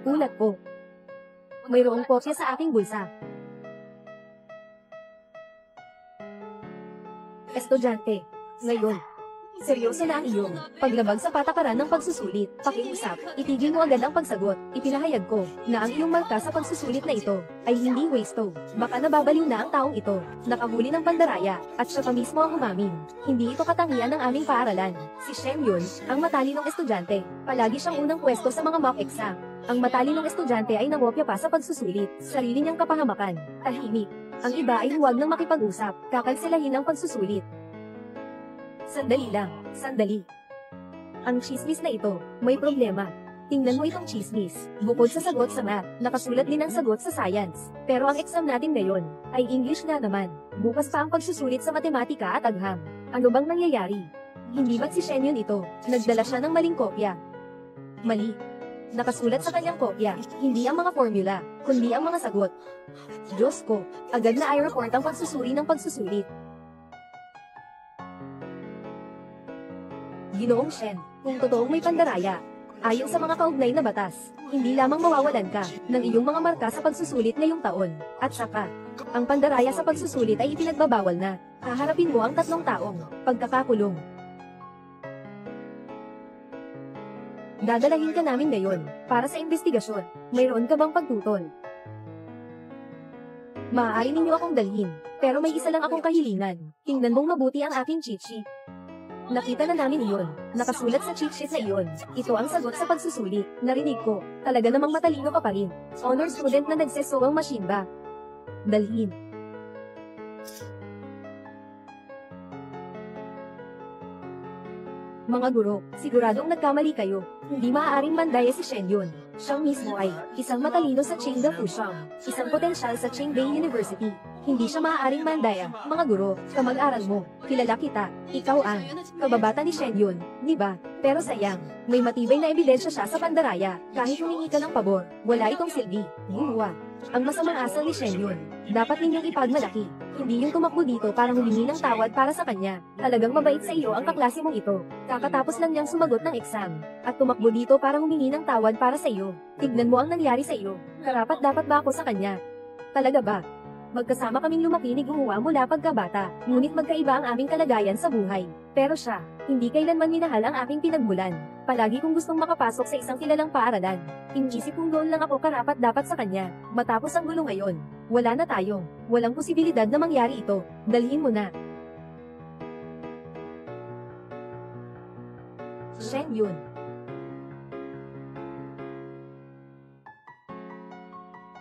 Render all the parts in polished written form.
Nagulat ko. Mayroong kopya sa aking bulsa. Estudyante. Ngayon. Seryoso na ang iyong paglabag sa patakaran ng pagsusulit. Pakiusap, itigil mo agad ang pagsagot. Ipinahayag ko na ang iyong marka sa pagsusulit na ito ay hindi wasto. Baka nababaliw na ang taong ito. Nakahuli ng pandaraya at siya pa mismo ang umamin. Hindi ito katangian ng aming paaralan. Si Shen Yun, ang matalinong estudyante. Palagi siyang unang pwesto sa mga mock exam. Ang matalinong estudyante ay nangopya pa sa pagsusulit. Sarili niyang kapahamakan. Tahimik. Ang iba ay huwag nang makipag-usap. Kakansilahin ang pagsusulit. Sandali lang, sandali. Ang chismis na ito, may problema. Tingnan mo itong chismis. Bukod sa sagot sa math, nakasulat din ang sagot sa science. Pero ang exam natin ngayon, ay English na naman. Bukas pa ang pagsusulit sa matematika at agham. Ano bang nangyayari? Hindi ba't si Shen Yun ito? Nagdala siya ng maling kopya. Mali. Nakasulat sa kanyang kopya, hindi ang mga formula, kundi ang mga sagot. Diyos ko, agad na i-report ang pagsusuri ng pagsusulit. Ginoong Shen, kung totoong may pandaraya, ayon sa mga kaugnay na batas, hindi lamang mawawalan ka ng iyong mga marka sa pagsusulit ngayong taon, at saka, ang pandaraya sa pagsusulit ay ipinagbabawal na. Haharapin mo ang 3 taong pagkakakulong. Dadalahin ka namin ngayon para sa investigasyon. Mayroon ka bang pagtutol? Maaari ninyo akong dalhin, pero may isa lang akong kahilingan. Tingnan mong mabuti ang aking cheat sheet. Nakita na namin iyon. Nakasulat sa cheat sheet na iyon. Ito ang sagot sa pagsusulit. Narinig ko. Talaga namang matalino ka pa rin. Honor student na nagseso ang machine ba? Dalhin. Mga guro, siguradong nagkamali kayo. Hindi maaaring mandaya si Shen Yun. Siyang mismo ay isang matalino sa Chengda Fushang, isang potensyal sa Qingbei University. Hindi siya maaaring mandaya. Mga guro, kamag-aral mo, kilala kita, ikaw ang kababata ni Shen Yun, di ba? Pero sayang, may matibay na ebidensya siya sa pandaraya. Kahit humingi ka ng pabor, wala itong silbi. Gumawa. Ang masamang asal ni Shen Yun, dapat ninyong ipagmalaki. Hindi yung tumakbo dito para humingi ng tawad para sa kanya. Talagang mabait sa iyo ang kaklase mong ito. Kakatapos lang niyang sumagot ng exam. At tumakbo dito para humingi ng tawad para sa iyo. Tignan mo ang nangyari sa iyo. Karapat-dapat ba ako sa kanya? Talaga ba? Magkasama kaming lumaki ni Guhua mula pagkabata, ngunit magkaiba ang aming kalagayan sa buhay. Pero siya, hindi kailanman minahal ang aking pinagmulan. Palagi kong gustong makapasok sa isang kilalang paaralan. Inisip kong doon lang ako karapat-dapat sa kanya. Matapos ang gulo ngayon, wala na tayo. Walang posibilidad na mangyari ito. Dalhin mo na. Shen Yun.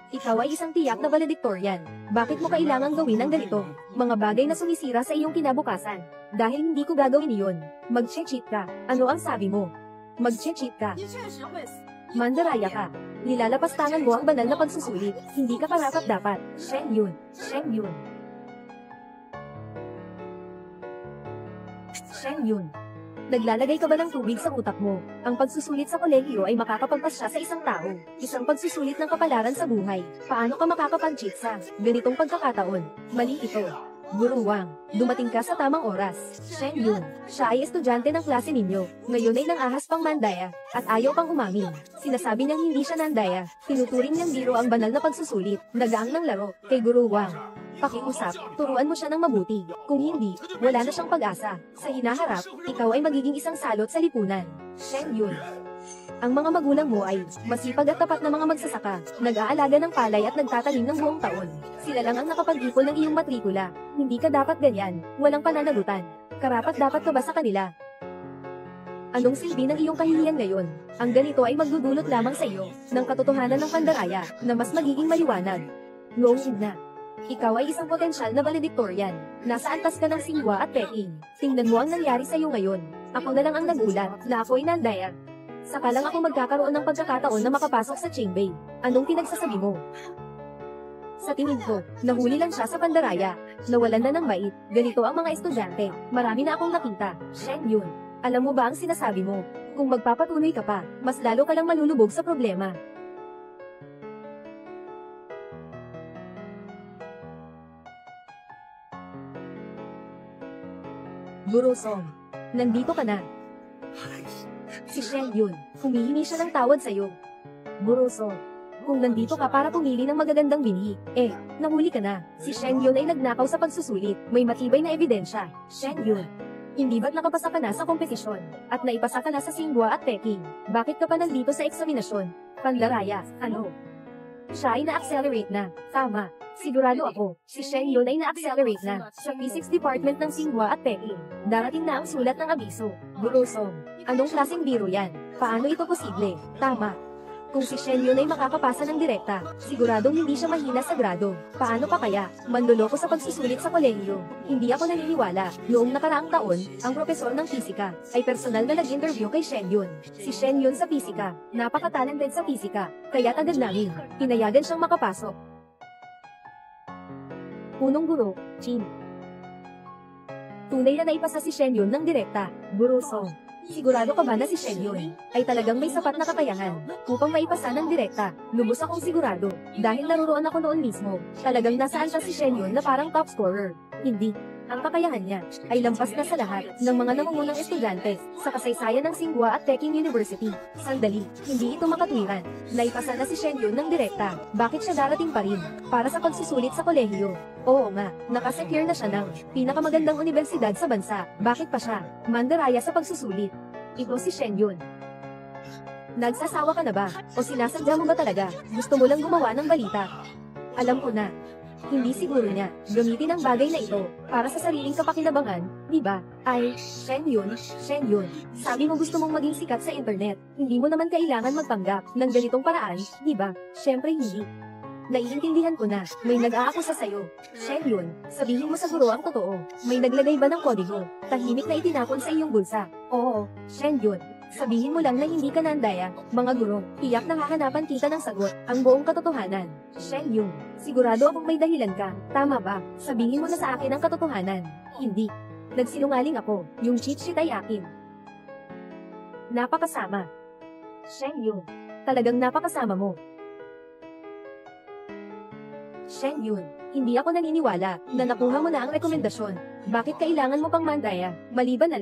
Ikaw ay isang tiyak na valedictorian. Bakit mo kailangang gawin ang ganito? Mga bagay na sumisira sa iyong kinabukasan. Dahil hindi ko gagawin iyon. Mag-cheat ka. Ano ang sabi mo? Mag-cheat ka. Mandaraya ka. Nilalapastangan mo ang banal na pagsusulit. Hindi ka karapat-dapat. Shen Yun. Shen Yun. Shen Yun. Naglalagay ka ba ng tubig sa utak mo? Ang pagsusulit sa kolehiyo ay makakapagpasya sa isang tao. Isang pagsusulit ng kapalaran sa buhay. Paano ka makakapag-cheat sa ganitong pagkakataon? Mali ito. Guro Wang, dumating ka sa tamang oras. Shen Yun, siya ay estudyante ng klase ninyo. Ngayon ay nang-ahas pang mandaya, at ayaw pang umamin. Sinasabi niyang hindi siya nandaya. Tinuturing niyang biro ang banal na pagsusulit. Nagaang ng laro, kay Guro Wang. Pakiusap, turuan mo siya ng mabuti. Kung hindi, wala na siyang pag-asa. Sa hinaharap, ikaw ay magiging isang salot sa lipunan. Shen Yun. Ang mga magulang mo ay masipag at tapat na mga magsasaka, nag-aalaga ng palay at nagtatanim ng buong taon. Sila lang ang nakapag-ipon ng iyong matrikula. Hindi ka dapat ganyan, walang pananagutan. Karapat-dapat ka ba sa kanila? Anong silbi ng iyong kahihiyan ngayon? Ang ganito ay magdudulot lamang sa iyo ng katotohanan ng pandaraya na mas magiging maliwanag. Noong na. Ikaw ay isang potensyal na valedictorian. Nasa antas ka ng Xinhua at Peking. Tingnan mo ang nangyari sa iyo ngayon. Ako na lang ang nagulat na ako ay nandaya. Saka lang ako magkakaroon ng pagkakataon na makapasok sa Qingbei. Anong pinagsasabi mo? Sa tingin ko, nahuli lang siya sa pandaraya. Nawalan na ng bait. Ganito ang mga estudyante. Marami na akong nakita. Shen Yun. Alam mo ba ang sinasabi mo? Kung magpapatuloy ka pa, mas lalo ka lang malulubog sa problema. Guro Song, nandito ka na. Si Shen Yun, humihingi siya ng tawad sa'yo. Buroso. Kung nandito ka para pumili ng magagandang binhi, nahuli ka na. Si Shen Yun ay nagnakaw sa pagsusulit. May matibay na ebidensya. Shen Yun. Hindi ba't nakapasa ka na sa kompetisyon? At naipasa ka na sa Tsinghua at Peking? Bakit ka pa nandito sa eksaminasyon? Panlaraya, ano? Siya ay na-accelerate na. Tama. Sigurado ako, si Shen Yun ay na-accelerate na. Sa Physics Department ng Tsinghua at Peking. Darating na ang sulat ng abiso. Burosong. Anong klaseng biro yan? Paano ito posible? Tama. Kung si Shen Yun ay makakapasa ng direkta, siguradong hindi siya mahina sa grado. Paano pa kaya? Manloloko sa pagsusulit sa kolehiyo. Hindi ako naniniwala. Noong nakaraang taon, ang propesor ng pisika ay personal na nag-interview kay Shen Yun. Si Shen Yun sa pisika, napaka-talented sa pisika, kaya agad namin, pinayagan siyang makapasok. Punong guro, Chin. Tunay na naipasa si Shen Yun ng direkta. Burosong. Sigurado ka ba na si Shen Yun ay talagang may sapat na kakayahan upang maipasa ng direkta? Lubos akong sigurado, dahil naroon ako noon mismo. Talagang nasaan siya si Shen Yun na parang top scorer. Hindi. Ang kakayahan niya ay lampas na sa lahat ng mga nangungunang estudyante sa kasaysayan ng Tsinghua at Peking University. Sandali, hindi ito makatwiran. Naipasa na si Shen Yun ng direkta. Bakit siya darating pa rin para sa pagsusulit sa kolehiyo? Oo nga, nakasecure na siya ng pinakamagandang universidad sa bansa. Bakit pa siya mandaraya sa pagsusulit? Ito si Shen Yun. Nagsasawa ka na ba? O sinasadya mo ba talaga? Gusto mo lang gumawa ng balita? Alam ko na. Hindi siguro niya gamitin ang bagay na ito para sa sariling kapakinabangan, di ba? Ay, Shen Yun, sabi mo gusto mong maging sikat sa internet. Hindi mo naman kailangan magpanggap ng ganitong paraan, di ba? Syempre hindi. Naiintindihan ko na, may nag-aakusa sa'yo. Shen Yun, sabihin mo sa guro ang totoo. May naglagay ba ng kodigo? Tahimik na itinapon sa iyong bulsa. Oo, Shen Yun. Sabihin mo lang na hindi ka nandaya, mga guro. Tiyak na hahanapan kita ng sagot, ang buong katotohanan. Shen Yun, sigurado akong may dahilan ka. Tama ba? Sabihin mo na sa akin ang katotohanan. Hindi. Nagsinungaling ako. Yung cheat sheet ay akin. Napakasama. Shen Yun, talagang napakasama mo. Shen Yun, hindi ako naniniwala na nakuha mo na ang rekomendasyon. Bakit kailangan mo pang mandaya? Maliban na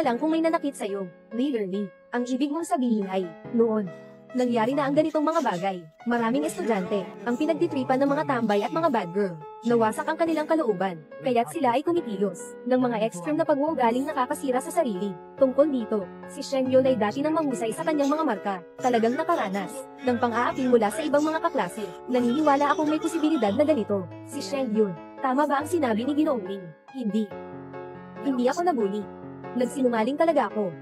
lang kung may nanakit sa'yo. Literally, ang ibig mong sabihin ay, noon, nangyari na ang ganitong mga bagay. Maraming estudyante, ang pinagtitripan ng mga tambay at mga bad girl. Nawasak ang kanilang kalooban, kaya't sila ay kumikilos ng mga extreme na pag-uugaling nakakasira sa sarili. Tungkol dito, si Shen Yun ay dati nang mahusay sa kanyang mga marka, talagang nakaranas ng pang-aapi mula sa ibang mga kaklase. Naniniwala akong may posibilidad na ganito. Si Shen Yun, tama ba ang sinabi ni Ginoong Ling? Hindi. Hindi ako nabuli. Nagsinungaling talaga ako.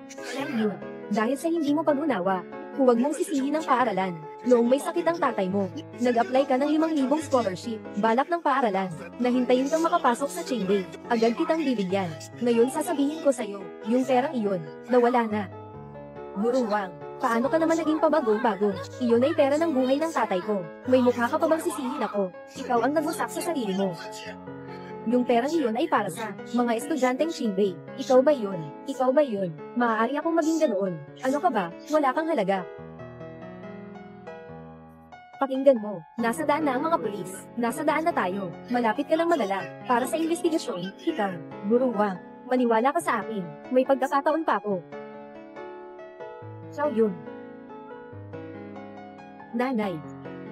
Shen Yun, dahil sa hindi mo pag-unawa, huwag mong sisihin ang paaralan. Noong may sakit ang tatay mo, nag-apply ka ng 5,000 scholarship, balak ng paaralan, nahintayin kang makapasok sa Qingbei. Agad kitang bibigyan. Ngayon sasabihin ko sa'yo, yung perang iyon, nawala na. Buruwang, paano ka naman naging pabago-bago? Iyon ay pera ng buhay ng tatay ko. May mukha ka pa bang sisihin ako? Ikaw ang nagwasak sa sarili mo. Yung perang iyon ay para sa mga estudyanteng Qingbei. Ikaw ba yun? Ikaw ba yun? Maaari akong maging ganoon. Ano ka ba? Wala kang halaga. Pakinggan mo, nasa daan na ang mga pulis. Nasa daan na tayo. Malapit ka lang madala. Para sa investigasyon, ikaw, Buruwang, maniwala ka sa akin. May pagkakataon pa ako. Xiao Yun. Nanay,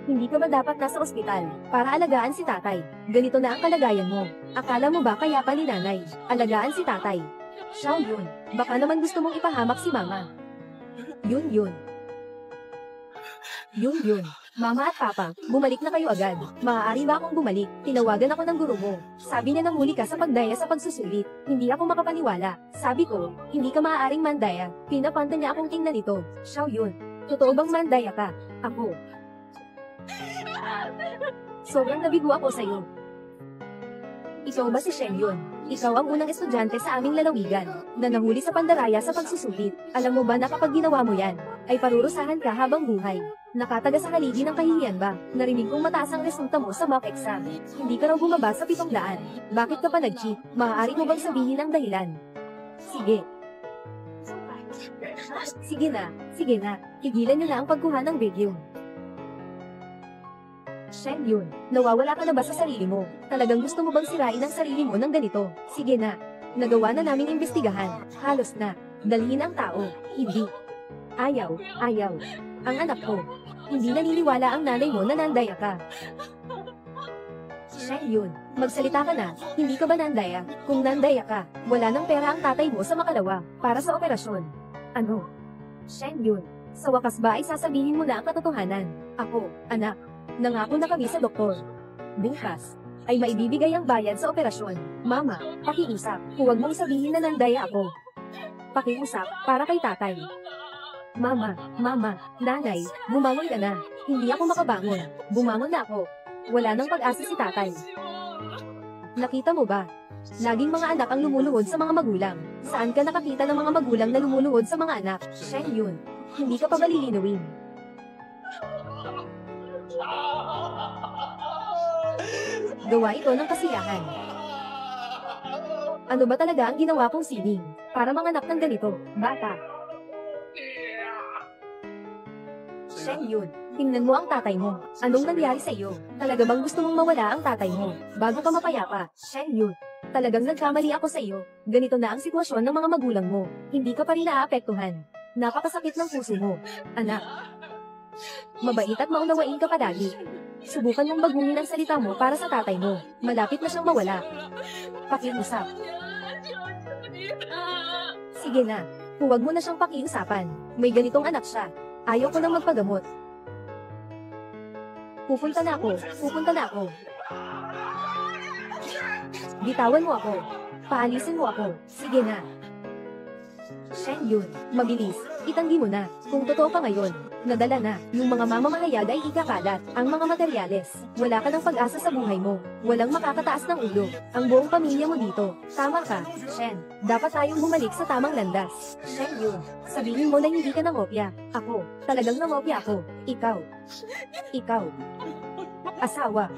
hindi ka ba dapat nasa ospital para alagaan si tatay? Ganito na ang kalagayan mo. Akala mo ba kaya pa ni nanay alagaan si tatay? Xiao Yun, baka naman gusto mong ipahamak si mama. Yun. Mama at papa, bumalik na kayo agad. Maaari ba akong bumalik? Tinawagan ako ng guro mo. Sabi niya nang huli ka sa pagdaya sa pagsusulit. Hindi ako makapaniwala. Sabi ko, hindi ka maaaring mandaya. Pinapanta niya akong tingnan ito. Xiao Yun, totoo bang mandaya ka? Ako. Sobrang nabigo ako sa'yo. Ikaw ba si Shen Yun? Ikaw ang unang estudyante sa aming lalawigan na nahuli sa pandaraya sa pagsusulit. Alam mo ba na kapag ginawa mo yan, ay parurusahan ka habang buhay? Nakataga sa haligi ng kahihiyan ba? Narinig kong mataas ang resulta mo sa mock exam. Hindi ka raw bumaba sa 700. Bakit ka pa nag-cheat? Maaari mo bang sabihin ang dahilan? Sige. Sige na. Tigilan niyo na ang pagkuha ng video. Shen Yun, nawawala ka na ba sa sarili mo? Talagang gusto mo bang sirain ang sarili mo ng ganito? Sige na. Nagawa na naming imbestigahan. Halos na. Dalhin ang tao. Hindi. Ayaw, ayaw. Ang anak ko. Hindi naniniwala ang nanay mo na nandaya ka. Shen Yun, magsalita ka na, hindi ka ba nandaya? Kung nandaya ka, wala nang pera ang tatay mo sa makalawa, para sa operasyon. Ano? Shen Yun, sa wakas ba ay sasabihin mo na ang katotohanan? Ako, anak, nangako na kami sa doktor. Bukas, ay maibibigay ang bayad sa operasyon. Mama, pakiusap, huwag mong sabihin na nandaya ako. Pakiusap, para kay tatay. Mama, nanay, bumangon ka na. Hindi ako makabangon. Bumangon na ako. Wala nang pag-asa si tatay. Nakita mo ba? Laging mga anak ang lumuluhod sa mga magulang. Saan ka nakakita ng mga magulang na lumuluhod sa mga anak? Shen Yun, hindi ka pa ba lilinawin? Gawa ito ng kasiyahan. Ano ba talaga ang ginawa kong sining? Para manganak ng ganito, bata. Shen Yun, tingnan mo ang tatay mo. Anong nangyari sa iyo? Talaga bang gusto mong mawala ang tatay mo? Bago ka mapayapa, Shen Yun. Talagang nagkamali ako sa iyo. Ganito na ang sitwasyon ng mga magulang mo. Hindi ka pa rin naaapektuhan. Napakasakit ng puso mo. Anak. Mabait at maunawain ka palagi. Subukan mong baguhin ang salita mo para sa tatay mo. Malapit na siyang mawala. Pakiusap. Sige na. Huwag mo na siyang pakiusapan. May ganitong anak siya. Ayaw ko nang magpagamot. Pupunta na ako. Bitawan mo ako. Paalisin mo ako. Sige na. Shen Yun, mabilis. Itanggi mo na. Kung totoo ka ngayon, nadala na. Yung mga mamamahayag ay ikakalat. Ang mga materyales. Wala ka ng pag-asa sa buhay mo. Walang makakataas ng ulo. Ang buong pamilya mo dito. Tama ka, Shen. Dapat tayong bumalik sa tamang landas. Shen Yun, sabihin mo na hindi ka nangopya. Ako. Talagang nangopya ako. Ikaw. Asawa.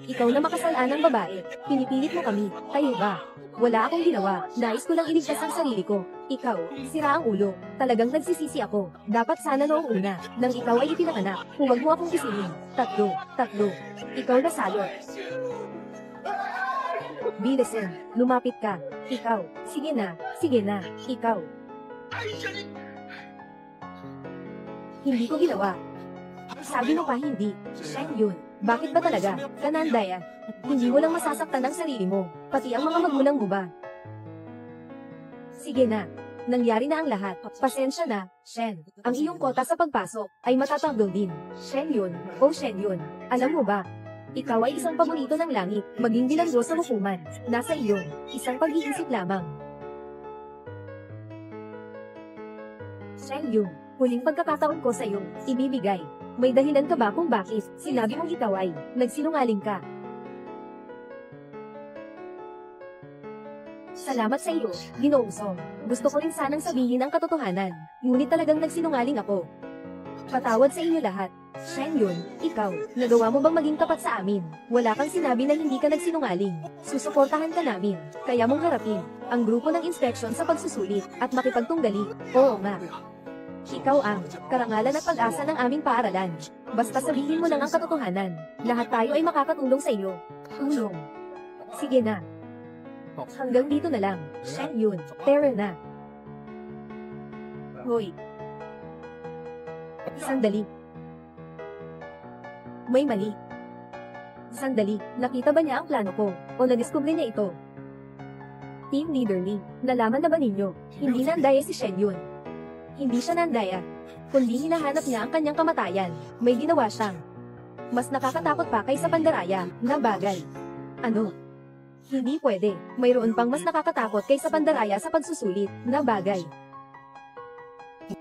Ikaw na makasalanang babae. Pinipilit mo kami. Kayo ba? Wala akong ginawa. Nais ko lang iligtas ang sarili ko. Ikaw, sira ang ulo. Talagang nagsisisi ako. Dapat sana noong una, nang ikaw ay ipinanganak. Huwag mo akong gisingin. Tatlo. Ikaw na salot. Bilisan, lumapit ka. Ikaw, sige na. Ikaw. Hindi ko ginawa. Sabi mo pa hindi. Shen Yun, bakit ba talaga? Kanandaya. Hindi mo lang masasaktan ang sarili mo, pati ang mga magulang mo ba? Sige na. Nangyari na ang lahat. Pasensya na, Shen. Ang iyong kota sa pagpasok ay matatanggol din. Shen Yun, Shen Yun. Alam mo ba? Ikaw ay isang paborito ng langit, maging bilanggo sa hukuman. Nasa iyo, isang pag-iisip lamang. Shen Yun, huling pagkakataon ko sa iyo, ibibigay. May dahilan ka ba kung bakit sinabi mong ikaw ay nagsinungaling ka? Salamat sa iyo, Ginoong Song. Gusto ko rin sanang sabihin ang katotohanan, ngunit talagang nagsinungaling ako. Patawad sa inyo lahat. Shen Yun, ikaw, nagawa mo bang maging tapat sa amin? Wala kang sinabi na hindi ka nagsinungaling. Susuportahan ka namin, kaya mong harapin ang grupo ng inspeksyon sa pagsusulit at makipagtunggali. Oo nga. Ikaw ang karangalan at pag-asa ng aming paaralan. Basta sabihin mo lang ang katotohanan. Lahat tayo ay makakatulong sa iyo. Tulong. Sige na. Hanggang dito na lang. Shen Yun, terror na. Hoy. Sandali. May mali. Sandali, nakita ba niya ang plano ko? O nadiskubre niya ito? Team Leader Lee, nalaman na ba ninyo? Hindi nandaya si Shen Yun. Hindi siya nandaya. Kundi hinahanap niya ang kanyang kamatayan. May ginawa siyang mas nakakatakot pa kaysa pandaraya na bagay. Ano? Hindi pwede. Mayroon pang mas nakakatakot kaysa pandaraya sa pagsusulit na bagay.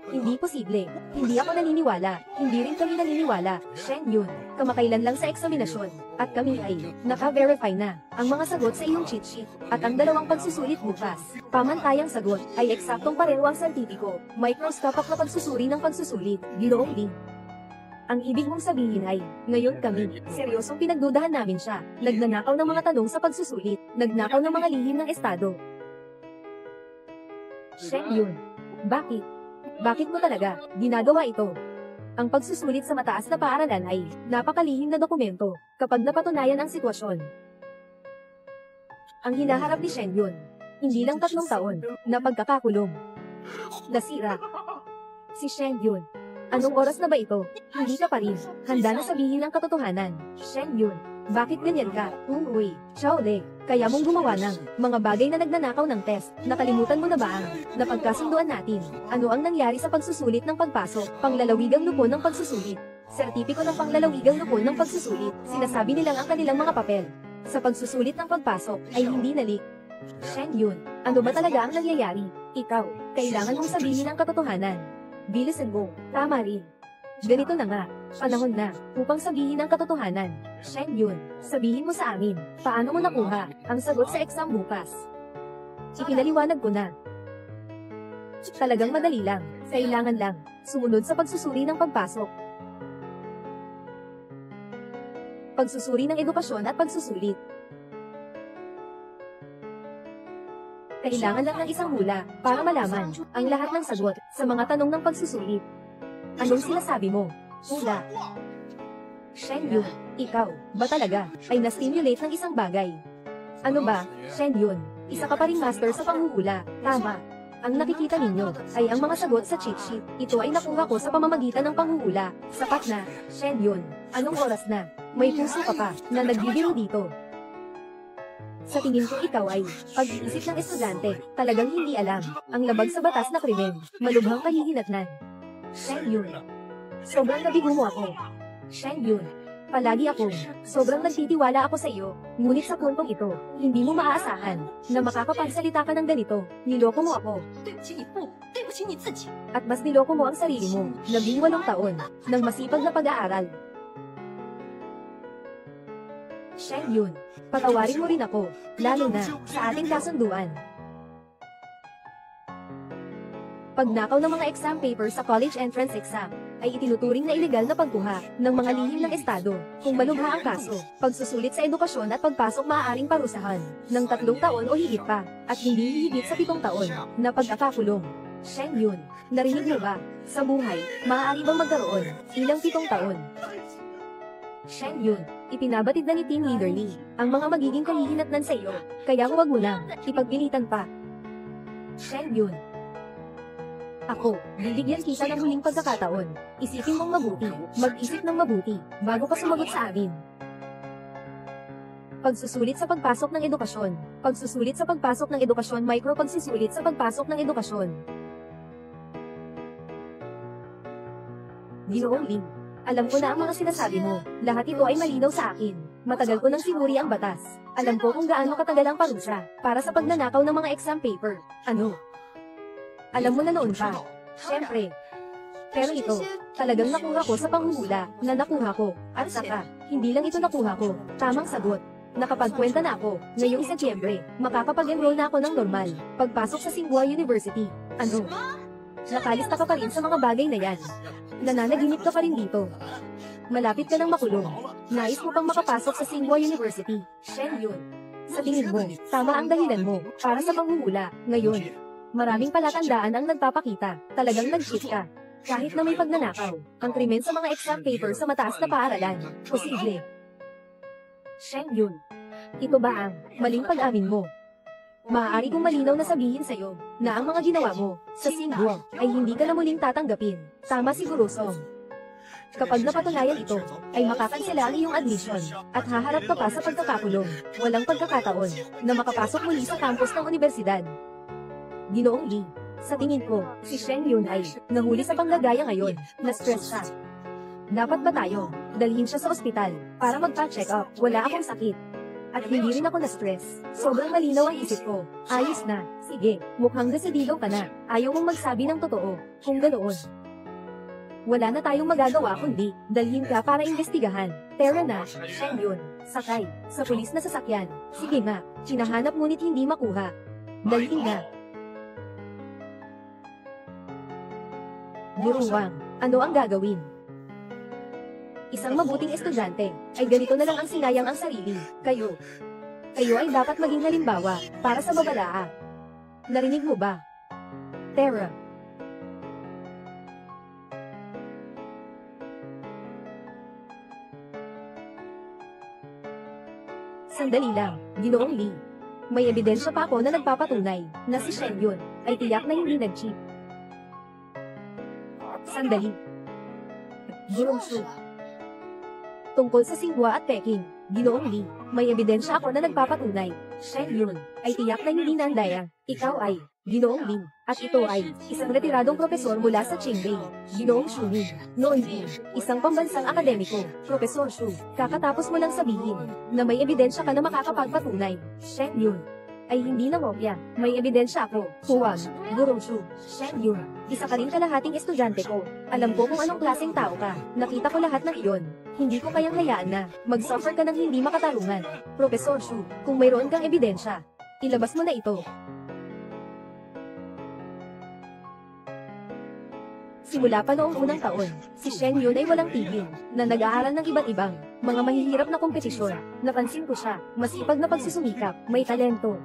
Hindi posible. Hindi ako naniniwala. Hindi rin kami naniniwala. Shen Yun, kamakailan lang sa eksaminasyon. At kami ay naka-verify na ang mga sagot sa iyong cheat sheet. At ang dalawang pagsusulit bukas. Pamantayang sagot ay eksaktong pareho ang scientifico. Microscopic na pagsusuri ng pagsusulit. Ginoong Lee. Ang ibig mong sabihin ay, ngayon kami, seryosong pinagdudahan namin siya. Nagnanakaw ng mga tanong sa pagsusulit. Nagnakaw ng mga lihim ng estado. Shen Yun, bakit? Bakit mo talaga ginagawa ito? Ang pagsusulit sa mataas na paaralan ay napakalihim na dokumento kapag napatunayan ang sitwasyon. Ang hinaharap ni Shen Yun, hindi lang 3 taon na pagkakakulong. Nasira Si Shen Yun. Anong oras na ba ito? Hindi ka pa rin. Handa na sabihin ang katotohanan. Shen Yun. Bakit ganyan ka? Uy, Shaole, kaya mong gumawa ng mga bagay na nagnanakaw ng test. Nakalimutan mo na ba ang napagkasunduan natin? Ano ang nangyari sa pagsusulit ng pagpasok? Panglalawigang lupon ng pagsusulit. Sertipiko ng panglalawigang lupon ng pagsusulit. Sinasabi nilang ang kanilang mga papel sa pagsusulit ng pagpasok ay hindi nalik. Shen Yun, ano ba talaga ang nangyayari? Ikaw, kailangan mong sabihin ang katotohanan. Bilisan mo, tama rin. Ganito na nga, panahon na, upang sabihin ang katotohanan. Shen Yun, sabihin mo sa amin, paano mo nakuha ang sagot sa exam bukas? Ipinaliwanag ko na. Talagang madali lang, kailangan lang, sumunod sa pagsusuri ng pagpasok. Pagsusuri ng edukasyon at pagsusulit. Kailangan lang ng isang hula para malaman ang lahat ng sagot sa mga tanong ng pagsusulit. Anong sinasabi mo? Hula. Shen Yun, ikaw, ba talaga, ay na-stimulate ng isang bagay? Ano ba, Shen Yun, isa ka pa ring master sa panghuhula, tama. Ang nakikita ninyo ay ang mga sagot sa cheat sheet. Ito ay nakuha ko sa pamamagitan ng panghuhula. Sapat na, Shen Yun. Anong oras na? May puso ka pa na nagbibiro dito. Sa tingin ko ikaw ay pag-iisip ng estudyante, talagang hindi alam ang labag sa batas na krimen, malubhang kahihinatnan. Shen Yun. Sobrang nabigo mo ako. Shen Yun. Palagi ako. Sobrang nagtitiwala ako sa iyo. Ngunit sa puntong ito, hindi mo maaasahan na makakapagsalita ka ng ganito. Niloko mo ako. At mas niloko mo ang sarili mo, 18 taon, ng masipag na pag-aaral. Shen Yun. Patawarin mo rin ako, lalo na sa ating kasunduan. Pagnakaw ng mga exam papers sa college entrance exam, ay itinuturing na ilegal na pagkuha ng mga lihim ng Estado. Kung malubha ang kaso, pagsusulit sa edukasyon at pagpasok maaaring parusahan ng 3 taon o higit pa, at hindi higit sa 7 taon na pagkakakulong. Shen Yun, narinig mo ba? Sa buhay, maaari bang magkaroon ilang 7 taon? Shen Yun, ipinabatid na ni Team Leader Lee ang mga magiging kahihinatnan sa iyo, kaya huwag mo nang ipagpilitan pa. Shen Yun. Ako, bibigyan kita ng huling pagkakataon. Isipin mong mabuti, mag-isip ng mabuti, bago ka sumagot sa amin. Pagsusulit sa pagpasok ng edukasyon. Pagsusulit sa pagpasok ng edukasyon. Micro-pagsusulit sa pagpasok ng edukasyon. Ginoong Lee, alam ko na ang mga sinasabi mo. Lahat ito ay malinaw sa akin. Matagal ko nang sinuri ang batas. Alam ko kung gaano katagal ang parusa para sa pagnanakaw ng mga exam paper. Ano? Alam mo na noon pa. Siyempre. Pero ito, talagang nakuha ko sa panghuhula na nakuha ko. At saka, hindi lang ito nakuha ko. Tamang sagot. Nakapagkwenta na ako. Ngayong Setyembre, makakapag-enroll na ako ng normal. Pagpasok sa Tsinghua University. Ano? Nakalista ka pa rin sa mga bagay na yan. Nananaginip ka pa rin dito. Malapit ka nang makulong. Nais mo pang makapasok sa Tsinghua University. Shen Yun. Sa tingin mo, tama ang dahilan mo para sa panghuhula. Ngayon, maraming palatandaan ang nagpapakita. Talagang nag-cheat ka. Kahit na may pagnanakaw, ang krimen sa mga exam paper sa mataas na paaralan. Posible. Shen Yun. Ito ba ang maling pag-amin mo? Maaari kong malinaw na sabihin sa'yo na ang mga ginawa mo sa Tsinghua ay hindi ka na muling tatanggapin. Tama siguro, Song. Kapag napatunayan ito, ay makakansela ang iyong admission at haharap ka pa sa pagkakakulong. Walang pagkakataon na makapasok muli sa campus ng universidad. Ginoong Lee, sa tingin ko, si Shen Yun ay nahuli sa panggagaya ngayon, na-stress siya. Dapat ba tayo dalhin siya sa ospital para magpa-check up? Wala akong sakit. At hindi rin ako na-stress. Sobrang malinaw ang isip ko. Ayos na. Sige, mukhang desidido ka na. Ayaw mong magsabi ng totoo. Kung ganoon, wala na tayong magagawa kundi dalhin ka para investigahan. Tara na, Shen Yun. Sakay, sa pulis na sasakyan. Sige nga, hinahanap ngunit hindi makuha. Dalhin na. Buruwang, ano ang gagawin? Isang mabuting estudyante, ay ganito na lang ang sinayang ang sarili. Kayo ay dapat maging halimbawa, para sa babalaa. Narinig mo ba? Tara. Sandali lang, Ginoong Lee. May ebidensya pa ako na nagpapatunay, na si Shen Yun, ay tiyak na hindi nag-cheat. Sandali. Ginoong Shu. Tungkol sa Xinhua at Peking, Ginoong Li, may ebidensya ako na nagpapatunay. Shen Yun, ay tiyak na hindi nandaya. Ikaw ay, Ginoong Lin, at ito ay, isang retiradong propesor mula sa Qingbei. Ginoong Shu Ni, noon din, isang pambansang akademiko. Profesor Shu, kakatapos mo lang sabihin, na may ebidensya ka na makakapagpatunay. Shen Yun, ay hindi na ngopya. May ebidensya ako. Huwag, Gurong Shu, Shen Yun, isa ka rin kalahating estudyante ko. Alam ko kung anong klaseng tao ka. Nakita ko lahat ng iyon. Hindi ko kayang hayaan na mag-suffer ka ng hindi makatarungan. Profesor Shu, kung mayroon kang ebidensya, ilabas mo na ito. Simula pa noong unang taon, si Shen Yun ay walang tigil, na nag-aaral ng iba't ibang, mga mahihirap na kompetisyon. Napansin ko siya, masipag na pagsusumikap, may talento.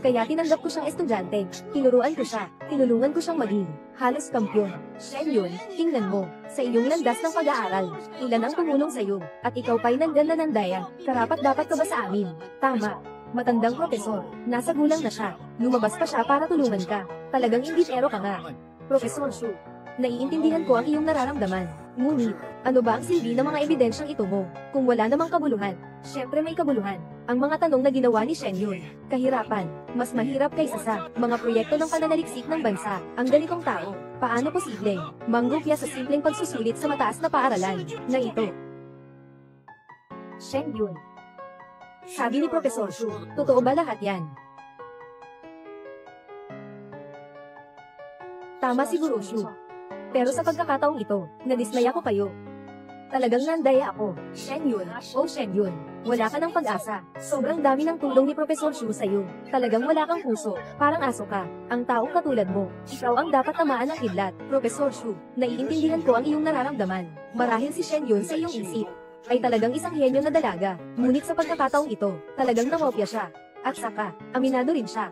Kaya tinanggap ko siyang estudyante, tinuruan ko siya, tinulungan ko siyang maging halos kampyon. Shen Yun, tingnan mo, sa iyong landas ng pag-aaral, ilan ang tumulong sa iyo, at ikaw pa'y nandyan na nandaya, karapat dapat ka ba sa amin? Tama. Matandang propesor, nasa gulang na siya, lumabas pa siya para tulungan ka, talagang imbitero ka nga. Profesor Shu, naiintindihan ko ang iyong nararamdaman. Ngunit, ano ba ang silbi ng mga ebidensyang ito mo? Kung wala namang kabuluhan, syempre may kabuluhan. Ang mga tanong na ginawa ni Shen Yun, kahirapan, mas mahirap kaysa sa mga proyekto ng pananaliksik ng bansa. Ang ganitong tao, paano posibleng manggupya sa simpleng pagsusulit sa mataas na paaralan na ito? Shen Yun, sabi ni Profesor Shu, totoo ba lahat yan? Tama siguro Shu. Pero sa pagkakataong ito, nadismaya ko kayo. Talagang nandaya ako. Shen Yun, oh Shen Yun, wala ka ng pag-asa. Sobrang dami ng tulong ni Profesor Shu sa'yo. Talagang wala kang puso, parang aso ka. Ang taong katulad mo, ikaw ang dapat tamaan ng kidlat. Profesor Shu, naiintindihan ko ang iyong nararamdaman. Marahil si Shen Yun sa iyong isip ay talagang isang henyo na dalaga. Ngunit sa pagkakataong ito, talagang nangopya siya. At saka, aminado rin siya.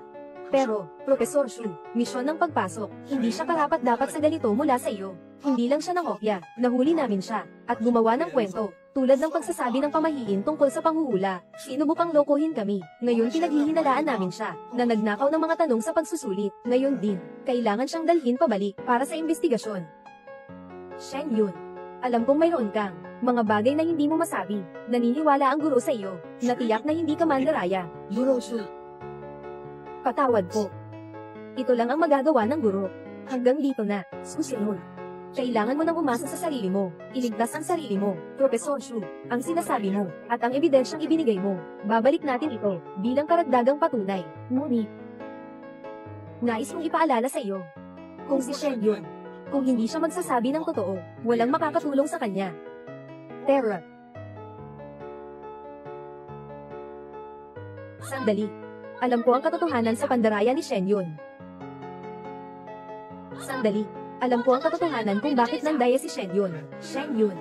Pero, Profesor Shu, misyon ng pagpasok, hindi siya karapat-dapat sa ganito mula sa iyo. Hindi lang siya nangopya, nahuli namin siya, at gumawa ng kwento, tulad ng pagsasabi ng pamahiin tungkol sa panghuhula. Sinubukang lokohin kami, ngayon pinaghihinalaan namin siya, na nagnakaw ng mga tanong sa pagsusulit. Ngayon din, kailangan siyang dalhin pabalik para sa investigasyon. Shen Yun, alam kong mayroon kang mga bagay na hindi mo masabi. Naniniwala ang guro sa iyo, na tiyak na hindi ka mandaraya. Guro Shu, patawad po. Ito lang ang magagawa ng guro. Hanggang dito na, susunod. Kailangan mo nang umasa sa sarili mo. Iligtas ang sarili mo. Profesor Shu, ang sinasabi mo, at ang ebidensyang ibinigay mo, babalik natin ito, bilang karagdagang patunay. Ngunit, nais kong ipaalala sa iyo, kung si Shen Yun, kung hindi siya magsasabi ng totoo, walang makakatulong sa kanya. Terra. Sandali. Alam ko ang katotohanan sa pandaraya ni Shen Yun. Sandali. Alam ko ang katotohanan kung bakit nandaya si Shen Yun. Shen Yun.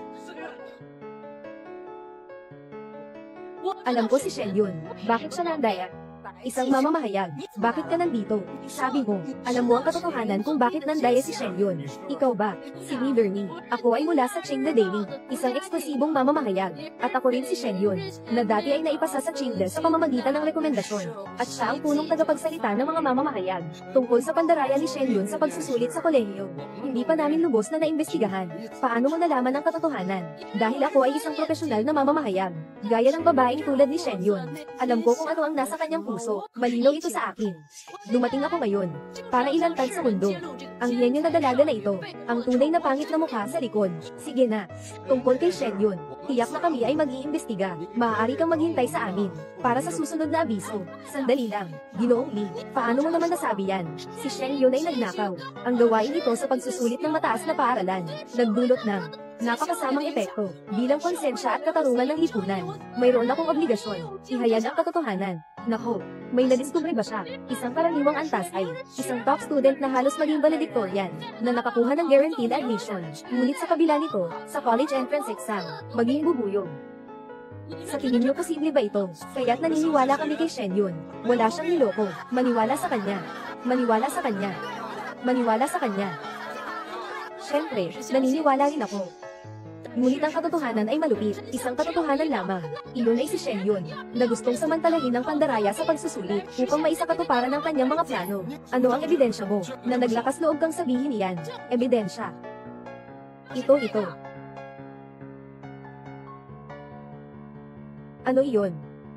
Alam ko si Shen Yun. Bakit siya nandaya? Isang mamamahayag. Bakit ka nandito? Sabi mo, alam mo ang katotohanan kung bakit nandaya si Shen Yun. Ikaw ba? Si Leader Ni. Ako ay mula sa Qingde Daily, isang eksklusibong mamamahayag. At ako rin si Shen Yun, na dati ay naipasa sa Qingde sa pamamagitan ng rekomendasyon. At siya ang punong tagapagsalita ng mga mamamahayag tungkol sa pandaraya ni Shen Yun sa pagsusulit sa kolehiyo. Hindi pa namin lubos na naimbestigahan. Paano mo nalaman ang katotohanan? Dahil ako ay isang profesional na mamamahayag, gaya ng babaeng tulad ni Shen Yun. Alam ko kung ano ang nasa kanyang puso. Malinaw ito sa akin. Dumating ako ngayon para ilantad sa mundo ang henyo na dalaga na ito, ang tunay na pangit na mukha sa likod. Sige na. Tungkol kay Shen Yun, tiyak na kami ay mag-iimbestiga. Maaari kang maghintay sa amin para sa susunod na abiso. Sandali lang, Ginoong Li, paano mo naman nasabi yan? Si Shen Yun ay nagnakaw. Ang gawain ito sa pagsusulit ng mataas na paaralan, nagdulot ng napakasamang epekto. Bilang konsensya at katarungan ng lipunan, mayroon akong obligasyon, ihayag ang katotohanan. Nako, may nadiskubre ba siya? Isang karaniwang antas ay isang top student na halos maging valedictorian, na nakakuha ng guaranteed admission. Ngunit sa kabila nito, sa college entrance exam, maging bubuyog. Sa tingin niyo posible ba ito? Kaya't naniniwala kami kay Shen Yun. Wala siyang niloko. Maniwala sa kanya. Maniwala sa kanya. Maniwala sa kanya. Siyempre, naniniwala rin ako. Ngunit ang katotohanan ay malupit, isang katotohanan lamang. Iyon ay si Shen Yun, na gustong samantalahin ng pandaraya sa pagsusulit, upang maisakatuparan ang kanyang mga plano. Ano ang ebidensya mo, na naglakas loob kang sabihin iyan? Ebidensya. Ito. Ano iyon?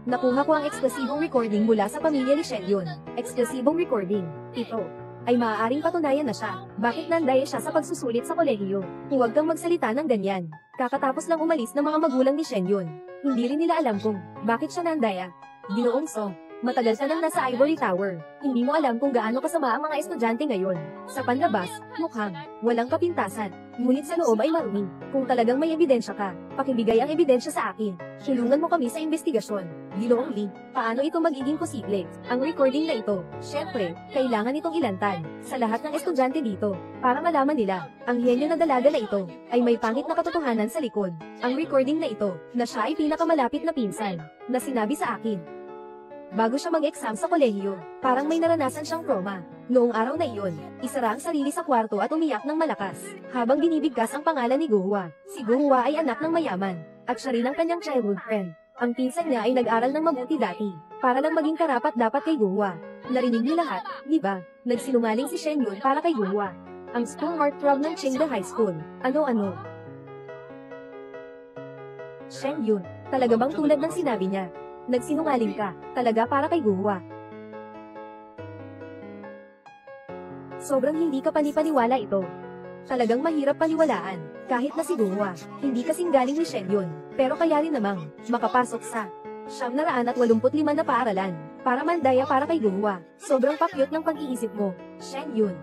Nakuha ko ang eksklusibong recording mula sa pamilya ni Shengyun. Eksklusibong recording. Ito ay maaaring patunayan na siya. Bakit nandaya siya sa pagsusulit sa kolehiyo? Huwag kang magsalita ng ganyan. Kakatapos lang umalis ng mga magulang ni Shengyun. Hindi rin nila alam kung bakit siya nandaya. Ginoong Song, matagal ka nang nasa Ivory Tower. Hindi mo alam kung gaano kasama ang mga estudyante ngayon. Sa panlabas, mukhang walang kapintasan. Ngunit sa loob ay marumi. Kung talagang may ebidensya ka, pakibigay ang ebidensya sa akin. Tulungan mo kami sa investigasyon. Ginoong Lee, paano ito magiging posible? Ang recording na ito, syempre, kailangan itong ilantan sa lahat ng estudyante dito, para malaman nila, ang henyo na dalaga na ito, ay may pangit na katotohanan sa likod. Ang recording na ito, na siya ay pinakamalapit na pinsan, na sinabi sa akin. Bago siya mag-exam sa kolehiyo, parang may naranasan siyang trauma. Noong araw na iyon, isara ang sarili sa kwarto at umiyak ng malakas, habang binibigkas ang pangalan ni Guhua. Si Guhua ay anak ng mayaman, at siya rin ang kanyang childhood friend. Ang pinsan niya ay nag-aral ng mabuti dati, para lang maging karapat-dapat kay Guhua. Narinig niyo lahat, di ba? Nagsinungaling si Shengyun para kay Guhua. Ang school heartthrob ng Qingde High School. Ano? Shengyun, talaga bang tulad ng sinabi niya? Nagsinungaling ka, talaga para kay Guhua. Sobrang hindi ka panipaniwala ito. Talagang mahirap paniwalaan, kahit na si Guhua, hindi kasing galing ni Shengyun, pero kaya rin namang, makapasok sa 985 na paaralan, para mandaya para kay Guhua. Sobrang pakyot ng pag-iisip mo, Shengyun.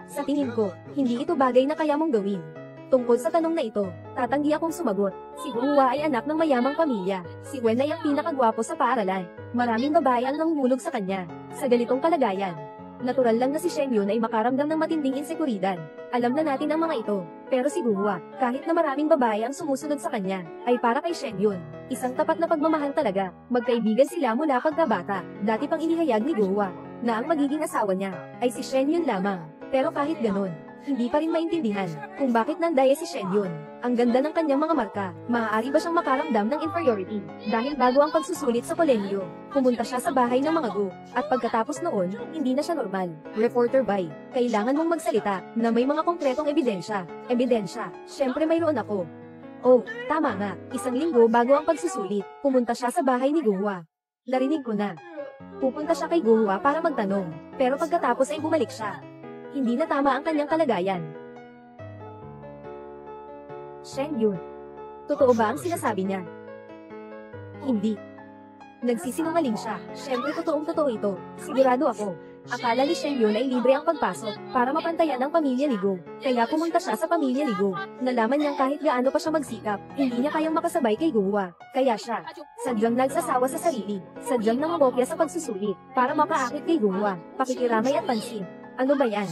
Sa tingin ko, hindi ito bagay na kaya mong gawin. Tungkol sa tanong na ito, tatanggi akong sumagot. Si Guhua ay anak ng mayamang pamilya. Si Wen ay ang pinakagwapo sa paaralan. Maraming babae ang nanghulog sa kanya. Sa ganitong kalagayan, natural lang na si Shengyun ay makaramdam ng matinding insekuridad. Alam na natin ang mga ito. Pero si Guhua, kahit na maraming babae ang sumusunod sa kanya, ay para kay Shengyun. Isang tapat na pagmamahal talaga. Magkaibigan sila mula pagkabata. Dati pang inihayag ni Guhua, na ang magiging asawa niya, ay si Shengyun lamang. Pero kahit ganon, hindi pa rin maintindihan kung bakit nandaya si Shengyun. Ang ganda ng kanyang mga marka, maaari ba siyang makaramdam ng inferiority? Dahil bago ang pagsusulit sa kolehiyo, pumunta siya sa bahay ng mga gu, at pagkatapos noon, hindi na siya normal. Reporter by, kailangan mong magsalita na may mga konkretong ebidensya. Ebidensya, syempre mayroon ako. Oh, tama nga, 1 linggo bago ang pagsusulit, pumunta siya sa bahay ni Guhua. Narinig ko na. Pupunta siya kay Guhua para magtanong, pero pagkatapos ay bumalik siya. Hindi na tama ang kanyang kalagayan. Shengyun, totoo ba ang sinasabi niya? Hindi. Nagsisinungaling siya. Siyempre totoong-totoo ito. Sigurado ako. Akala ni Shengyun ay libre ang pagpasok para mapantayan ang pamilya ni Gu. Kaya pumunta siya sa pamilya ni Gu. Nalaman niyang kahit gaano pa siya magsikap, hindi niya kayang makasabay kay Guhua. Kaya siya, sadyang nagsasawa sa sarili, sadyang nangungopya sa pagsusulit, para mapaakit kay Guhua, pakikiramay at pansin. Ano ba yan?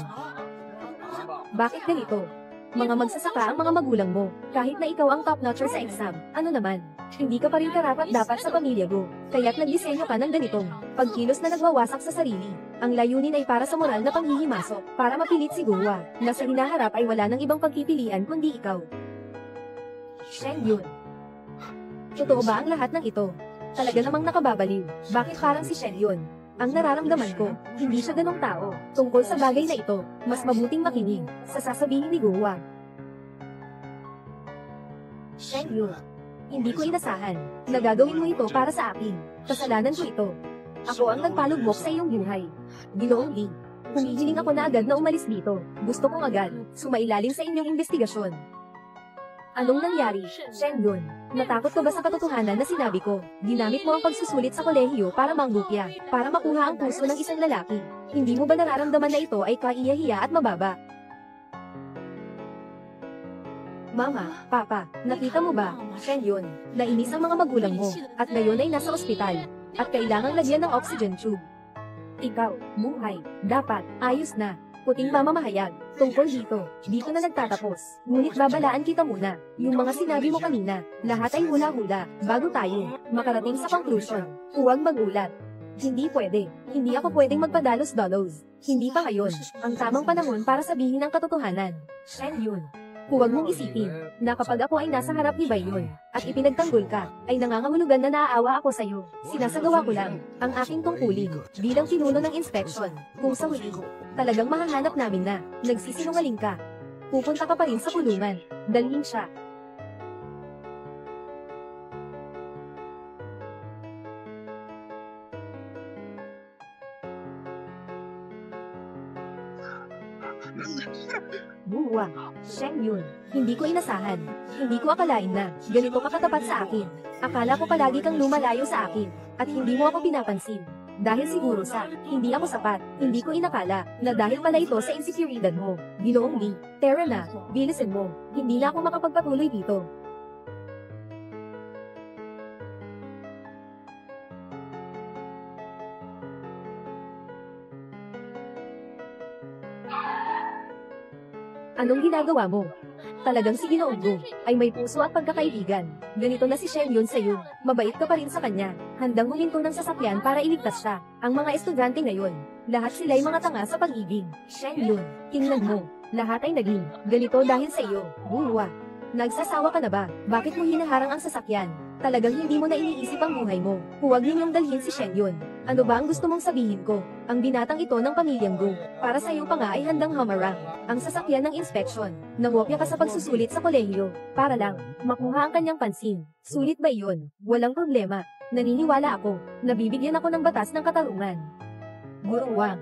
Bakit ganito? Mga magsasaka ang mga magulang mo, kahit na ikaw ang top-notcher sa exam, ano naman? Hindi ka pa rin karapat-dapat sa pamilya mo, kaya't nagdisenyo ka ng ganitong pagkilos na nagwawasak sa sarili. Ang layunin ay para sa moral na panghihimasok, para mapilit si Guhua, na sa hinaharap ay wala ng ibang pagpipilian kundi ikaw. Shengyun, totoo ba ang lahat ng ito? Talaga namang nakababaliw. Bakit parang si Shengyun? Ang nararamdaman ko, hindi siya ganong tao. Tungkol sa bagay na ito, mas mabuting makinig sa sasabihin ni Guhua. Shengyun, hindi ko inasahan na gagawin mo ito para sa akin. Kasalanan ko ito. Ako ang nagpalugbok sa iyong buhay. Ginoong Lee, humihiling ako na agad na umalis dito. Gusto kong agad sumailalim sa inyong investigasyon. Anong nangyari, Shengyun? Natakot ka ba sa katotohanan na sinabi ko? Ginamit mo ang pagsusulit sa kolehiyo para manggupya, para makuha ang puso ng isang lalaki. Hindi mo ba nararamdaman na ito ay kaiyahiya at mababa? Mama, Papa, nakita mo ba, Shengyun, nainis ang mga magulang mo, at ngayon ay nasa ospital, at kailangang lagyan ng oxygen tube. Ikaw, buhay, dapat, ayos na. Puting mamamahayag. Tungkol dito na nagtatapos. Ngunit babalaan kita muna. Yung mga sinabi mo kanina, lahat ay hula-hula, bago tayo makarating sa conclusion. Huwag magulat. Hindi pwede. Hindi ako pwedeng magpadalos-dalos. Hindi pa ngayon ang tamang panahon para sabihin ang katotohanan. Shengyun, huwag mong isipin na kapag ako ay nasa harap ni Bayon at ipinagtanggol ka, ay nangangahulugan na naaawa ako sa'yo. Sinasagawa ko lang ang aking tungkulin bilang pinuno ng inspection. Kung sa huli, talagang mahahanap namin na nagsisinungaling ka. pupunta ka pa rin sa kulungan. Dalhin siya. Buwa, Sheng Yun. Hindi ko inasahan. Hindi ko akalain na ganito ka katapat sa akin. Akala ko palagi kang lumalayo sa akin, at hindi mo ako pinapansin. Dahil siguro sa hindi ako sapat, hindi ko inakala na dahil pala ito sa insecurity mo. Ginoong Lee, tara na, bilisan mo. Hindi na ako makapagpatuloy dito. Anong ginagawa mo? Talagang si Ginoong Gu ay may puso at pagkakaibigan. Ganito na si Sheng Yun sa'yo. Mabait ka pa rin sa kanya. Handang huminto ng sasakyan para iligtas siya. Ang mga estudyante ngayon, lahat sila'y mga tanga sa pag-ibig. Sheng Yun, tingnan mo. Lahat ay naging ganito dahil sa iyo. Buwa. Nagsasawa ka na ba? Bakit mo hinaharang ang sasakyan? Talagang hindi mo na iniisip ang buhay mo. Huwag ninyong dalhin si Sheng Yun. Ano ba ang gusto mong sabihin ko? Ang binatang ito ng pamilyang Gu, para sa iyo pa nga ay handang humarang. Ang sasakyan ng inspeksyon. Nangopya ka sa pagsusulit sa kolehiyo, para lang makuha ang kanyang pansin. Sulit ba iyon? Walang problema. Naniniwala ako. Nabibigyan ako ng batas ng katarungan. Guro Wang.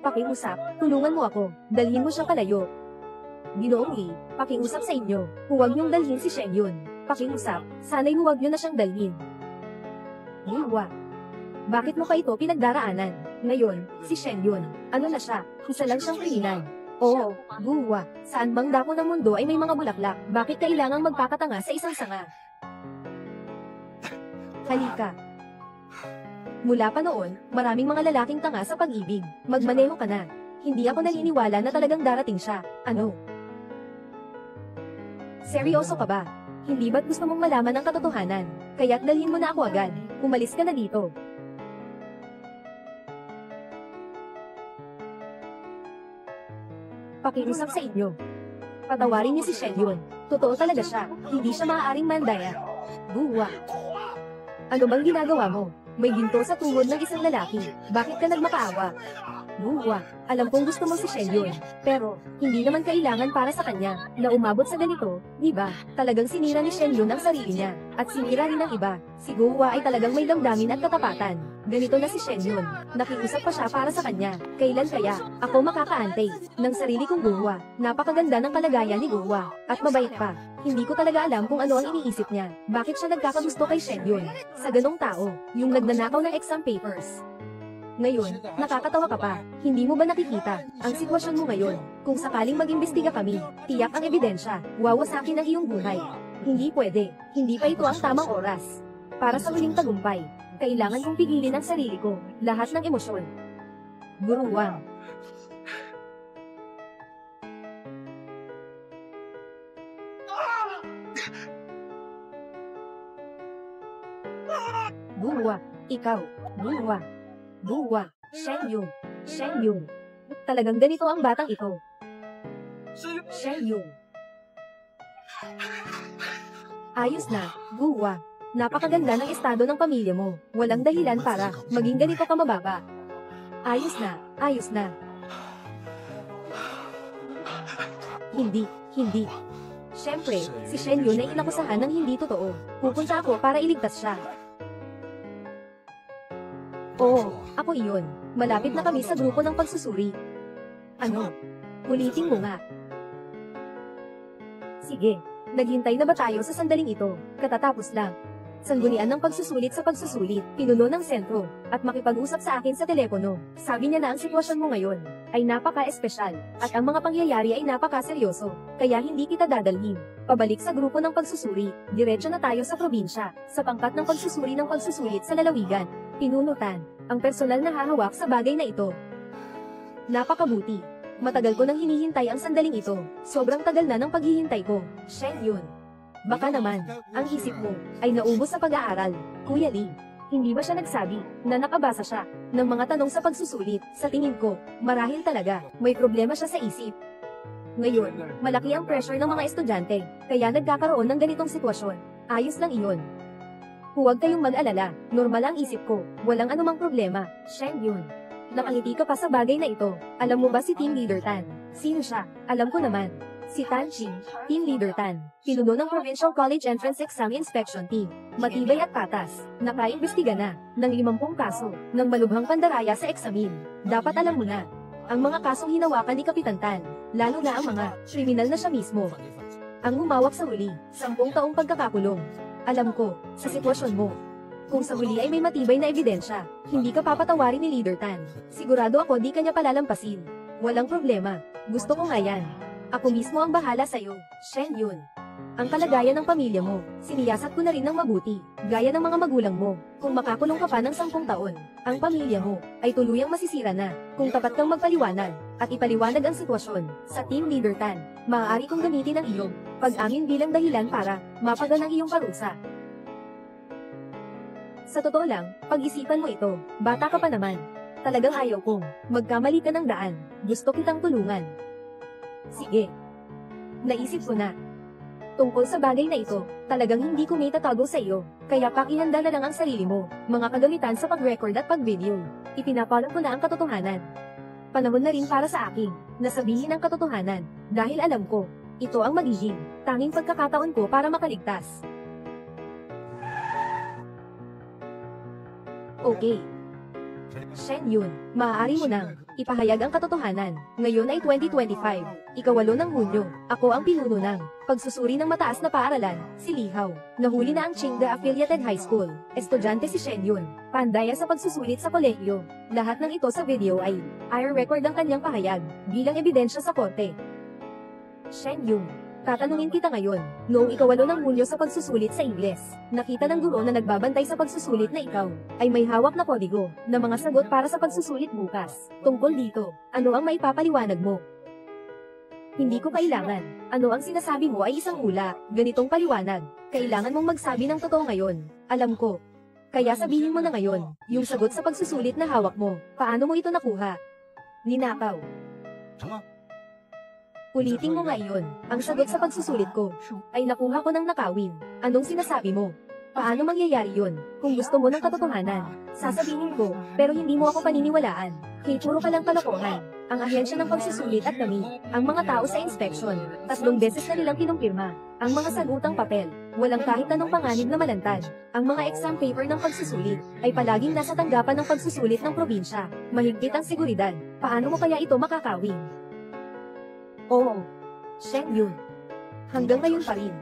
Pakiusap, tulungan mo ako. Dalhin mo siya palayo. Ginoong Lee, pakiusap sa inyo. Huwag niyong dalhin si Sheng Yun. Pakiusap, sana'y huwag niyo na siyang dalhin. Buwa. Bakit mo pa ito pinagdaraanan? Ngayon, si Sheng Yun, ano na siya? Isa lang siyang kriminal. Oo, Buwa. Saan bang dako ng mundo ay may mga bulaklak? Bakit kailangang magpakatanga sa isang sanga? Halika. Mula pa noon, maraming mga lalaking tanga sa pag-ibig. Magmaneho ka na. Hindi ako naniniwala na talagang darating siya. Ano? Seryoso ka ba? Hindi ba't gusto mong malaman ang katotohanan? Kaya't dalhin mo na ako agad. Umalis ka na dito. Pakiusap sa inyo. Patawarin niyo si Sheng Yun. Totoo talaga siya. Hindi siya maaaring mandaya. Buwa. Ano bang ginagawa mo? May ginto sa tuhod ng isang lalaki. Bakit ka nagmakaawa? Buwa. Alam kong gusto mo si Sheng Yun, pero hindi naman kailangan para sa kanya na umabot sa ganito, di ba? Talagang sinira ni Sheng Yun ang sarili niya, at sinira rin ng iba. Si Guwa ay talagang may damdamin at katapatan. Ganito na si Sheng Yun. Nakiusap pa siya para sa kanya. Kailan kaya ako makakaantay ng sarili kong Guwa? Napakaganda ng kalagayan ni Guwa, at mabait pa. Hindi ko talaga alam kung ano ang iniisip niya. Bakit siya nagkakagusto kay Sheng Yun? Sa ganong tao, yung nagnanakaw ng exam papers. Ngayon, nakakatawa ka pa. Hindi mo ba nakikita ang sitwasyon mo ngayon? Kung sakaling mag-imbestiga kami, tiyak ang ebidensya, wawasakin ang iyong buhay. Hindi pwede. Hindi pa ito ang tamang oras. Para sa huling tagumpay, kailangan kong pigilin ang sarili ko, lahat ng emosyon. Guro Wang. Buwa, ikaw, Buwa. Buwa, Sheng Yun. Sheng Yun. Talagang ganito ang batang ito. Sheng Yun. Ayos na, Buwa. Napakaganda ng estado ng pamilya mo. Walang dahilan para maging ganito ka mababa. Ayos na, ayos na. Hindi. Siyempre, si Sheng Yun ay inakusahan ng hindi totoo. Pupunta ako para iligtas siya. Oo, ako iyon. Malapit na kami sa grupo ng pagsusuri. Ano? Ulitin mo nga. Sige, naghintay na ba tayo sa sandaling ito? Katatapos lang. Sanggunian ng pagsusulit sa pagsusulit, pinuno ng sentro, at makipag-usap sa akin sa telepono. Sabi niya na ang sitwasyon mo ngayon ay napaka-espesyal, at ang mga pangyayari ay napaka-seryoso, kaya hindi kita dadalhin. Pabalik sa grupo ng pagsusuri, diretso na tayo sa probinsya, sa pangkat ng pagsusuri ng pagsusulit sa lalawigan. Pinunutan, ang personal na hahawak sa bagay na ito. Napakabuti. Matagal ko nang hinihintay ang sandaling ito. Sobrang tagal na ng paghihintay ko. Sheng Yun. Baka naman, ang isip mo ay naubos sa pag-aaral. Kuya Lee, hindi ba siya nagsabi na nakabasa siya ng mga tanong sa pagsusulit? Sa tingin ko, marahil talaga, may problema siya sa isip. Ngayon, malaki ang pressure ng mga estudyante, kaya nagkakaroon ng ganitong sitwasyon. Ayos lang iyon. Huwag kayong mag-alala, normal ang isip ko, walang anumang problema. Sheng Yun. Nakangiti ka pa sa bagay na ito. Alam mo ba si Team Leader Tan? Sino siya? Alam ko naman. Si Tan Ching, Team Leader Tan, pinuno ng Provincial College Entrance Exam Inspection Team. Matibay at patas, nakaimbestiga na ng 50 kaso ng malubhang pandaraya sa eksamin. Dapat alam mo na, ang mga kasong hinawakan ni Kapitan Tan, lalo na ang mga kriminal na siya mismo, ang humawak sa huli, 10 taong pagkakakulong. Alam ko, sa sitwasyon mo, kung sa huli ay may matibay na ebidensya, hindi ka papatawarin ni Leader Tan. Sigurado ako di kanya palalampasin. Walang problema, gusto ko nga yan. Ako mismo ang bahala sa'yo, Shen Yun. Ang kalagayan ng pamilya mo, siniyasat ko na rin ng mabuti, gaya ng mga magulang mo. Kung makakulong ka pa ng 10 taon, ang pamilya mo ay tuluyang masisira na. Kung tapat kang magpaliwanag, at ipaliwanag ang sitwasyon, sa Team Leader Tan, maaari kong gamitin ang iyong pag-amin bilang dahilan para mapagan ang iyong parusa. Sa totoo lang, pag-isipan mo ito, bata ka pa naman. Talagang ayaw kong magkamali ka ng daan, gusto kitang tulungan. Sige. Naisip ko na. Tungkol sa bagay na ito, talagang hindi ko may tatago sa iyo, kaya pakihanda na lang ang sarili mo, mga kagamitan sa pag-record at pag-video. Ipinapalam ko na ang katotohanan. Panahon na rin para sa akin, na sabihin ang katotohanan, dahil alam ko, ito ang magiging tanging pagkakataon ko para makaligtas. Okay. Shen Yun, maaari mo nang ipahayag ang katotohanan. Ngayon ay 2025, ika-8 ng Hunyo. Ako ang pinuno ng pagsusuri ng mataas na paaralan, si Li Hao. Nahuli na ang Qingda Affiliated High School. Estudyante si Shen Yun, pandaya sa pagsusulit sa kolehiyo. Lahat ng ito sa video ay record ang kanyang pahayag, bilang ebidensya sa korte. Shen Yun, tatanungin kita ngayon, noong ika-8 ng Hunyo sa pagsusulit sa Ingles, nakita ng guro na nagbabantay sa pagsusulit na ikaw ay may hawak na kodigo na mga sagot para sa pagsusulit bukas. Tungkol dito, ano ang maipapaliwanag mo? Hindi ko kailangan. Ano ang sinasabi mo ay isang hula, ganitong paliwanag. Kailangan mong magsabi ng totoo ngayon. Alam ko. Kaya sabihin mo na ngayon, yung sagot sa pagsusulit na hawak mo, paano mo ito nakuha? Ninakaw. Ulitin mo nga iyon. Ang sagot sa pagsusulit ko ay nakuha ko ng nakawin. Anong sinasabi mo? Paano mangyayari yun? Kung gusto mo ng katotohanan, sasabihin ko, pero hindi mo ako paniniwalaan. Kay puro ka lang kalokohan. Ang ahensya ng pagsusulit at kami, ang mga tao sa inspection, 3 beses na nilang kinumpirma. Ang mga sagutang papel, walang kahit anong panganib na malantad. Ang mga exam paper ng pagsusulit, ay palaging nasa tanggapan ng pagsusulit ng probinsya. Mahigpit ang seguridad. Paano mo kaya ito makakawin? Oo. Shen Yun. Hanggang ngayon pa rin.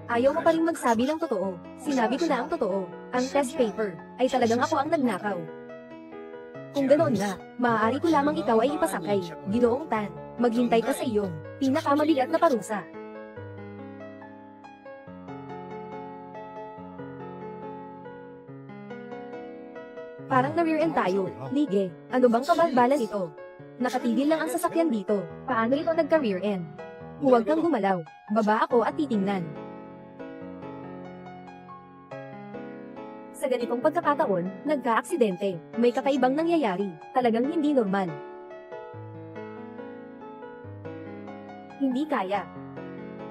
Ayaw mo pa rin magsabi ng totoo. Sinabi ko na ang totoo. Ang test paper, ay talagang ako ang nagnakaw. Kung ganoon nga, maaari ko lamang ikaw ay ipasakay, Ginoong Tan. Maghintay ka sa iyong pinakamabigat na parusa. Parang na-rear end tayo. Lige, ano bang kabalbalan ito? Nakatigil lang ang sasakyan dito. Paano ito nagka-rear end? Huwag kang gumalaw. Baba ako at titingnan. Sa ganitong pagkakataon, nagka-aksidente. May kakaibang nangyayari. Talagang hindi normal. Hindi kaya.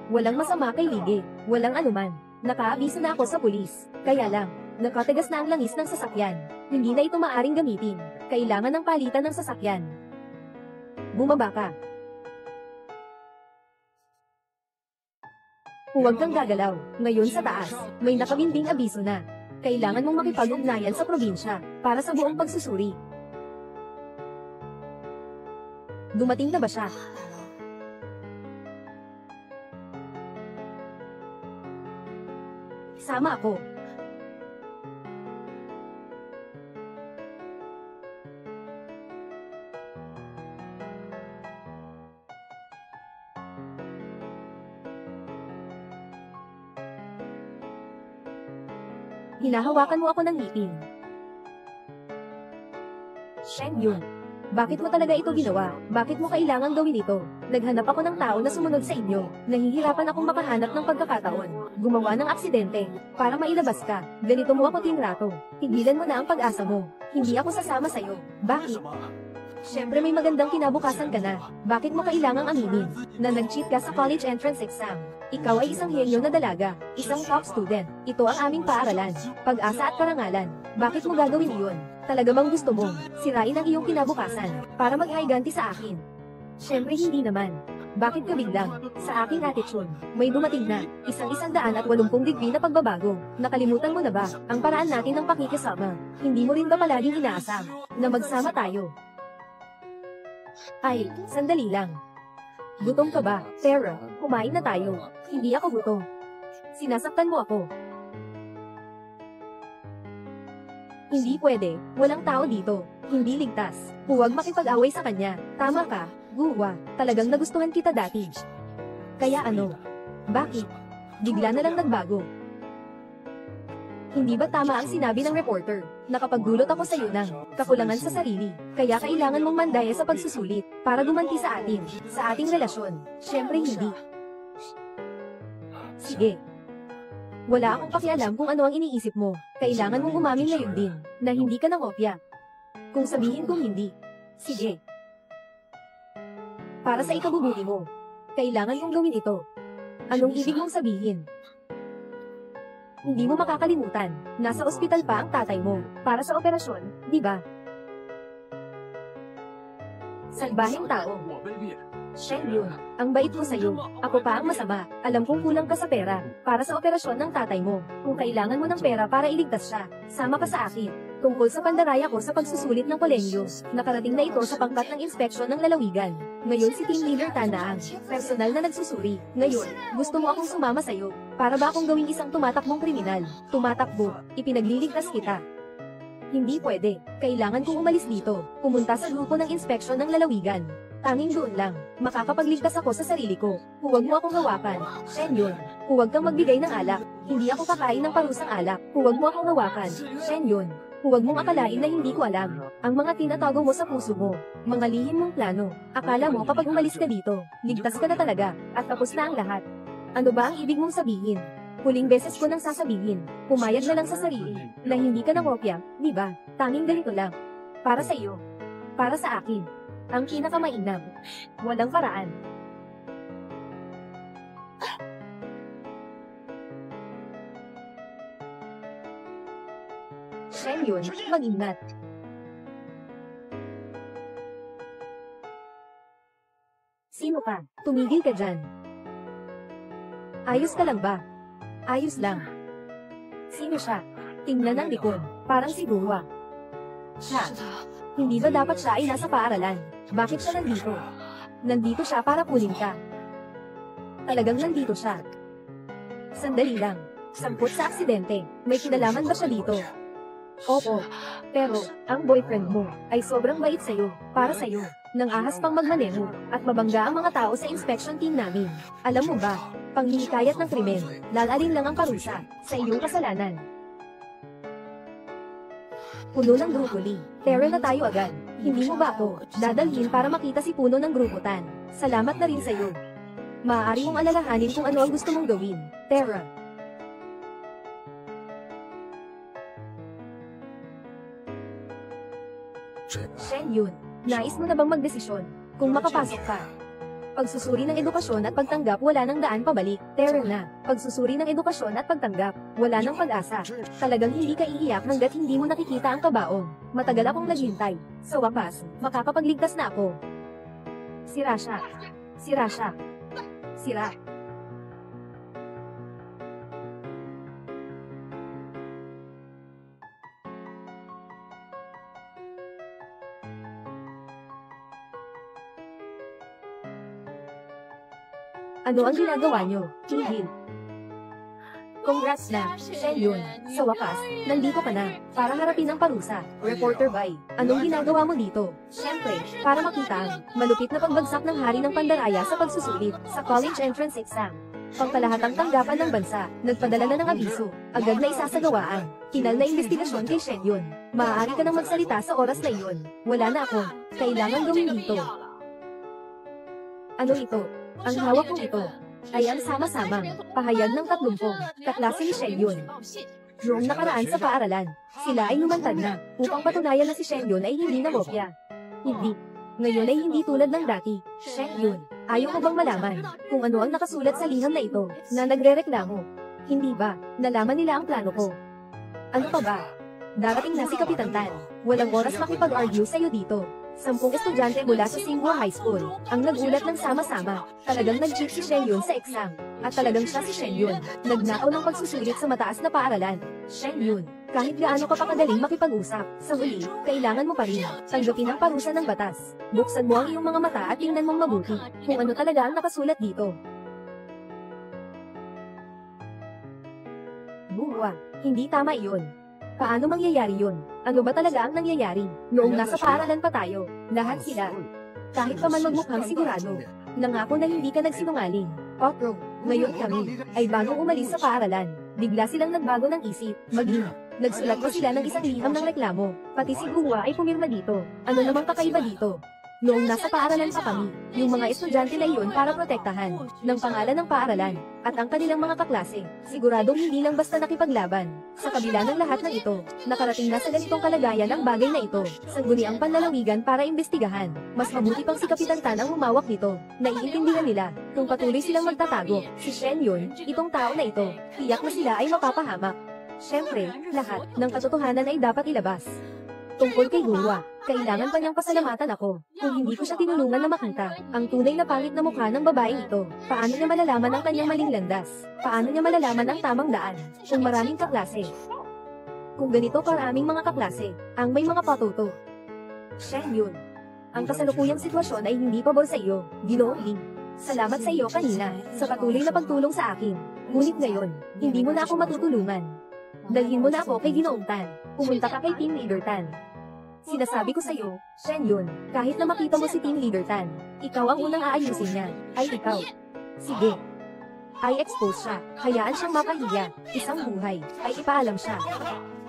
Walang masama kay Lige. Walang anuman. Nakaabiso na ako sa pulis. Kaya lang, nakatigas na ang langis ng sasakyan. Hindi na ito maaring gamitin. Kailangan ng palitan ng sasakyan. Bumaba ka. Huwag kang gagalaw. Ngayon sa taas, may nakabinding abiso na. Kailangan mong makipag-ugnayan sa probinsya, para sa buong pagsusuri. Dumating na ba siya? Sama ako. Hinahawakan mo ako ng ngipin. Shen Yun. Bakit mo talaga ito ginawa? Bakit mo kailangang gawin ito? Naghanap ako ng tao na sumunod sa inyo. Nahihirapan akong makahanap ng pagkakataon. Gumawa ng aksidente. Para mailabas ka. Ganito mo ako tinrato. Tigilan mo na ang pag-asa mo. Hindi ako sasama sa'yo. Bakit? Siyempre may magandang kinabukasan ka na. Bakit mo kailangang aminin na nag-cheat ka sa college entrance exam? Ikaw ay isang henyo na dalaga, isang top student. Ito ang aming paaralan, pag-asa at karangalan. Bakit mo gagawin iyon? Talaga bang gusto mo sirain ang iyong kinabukasan para maghiganti sa akin? Siyempre hindi naman. Bakit ka biglang? Sa aking attitude, may dumating na, 180 degree na pagbabago. Nakalimutan mo na ba, ang paraan natin ng pakikisama? Hindi mo rin ba palaging inaasam, na magsama tayo? Ay, sandali lang. Gutom ka ba? Tara, kumain na tayo. Hindi ako gutom. Sinasaktan mo ako. Hindi pwede, walang tao dito. Hindi ligtas. Huwag makipag-away sa kanya. Tama ka, Guwa. Talagang nagustuhan kita dati. Kaya ano? Bakit? Bigla na lang nagbago. Hindi ba tama ang sinabi ng reporter? Nakapagdulot ako sa iyo ng kakulangan sa sarili. Kaya kailangan mong mandaya sa pagsusulit para gumanti sa ating relasyon. Siyempre hindi. Sige. Wala akong pakialam kung ano ang iniisip mo. Kailangan mong umamin ngayon din, na hindi ka nangopya. Kung sabihin kong hindi, sige. Para sa ikabubuti mo, kailangan kong gawin ito. Anong ibig mong sabihin? Hindi mo makakalimutan, nasa ospital pa ang tatay mo, para sa operasyon, di ba? Salbahing tao. Shen Yun, ang bait ko sa'yo. Ako pa ang masama. Alam kong kulang ka sa pera, para sa operasyon ng tatay mo. Kung kailangan mo ng pera para iligtas siya, sama ka sa akin. Tungkol sa pandaraya ko sa pagsusulit ng kolehiyo, nakarating na ito sa pangkat ng inspeksyon ng lalawigan. Ngayon si Team Leader Tanda ang personal na nagsusuri. Ngayon, gusto mo akong sumama sa'yo. Para ba akong gawing isang tumatakbong kriminal? Tumatakbo, ipinagliligtas kita. Hindi pwede. Kailangan kong umalis dito. Pumunta sa grupo ng inspeksyon ng lalawigan. Tanging doon lang, makakapagligtas ako sa sarili ko. Huwag mo akong hawakan. Shen Yun, huwag kang magbigay ng alak. Hindi ako kakain ng parusang alak. Huwag mo akong hawakan. Shen Yun, huwag mong akalain na hindi ko alam ang mga tinatago mo sa puso mo. Mga lihim mong plano. Akala mo kapag umalis ka dito, ligtas ka na talaga, at tapos na ang lahat. Ano ba ang ibig mong sabihin? Huling beses ko nang sasabihin, pumayag na lang sa sarili, na hindi ka nangopya, di ba? Tanging ganito lang. Para sa iyo. Para sa akin. Ang pinakamainam. Walang paraan. Shen Yun, mag-ingat. Sino ka? Tumigil ka dyan. Ayos ka lang ba? Ayos lang. Sino siya? Tingnan ang likod. Parang si Guwa. Siya. Hindi ba dapat siya ay nasa paaralan? Bakit siya nandito? Nandito siya para kunin ka. Talagang nandito siya. Sandali lang. Sampot sa aksidente. May kinalaman ba siya dito? Oo. Pero, ang boyfriend mo ay sobrang bait sa'yo. Para sa'yo. Nang ahas pang magmaneho at mabangga ang mga tao sa inspection team namin. Alam mo ba, panghihikayat ng krimen, lalalin lang ang parusa sa iyong kasalanan. Puno ng brokoli. Tara na tayo agad. Hindi mo ba ako dadalhin para makita si Puno ng gruputan? Salamat na rin sa'yo. Maaari mong alalahanin kung ano ang gusto mong gawin. Tara. Shen Yun, nais mo na bang magdesisyon kung makapasok ka? Pagsusuri ng edukasyon at pagtanggap, wala nang daan pabalik. Tara na. Pagsusuri ng edukasyon at pagtanggap, wala nang pag-asa. Talagang hindi ka iiyak hanggat hindi mo nakikita ang kabaong. Matagal akong naghintay. Sa wakas, makakapagligtas na ako. Sira siya. Sira siya. Sira. Ano ang ginagawa nyo? Tigil. Congrats na, Shen Yun. Sa wakas, nandito ka na, para harapin ang parusa. Reporter Bai, anong ginagawa mo dito? Siyempre, para makita ang malupit na pagbagsak ng hari ng pandaraya sa pagsusulit sa college entrance exam. Pangkalahatang tanggapan ng bansa, nagpadala na ng abiso, agad na isasagawaan. Kinal na investigasyon kay Shen Yun. Maaari ka nang magsalita sa oras na iyon. Wala na ako. Kailangan gawin dito. Ano ito? Ang hawak kong ito ay ang sama-samang pahayag ng 30 kaklase ni Shen Yun. Noong nakaraan sa paaralan, sila ay lumantad na upang patunayan na si Shen Yun ay hindi nangopya. Hindi. Ngayon ay hindi tulad ng dati. Shen Yun, ayaw mo bang malaman kung ano ang nakasulat sa liham na ito na nagrereklamo? Hindi ba nalaman nila ang plano ko? Ano pa ba? Darating na si Kapitan Tan. Walang oras makipag-argue sa'yo dito. 10 estudyante mula sa Singhua High School ang nagulat ng sama-sama. Talagang nag-cheat si Shen Yun sa exam. At talagang siya si Shen Yun. Nagnakaw ng pagsusulit sa mataas na paaralan. Shen Yun, kahit gaano ka pa kadaling makipag-usap, sa huli, kailangan mo pa rin tanggapin ang parusa ng batas. Buksan mo ang iyong mga mata at tingnan mong mabuti kung ano talaga ang nakasulat dito. Buwa, hindi tama iyon. Paano mangyayari yun? Ano ba talaga ang nangyayari? Noong nasa paaralan pa tayo, lahat sila. Kahit pa man magmukhang sigurado, nangako na hindi ka nagsinungaling. Otro, ngayon kami, ay bagong umalis sa paaralan. Bigla silang nagbago ng isip, maging. Nagsulat pa sila ng isang liham ng reklamo. Pati si Guwa ay pumirma dito. Ano namang kakaiba dito? Noong nasa paaralan pa kami, yung mga estudyante na iyon para protektahan ng pangalan ng paaralan at ang kanilang mga kaklase, siguradong hindi lang basta nakipaglaban. Sa kabila ng lahat ng ito, nakarating na sa ganitong kalagayan ang bagay na ito. Sangguniang panlalawigan para imbestigahan. Mas mabuti pang si Kapitan Tan ang humawak nito. Naiintindihan nila, kung patuloy silang magtatago, si Shen Yun, itong tao na ito, tiyak na sila ay mapapahamak. Siyempre, lahat ng katotohanan ay dapat ilabas. Tungkol kay Guwa, kailangan pa niyang pasalamatan ako. Kung hindi ko siya tinulungan na makita ang tunay na pangit na mukha ng babaeng ito, paano niya malalaman ang kanyang maling landas? Paano niya malalaman ang tamang daan? Kung maraming kaklase. Kung ganito karaming mga kaklase, ang may mga patuto. Shen Yun, ang kasalukuyang sitwasyon ay hindi pabor sa iyo, Ginoong Ling. Salamat sa iyo kanina, sa patuloy na pagtulong sa akin. Ngunit ngayon, hindi mo na ako matutulungan. Dalhin mo na ako kay Ginoong Tan. Pumunta ka kay Team Leader Tan. Sinasabi ko sa iyo, Shen Yun, kahit na makita mo si Team Leader Tan, ikaw ang unang aayusin niya, ay ikaw. Sige. Ay expose siya, hayaan siyang mapahiya, isang buhay, ay ipaalam siya.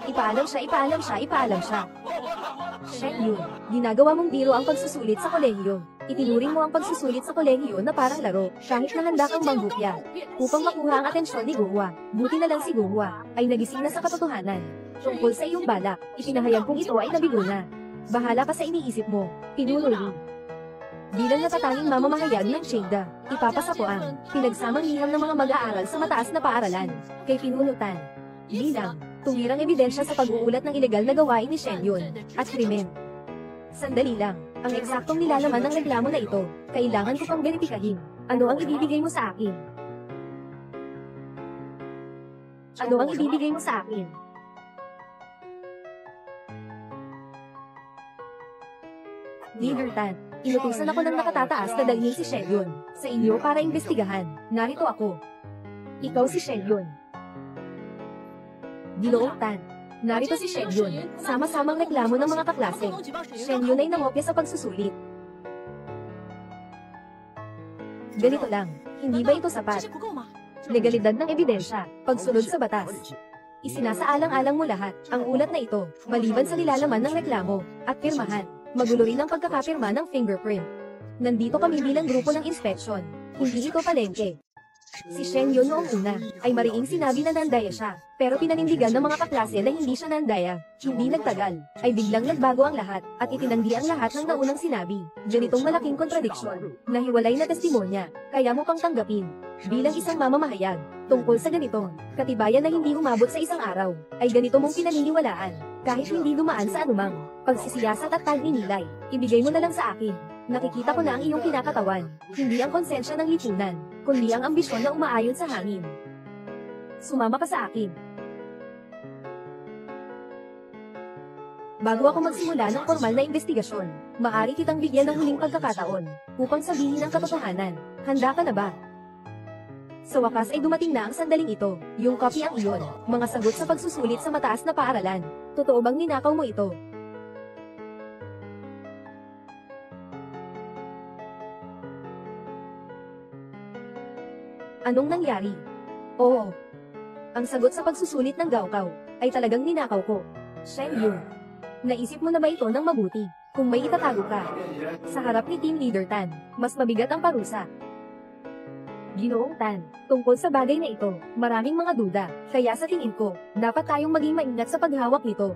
Ipaalam siya, ipaalam siya, ipaalam siya. Shen Yun, ginagawa mong biro ang pagsusulit sa kolehiyo. Itinuring mo ang pagsusulit sa kolehiyo na parang laro, kahit na handa kang manggupya. Upang makuha ang atensyon ni Guwa, buti na lang si Guwa, ay nagising na sa katotohanan. Tungkol sa iyong balak, ipinahayag kong ito ay nabigo na. Bahala ka sa iniisip mo, pinuno. Bilang natatanging mamamahayag ng Cheda, ipapasa ko ang pinagsamang liham ng mga mag-aaral sa mataas na paaralan, kay Pinuno Tan. Bilang tuwirang ebidensya sa pag-uulat ng ilegal na gawain ni Shen Yun, at krimen. Sandali lang, ang eksaktong nilalaman ng reklamo na ito, kailangan ko pang beripikahin. Ano ang ibibigay mo sa akin? Ano ang ibibigay mo sa akin? Leader Tan, inutusan ako ng nakatataas na dalhin si Shen Yun sa inyo para imbestigahan. Narito ako. Ikaw si Shen Yun. Ginoong Tan, narito si Shen Yun, sama-samang reklamo ng mga kaklase. Shen Yun ay nangopya sa pagsusulit. Ganito lang, hindi ba ito sapat? Legalidad ng ebidensya, pagsunod sa batas. Isinasaalang-alang mo lahat, ang ulat na ito, maliban sa nilalaman ng reklamo, at pirmahan. Magulo rin ang pagkakapirma ng fingerprint. Nandito kami bilang grupo ng inspection, hindi ito palengke. Si Shen Yun noong una, ay mariing sinabi na nandaya siya, pero pinanindigan ng mga kaklase na hindi siya nandaya. Hindi nagtagal, ay biglang nagbago ang lahat, at itinanggi ang lahat ng naunang sinabi. Ganitong malaking kontradiksyon, na hiwalay na testimonya, kaya mo pang tanggapin. Bilang isang mamamahayag, tungkol sa ganito, katibayan na hindi umabot sa isang araw, ay ganito mong pinaniniwalaan, kahit hindi dumaan sa anumang pagsisiyasat at pagninilay, ibigay mo na lang sa akin. Nakikita ko na ang iyong kinakatawan, hindi ang konsensya ng lipunan, kundi ang ambisyon na umaayon sa hangin. Sumama ka sa akin. Bago ako magsimula ng formal na investigasyon, maaari kitang bigyan ng huling pagkakataon, upang sabihin ang katotohanan. Handa ka na ba? Sa wakas ay dumating na ang sandaling ito, yung copy ang iyon, mga sagot sa pagsusulit sa mataas na paaralan. Totoo bang ninakaw mo ito? Anong nangyari? Oo. Ang sagot sa pagsusulit ng Gaokao, ay talagang ninakaw ko. Shen Yun. Naisip mo na ba ito ng mabuti, kung may itatago ka? Sa harap ni Team Leader Tan, mas mabigat ang parusa. Ginoong Tan, tungkol sa bagay na ito, maraming mga duda, kaya sa tingin ko, dapat tayong maging maingat sa paghawak nito.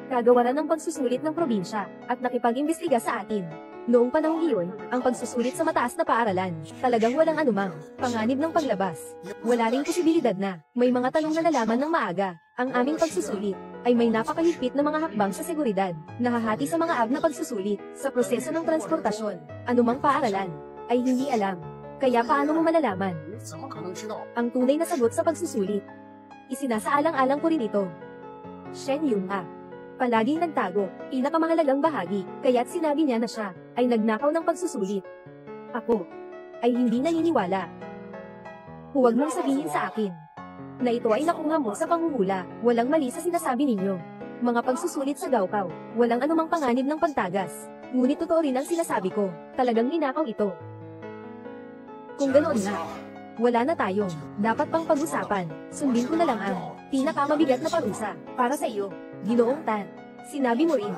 Kagawaran ng pagsusulit ng probinsya, at nakipag-imbestiga sa atin. Noong panahong iyon, ang pagsusulit sa mataas na paaralan, talagang walang anumang panganib ng paglabas. Wala ring posibilidad na may mga tanong na nalaman ng maaga, Ang aming pagsusulit ay may napakahigpit na mga hakbang sa seguridad, nahahati sa mga na pagsusulit, sa proseso ng transportasyon, anumang paaralan, ay hindi alam. Kaya paano mo malalaman? 怎么可能知道？ Ang tunay na sagot sa pagsusulit. Isinasaalang-alang ko rin ito. Shen Yun Ha. Palaging nagtago, pinakamahalagang bahagi, kaya't sinabi niya na siya, ay nagnakaw ng pagsusulit. Ako, ay hindi naniniwala. Huwag mong sabihin sa akin, na ito ay nakuha mo sa panghuhula, walang mali sa sinasabi ninyo. Mga pagsusulit sa Gaokao, walang anumang panganib ng pagtagas. Ngunit totoo rin ang sinasabi ko, talagang ninakaw ito. Kung ganoon nga, wala na tayong dapat pang pag-usapan, sundin ko na lang ang pinakamabigat na parusa para sa iyo, Ginoong Tan. Sinabi mo rin,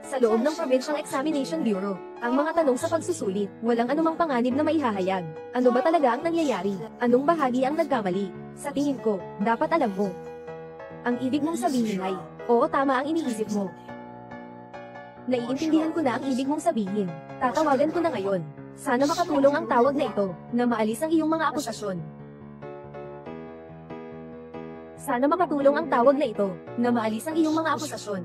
sa loob ng Provincial Examination Bureau, ang mga tanong sa pagsusulit, walang anumang panganib na maihahayag. Ano ba talaga ang nangyayari? Anong bahagi ang nagkamali? Sa tingin ko, dapat alam mo. Ang ibig mong sabihin ay, oo tama ang iniisip mo. Naiintindihan ko na ang ibig mong sabihin. Tatawagan ko na ngayon. Sana makatulong ang tawag na ito, na maalis ang iyong mga akusasyon. Sana makatulong ang tawag na ito, na maalis ang iyong mga akusasyon.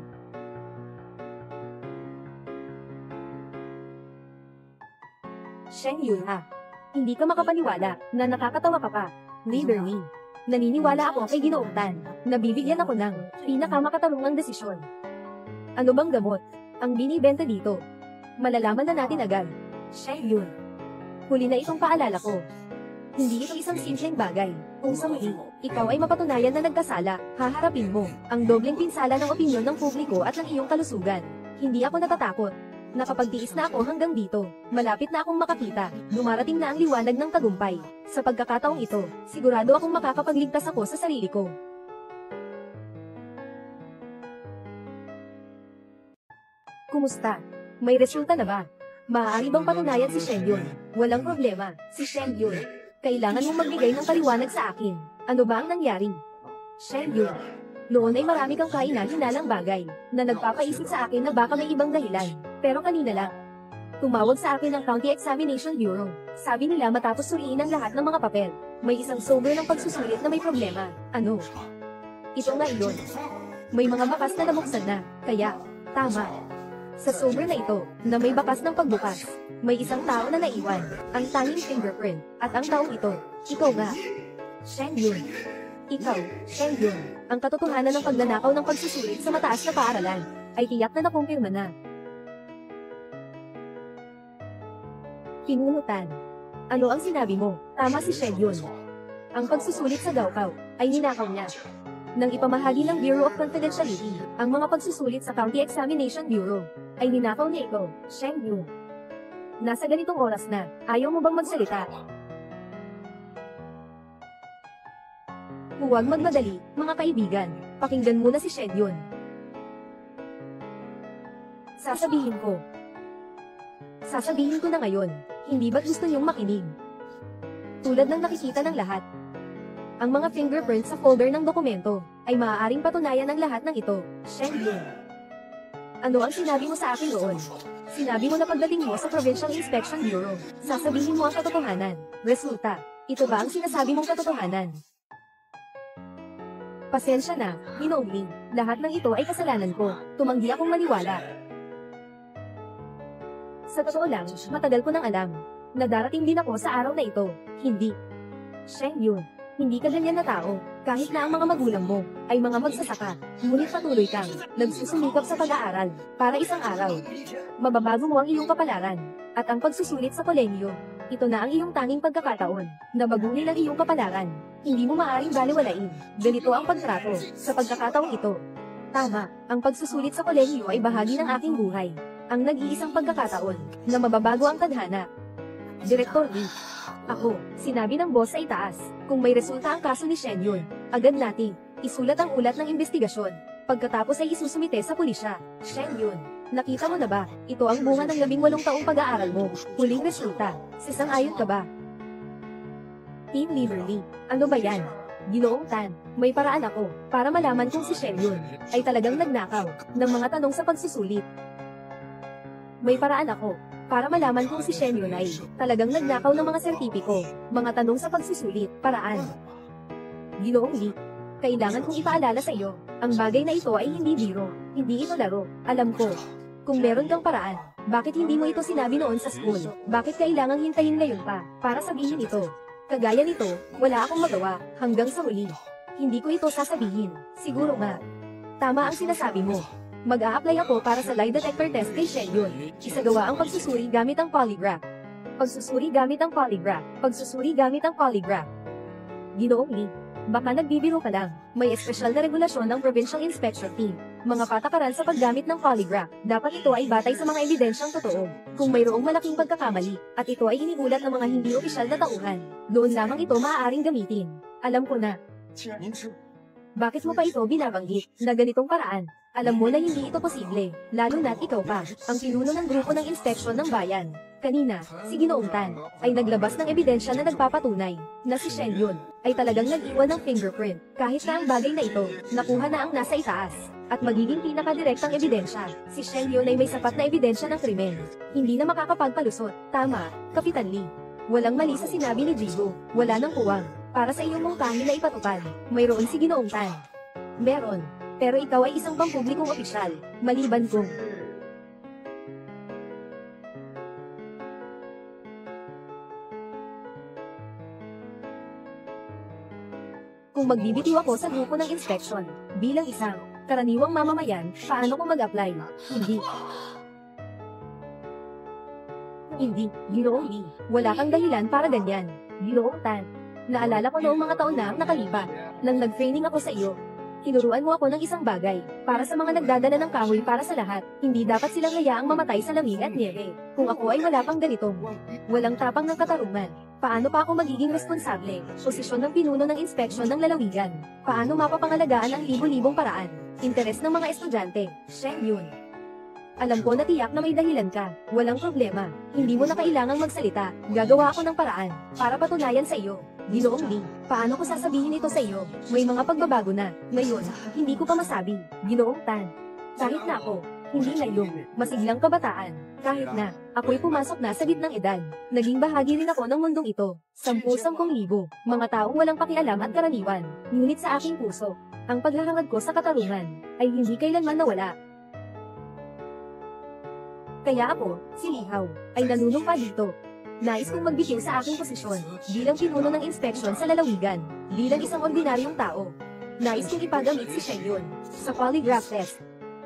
Shen Yun Ha. Hindi ka makapaniwala, na nakakatawa ka pa. Neighborly. Naniniwala ako kay Ginoong Tan, na bibigyan ako ng pinakamakatarungang desisyon. Ano bang gamot ang binibenta dito? Malalaman na natin agad. Shen Yun. Huli na itong paalala ko. Hindi ito isang simpleng bagay. Kung sa muli, ikaw ay mapatunayan na nagkasala, haharapin mo ang dobleng pinsala ng opinyon ng publiko at ng iyong kalusugan. Hindi ako natatakot. Nakapagtiis na ako hanggang dito. Malapit na akong makakita. Dumarating na ang liwanag ng tagumpay. Sa pagkakataong ito, sigurado akong makakapagligtas ako sa sarili ko. Kumusta? May resulta na ba? Maaari bang patunayan si Shen Yun? Walang problema, si Shen Yun. Kailangan mong magbigay ng paliwanag sa akin. Ano ba ang nangyari? Shen Yun. Noon ay marami kang kahina-hinalang bagay, na nagpapaisip sa akin na baka may ibang dahilan. Pero kanina lang, tumawag sa akin ng County Examination Bureau. Sabi nila matapos suriin ang lahat ng mga papel, may isang sober ng pagsusulit na may problema. Ano? Ito nga iyon. May mga bakas na nabuksan na, kaya, tama. Sa sober na ito, na may bakas ng pagbukas, may isang tao na naiwan, ang tanging fingerprint, at ang taong ito, ikaw nga. Shen Yun. Ikaw, Shen Yun. Ang katotohanan ng pagnanakaw ng pagsusulit sa mataas na paaralan, ay tiyak na nakumpirma na. Pinunutan. Ano ang sinabi mo? Tama si Shen Yun. Ang pagsusulit sa Gaokao, ay ninakaw niya. Nang ipamahagi ng Bureau of Confidentiality, ang mga pagsusulit sa County Examination Bureau, ay ninakaw niya ito, Shen Yun. Nasa ganitong oras na, ayaw mo bang magsalita? Huwag magmadali, mga kaibigan. Pakinggan muna si Shen Yun. Sasabihin ko na ngayon, hindi ba't gusto niyong makinig? Tulad ng nakikita ng lahat, ang mga fingerprint sa folder ng dokumento, ay maaaring patunayan ang lahat ng ito, Shen Yun. Ano ang sinabi mo sa akin roon? Sinabi mo na pagdating mo sa Provincial Inspection Bureau, sasabihin mo ang katotohanan. Resulta, ito ba ang sinasabi mong katotohanan? Pasensya na, Ginoong Ling. Lahat ng ito ay kasalanan ko. Tumanggi akong maniwala. Sa totoo lang, matagal ko nang alam na darating din ako sa araw na ito. Hindi. Shen Yun, hindi ka ganyan na tao. Kahit na ang mga magulang mo ay mga magsasaka, ngunit patuloy kang nagsusumikap sa pag-aaral para isang araw. Mababago mo ang iyong kapalaran at ang pagsusulit sa kolehiyo. Ito na ang iyong tanging pagkakataon na baguhin ang iyong kapalaran. Hindi mo maaaring baliwalain. Ganito ang pagtrato sa pagkakataong ito. Tama, ang pagsusulit sa kolehiyo ay bahagi ng aking buhay. Ang nag-iisang pagkakataon na mababago ang tadhana. Direktor Lee. Ako, sinabi ng boss sa itaas, kung may resulta ang kaso ni Shen Yun, agad natin isulat ang ulat ng investigasyon. Pagkatapos ay isusumite sa pulisya. Shen Yun, nakita mo na ba? Ito ang bunga ng 18 taong pag-aaral mo. Huling resulta. Sisang-ayon ka ba? Team Liberty. Ano ba yan? Ginoong Tan, may paraan ako para malaman kung si Shen Yun ay talagang nagnakaw ng mga tanong sa pagsusulit. May paraan ako para malaman kung si Shen Yun ay talagang nagnakaw ng mga sertipiko, mga tanong sa pagsusulit, paraan. Ginoong Lee, Kailangan kong ipaalala sa iyo, ang bagay na ito ay hindi biro, hindi ito laro, alam ko. Kung meron kang paraan, bakit hindi mo ito sinabi noon sa school? Bakit kailangang hintayin ngayon pa, para sabihin ito? Kagaya nito, wala akong magawa, hanggang sa huli. Hindi ko ito sasabihin, siguro nga. Tama ang sinasabi mo. Mag-a-apply ako para sa lie detector test kay Shengyun. Isagawa ang pagsusuri gamit ang polygraph. Pagsusuri gamit ang polygraph. Pagsusuri gamit ang polygraph. Ginoong Lee, baka nagbibiro ka lang. May espesyal na regulasyon ng Provincial Inspection Team. Mga patakaran sa paggamit ng polygraph. Dapat ito ay batay sa mga ebidensyang totoo. Kung mayroong malaking pagkakamali, at ito ay iniulat ng mga hindi opisyal na tauhan, doon lamang ito maaaring gamitin. Alam ko na. Bakit mo pa ito binabanggit, na ganitong paraan? Alam mo na hindi ito posible, lalo na't ikaw pa, ang pinuno ng grupo ng inspeksyon ng bayan. Kanina, si Ginoong Tan, ay naglabas ng ebidensya na nagpapatunay, na si Shengyun, ay talagang nag-iwan ng fingerprint, kahit na ang bagay na ito, nakuha na ang nasa itaas. At magiging pinakadirektang ebidensya, si Shengyun ay may sapat na ebidensya ng krimen. Hindi na makakapagpalusot, tama, Kapitan Lee. Walang mali sa sinabi ni Jigo, wala nang puwang. Para sa iyong mungkahi na ipatupad, mayroon si Ginoong Tan. Meron, pero ikaw ay isang pampublikong opisyal, maliban kung magbibitiw ako sa grupo ng inspeksyon, bilang isang karaniwang mamamayan, paano ko mag-apply? Hindi. Hindi, Ginoong Lee, wala kang dahilan para ganyan. Ginoong Tan, naalala ko noong mga taon na ang nakalipas, nang nag-training ako sa iyo. Tinuruan mo ako ng isang bagay, para sa mga nagdadala ng kahoy para sa lahat, hindi dapat silang hayaang mamatay sa lamig at niebe. Kung ako ay wala pang ganitong, walang tapang ng katarungan, paano pa ako magiging responsable? Posisyon ng pinuno ng inspeksyon ng lalawigan. Paano mapapangalagaan ang libo-libong paraan? Interes ng mga estudyante, Shengyun. Alam ko na tiyak na may dahilan ka, walang problema. Hindi mo na kailangang magsalita, gagawa ako ng paraan, para patunayan sa iyo. Ginoong Lee, paano ko sasabihin ito sa iyo? May mga pagbabago na. Ngayon, hindi ko pa masabi. Ginoong Tan. Kahit na ako, hindi na yung masiglang kabataan. Kahit na, ako'y pumasok na sa gitnang edad. Naging bahagi rin ako ng mundong ito. 10,000 mga taong walang pakialam at karaniwan. Ngunit sa aking puso, ang paghahangad ko sa katarungan, ay hindi kailanman nawala. Kaya ako, si Lihaw, ay nanunumpa dito. Nais kong magbitiw sa aking posisyon, bilang pinuno ng inspeksyon sa lalawigan, bilang isang ordinaryong tao. Nais kong ipagamit si Shengyun, sa polygraph test.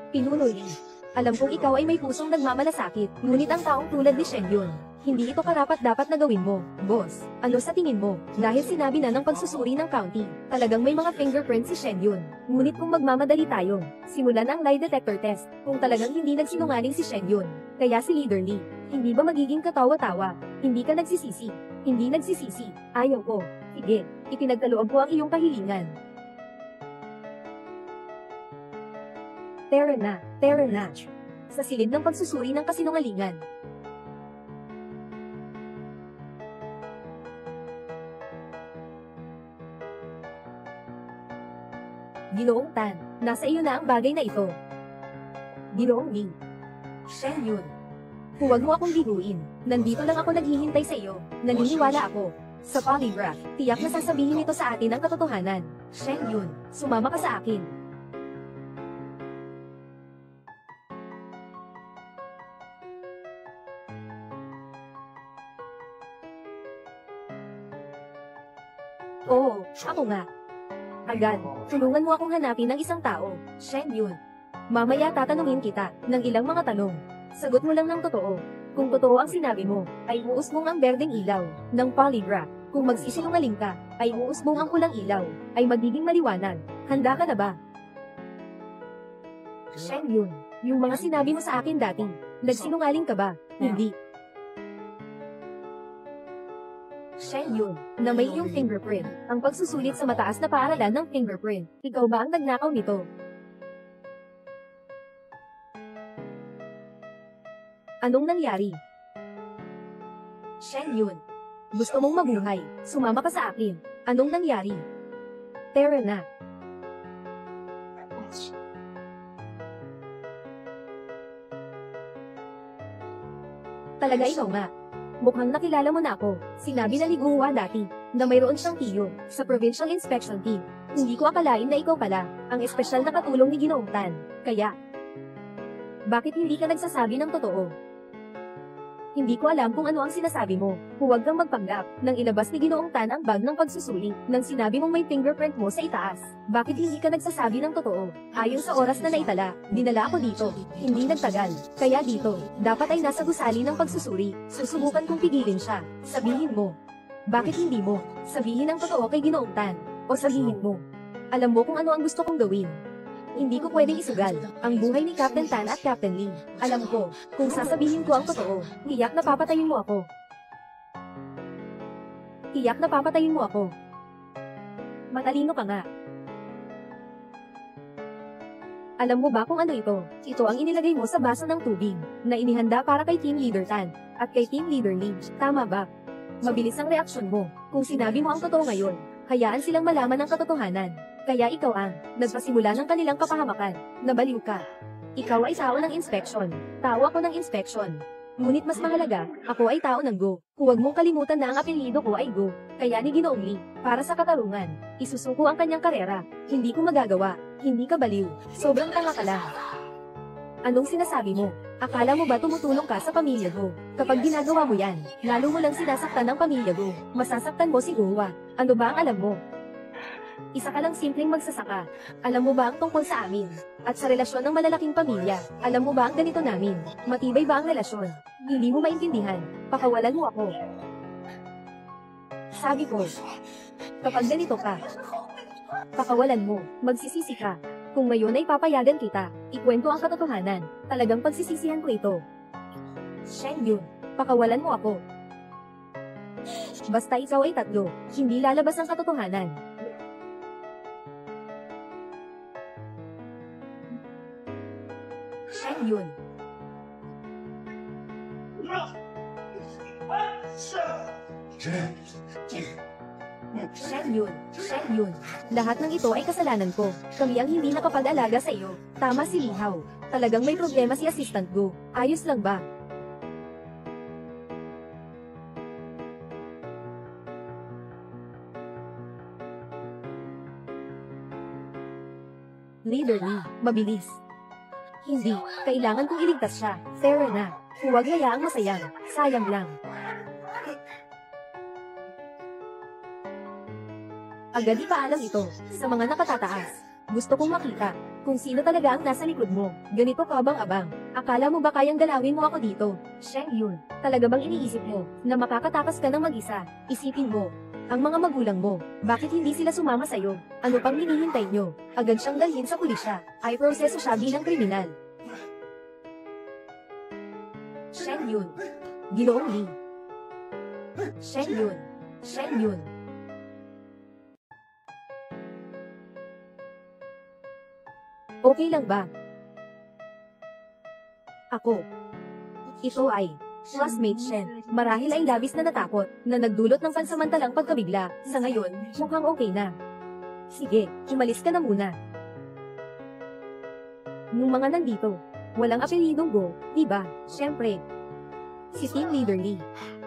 Pinuno Lee, alam kong ikaw ay may pusong nagmamalasakit, ngunit ang taong tulad ni Shengyun, hindi ito karapat-dapat na gawin mo, boss. Ano sa tingin mo? Dahil sinabi na ng pagsusuri ng county, talagang may mga fingerprints si Shengyun. Ngunit kung magmamadali tayo, simulan ang lie detector test, kung talagang hindi nagsinungaling si Shengyun. Kaya si Leader Lee, hindi ba magiging katawa-tawa? Hindi ka nagsisisi. Hindi nagsisisi. Ayaw ko. Sige, ipinagkaloob ko ang iyong kahilingan. Terra na. Sa silid ng pagsusuri ng kasinungalingan. Ginoong Tan, nasa iyo na ang bagay na ito. Ginoong Lee. Shengyun. Huwag mo akong biguin. Nandito lang ako naghihintay sa iyo. Naniniwala ako. Sa polygraph, tiyak na sasabihin ito sa atin ang katotohanan. Shengyun, sumama ka sa akin. Oo, ako nga. Agad, tulungan mo akong hanapin ng isang tao, Shengyun. Mamaya tatanungin kita ng ilang mga tanong. Sagot mo lang ng totoo. Kung totoo ang sinabi mo, ay uusbong ang berdeng ilaw ng polygraph. Kung magsisinungaling ka, ay uusbong ang pulang ilaw, ay magiging maliwanag. Handa ka na ba? Shengyun, yung mga sinabi mo sa akin dati, nagsinungaling ka ba? Hindi. Shengyun, na may iyong fingerprint, ang pagsusulit sa mataas na paaralan ng fingerprint. Ikaw ba ang nagnakaw nito? Anong nangyari? Shengyun, gusto mong mabuhay, sumama ka sa akin. Anong nangyari? Terra na. Talaga ikaw nga. Mukhang nakilala mo na ako. Sinabi na ni Guwa dati, na mayroon siyang tiyo, sa Provincial Inspection Team. Hindi ko akalain na ikaw pala, ang espesyal na katulong ni Ginoong Tan. Kaya, bakit hindi ka nagsasabi ng totoo? Hindi ko alam kung ano ang sinasabi mo. Huwag kang magpanggap. Nang ilabas ni Ginoong Tan ang bag ng pagsusuli, nang sinabi mong may fingerprint mo sa itaas. Bakit hindi ka nagsasabi ng totoo? Ayon sa oras na naitala, dinala ako dito. Hindi nagtagal. Kaya dito, dapat ay nasa gusali ng pagsusuri. Susubukan kong pigilin siya. Sabihin mo. Bakit hindi mo? Sabihin ang totoo kay Ginoong Tan. O sabihin mo. Alam mo kung ano ang gusto kong gawin. Hindi ko pwedeng isugal ang buhay ni Captain Tan at Captain Lee. Alam ko, kung sasabihin ko ang totoo, tiyak na papatayin mo ako. Tiyak na papatayin mo ako. Matalino ka nga. Alam mo ba kung ano ito? Ito ang inilagay mo sa baso ng tubig, na inihanda para kay Team Leader Tan, at kay Team Leader Lee. Tama ba? Mabilis ang reaksyon mo. Kung sinabi mo ang totoo ngayon, hayaan silang malaman ang katotohanan. Kaya ikaw ang nagpasimula ng kanilang kapahamakan. Nabaliw ka. Ikaw ay tao ng inspeksyon. Tao ako ng inspeksyon. Ngunit mas mahalaga, ako ay tao ng Go. Huwag mong kalimutan na ang apelyido ko ay Go. Kaya ni Ginoong Lee, para sa katarungan, isusuko ang kanyang karera. Hindi ko magagawa. Hindi ka baliw. Sobrang tanga ka lang. Anong sinasabi mo? Akala mo ba tumutulong ka sa pamilya Go? Kapag ginagawa mo yan, lalo mo lang sinasaktan ng pamilya Go. Masasaktan mo si Gowa. Ano ba ang alam mo? Isa ka lang simpleng magsasaka. Alam mo ba ang tungkol sa amin? At sa relasyon ng malalaking pamilya, alam mo ba ang ganito namin? Matibay ba ang relasyon? Hindi mo maintindihan. Pakawalan mo ako. Sabi ko, kapag ganito ka, pakawalan mo, magsisisi ka. Kung ngayon ay papayagan kita, ikwento ang katotohanan. Talagang pagsisisihan ko ito. Sheng Yun, pakawalan mo ako. Basta ikaw ay tatlo, hindi lalabas ang katotohanan. Sheng Yun. Sheng Yun. Sheng Yun. Lahat ng ito ay kasalanan ko. Kami ang hindi nakapag-alaga sa iyo. Tama si Li Hao. Talagang may problema si Assistant Go. Ayos lang ba? Leader Lee, mabilis. Hindi, kailangan kong iligtas siya. Fair na. Huwag hayaang masayang. Sayang lang. Agad ipaalam ito, sa mga nakatataas. Gusto kong makita, kung sino talaga ang nasa likod mo. Ganito ka abang-abang. Akala mo ba kayang galawin mo ako dito? Sheng Yun, talaga bang iniisip mo, na makakatakas ka ng mag-isa? Isipin mo, ang mga magulang mo, bakit hindi sila sumama sa'yo? Ano pang hinihintay nyo? Agad siyang dalhin sa pulisya, ay proseso siya bilang kriminal. Sheng Yun. Ginoong Lee. Sheng Yun. Sheng Yun. Okay lang ba? Ako. Ito ay classmate Shen. Marahil ay labis na natakot, na nagdulot ng pansamantalang pagkabigla. Sa ngayon, mukhang okay na. Sige, umalis ka na muna. Yung mga nandito, walang apelyidong Go, diba? Siyempre. Si Team Leader Lee.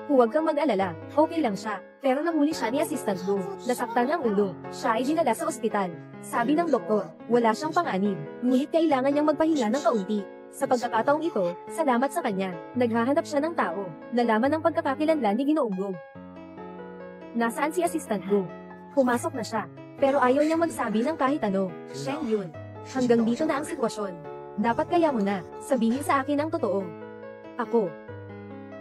Huwag kang mag-alala, okay lang siya. Pero nahuli siya ni Assistant Go. Nasaktan ang ulo. Siya ay dinala sa ospital. Sabi ng doktor, wala siyang panganib. Ngunit kailangan niyang magpahinga ng kaunti. Sa pagkakataong ito, salamat sa kanya. Naghahanap siya ng tao. Nalaman ng pagkakakilanlan ni Ginoong Go. Nasaan si Assistant Go? Pumasok na siya. Pero ayaw niyang magsabi ng kahit ano. Sheng Yun. Hanggang dito na ang sitwasyon. Dapat kaya mo na, sabihin sa akin ang totoo. Ako.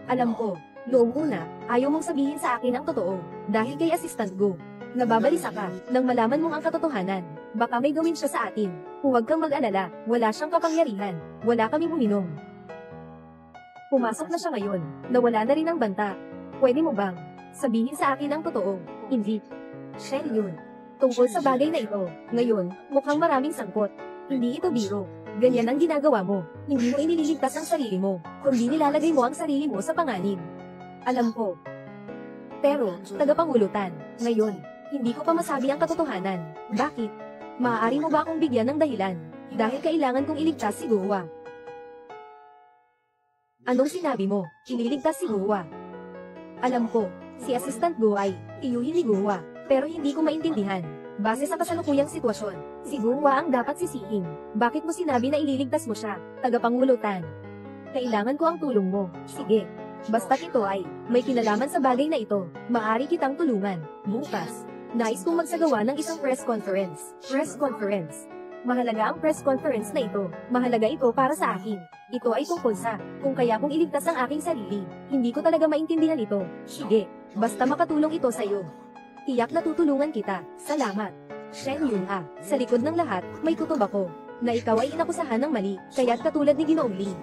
Alam ko. Noong una, ayaw mong sabihin sa akin ang totoo, dahil kay Assistant Go. Nababalisa ka, nang malaman mong ang katotohanan. Baka may gawin siya sa atin. Huwag kang mag-alala, wala siyang kapangyarihan. Wala kaming uminom. Pumasok na siya ngayon, nawala na rin ang banta. Pwede mo bang sabihin sa akin ang totoo? Hindi. Sheng Yun. Tungkol sa bagay na ito, ngayon, mukhang maraming sangkot. Hindi ito biro. Ganyan ang ginagawa mo. Hindi mo inililigtas ang sarili mo, kundi nilalagay mo ang sarili mo sa panganib. Alam ko. Pero, tagapangulutan, ngayon, hindi ko pa masabi ang katotohanan. Bakit? Maaari mo ba akong bigyan ng dahilan? Dahil kailangan kong iligtas si Gowa. Anong sinabi mo? Ililigtas si Gowa. Alam ko, si Assistant Go ay tiyuhin ni Gowa, pero hindi ko maintindihan. Base sa kasalukuyang sitwasyon, si Gunhwa ang dapat sisihin. Bakit mo sinabi na ililigtas mo siya, Tagapangulo Tan? Kailangan ko ang tulong mo. Sige. Basta't ito ay may kinalaman sa bagay na ito, maaari kitang tulungan. Bukas, nais kong magsagawa ng isang press conference. Press conference. Mahalaga ang press conference na ito. Mahalaga ito para sa akin. Ito ay tungkol sa kung kaya kong iligtas ang aking sarili. Hindi ko talaga maintindihan ito. Sige, basta makatulong ito sa iyo. Tiyak na tutulungan kita. Salamat. Shen Yun-ha. Sa likod ng lahat, may kutob ako. Na ikaw ay inakusahan ng mali, kaya't katulad ni Ginoong Lee.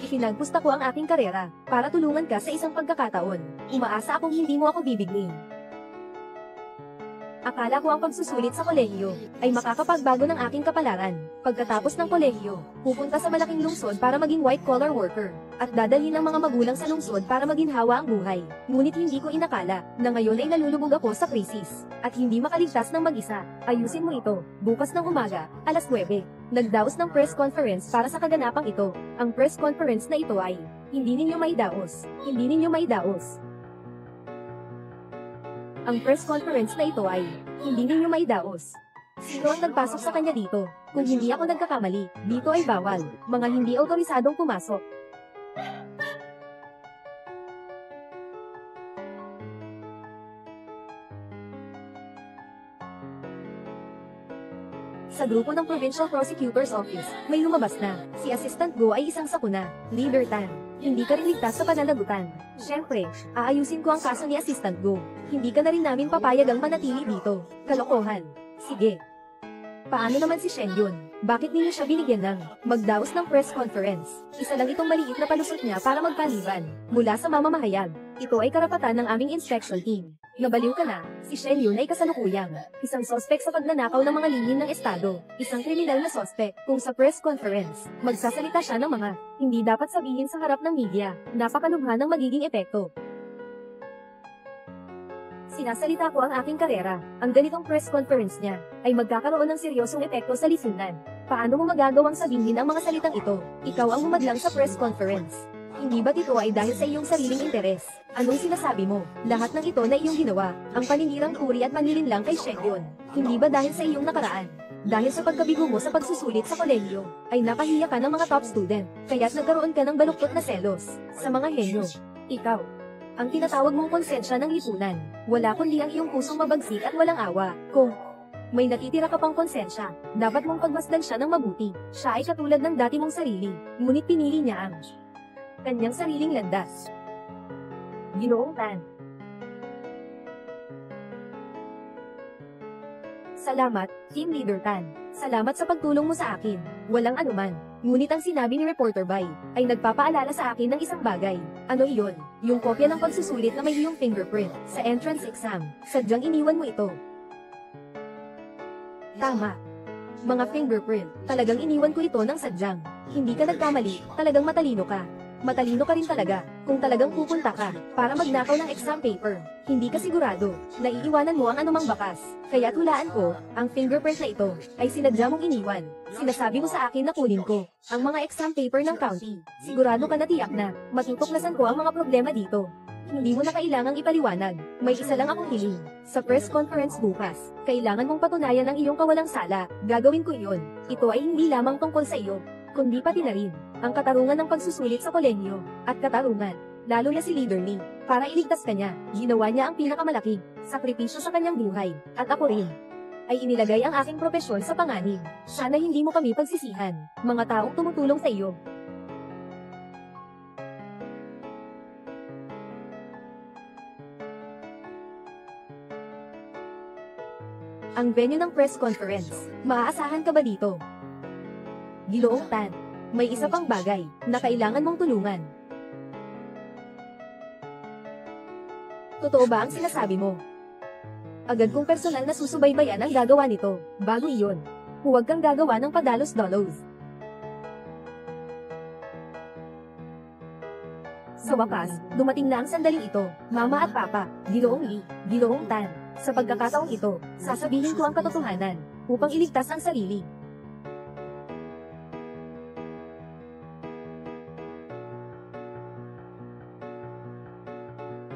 Ipinagpusta ko ang aking karera, para tulungan ka sa isang pagkakataon. Umaasa akong hindi mo ako bibignin. Akala ko ang pagsusulit sa kolehiyo ay makakapagbago ng aking kapalaran. Pagkatapos ng kolehiyo, pupunta sa malaking lungsod para maging white-collar worker, at dadalhin ng mga magulang sa lungsod para maginhawa ang buhay. Ngunit hindi ko inakala na ngayon ay nalulubog ako sa krisis, at hindi makaligtas ng mag-isa. Ayusin mo ito, bukas ng umaga, alas 9. Nagdaos ng press conference para sa kaganapang ito. Ang press conference na ito ay, hindi ninyo maidaos. Hindi ninyo maidaos. Ang press conference na ito ay, hindi ninyo maidaos. Sino ang nagpasok sa kanya dito? Kung hindi ako nagkakamali, dito ay bawal. Mga hindi autorisadong pumasok. Sa grupo ng Provincial Prosecutor's Office, may lumabas na, si Assistant Go ay isang sakuna, Leader Tan. Hindi ka rin ligtas sa pananagutan. Siyempre, aayusin ko ang kaso ni Assistant Go. Hindi ka na rin namin papayag ang manatili dito. Kalokohan. Sige. Paano naman si Shen Yun? Bakit ninyo siya binigyan ng magdaos ng press conference? Isa lang itong maliit na palusot niya para magpaliban mula sa mamamahayag. Ito ay karapatan ng aming inspection team. Nabaliw ka na, si Shen Yun ay kasalukuyang isang sospek sa pagnanakaw ng mga lihim ng Estado. Isang kriminal na sospek. Kung sa press conference, magsasalita siya ng mga hindi dapat sabihin sa harap ng media, napakalubha ng magiging epekto. Sinasalita ko ang aking karera. Ang ganitong press conference niya ay magkakaroon ng seryosong epekto sa lipunan. Paano mo magagawang sabihin ang mga salitang ito? Ikaw ang humadlang sa press conference. Hindi ba't ito ay dahil sa iyong sariling interes? Anong sinasabi mo? Lahat ng ito na iyong ginawa, ang paninirang puri at panlilinlang kay Shen Yun. Hindi ba dahil sa iyong nakaraan? Dahil sa pagkabigo mo sa pagsusulit sa kolehiyo, ay napahiya ka ng mga top student, kaya't nagkaroon ka ng baluktot na selos sa mga henyo. Ikaw, ang tinatawag mong konsensya ng lipunan, wala kundi ang iyong pusong mabagsik at walang awa. Kung may natitira ka pang konsensya, dapat mong pagmasdan siya ng mabuti. Siya ay katulad ng dati mong sarili, ngunit pinili niya ang kanyang sariling landas. Ginoong Tan. Salamat, Team Leader Tan. Salamat sa pagtulong mo sa akin. Walang anuman. Ngunit ang sinabi ni Reporter Bai ay nagpapaalala sa akin ng isang bagay. Ano iyon? Yung kopya ng pagsusulit na may iyong fingerprint sa entrance exam. Sadyang iniwan mo ito. Tama. Mga fingerprint. Talagang iniwan ko ito ng sadyang. Hindi ka nagkamali. Talagang matalino ka. Matalino ka rin talaga, kung talagang pupunta ka, para magnakaw ng exam paper. Hindi ka sigurado, naiiwanan mo ang anumang bakas. Kaya tulaan ko, ang fingerprint na ito, ay sinadya mong iniwan. Sinasabi mo sa akin na kunin ko, ang mga exam paper ng county. Sigurado ka na tiyak na, matutuklasan ko ang mga problema dito. Hindi mo na kailangang ipaliwanag. May isa lang akong hiling. Sa press conference bukas, kailangan mong patunayan ang iyong kawalang sala. Gagawin ko iyon. Ito ay hindi lamang tungkol sa iyo, kundi pati na rin ang katarungan ng pagsusulit sa kolehiyo, at katarungan, lalo na si Leader Lee, para iligtas kanya. Ginawa niya ang pinakamalaking sakripisyo sa kanyang buhay, at ako rin ay inilagay ang aking propesyon sa panganib. Sana hindi mo kami pagsisihan, mga taong tumutulong sa iyo. Ang venue ng press conference, maaasahan ka ba dito? Ginoong Tan. May isa pang bagay na kailangan mong tulungan. Totoo ba ang sinasabi mo? Agad kong personal na susubaybayan ang gagawa nito. Bago iyon, huwag kang gagawa ng padalos-dalos. Sa wakas, dumating na ang sandaling ito, Mama at Papa, Ginoong Lee, Ginoong Tan. Sa pagkakataong ito, sasabihin ko ang katotohanan, upang iligtas ang sarili.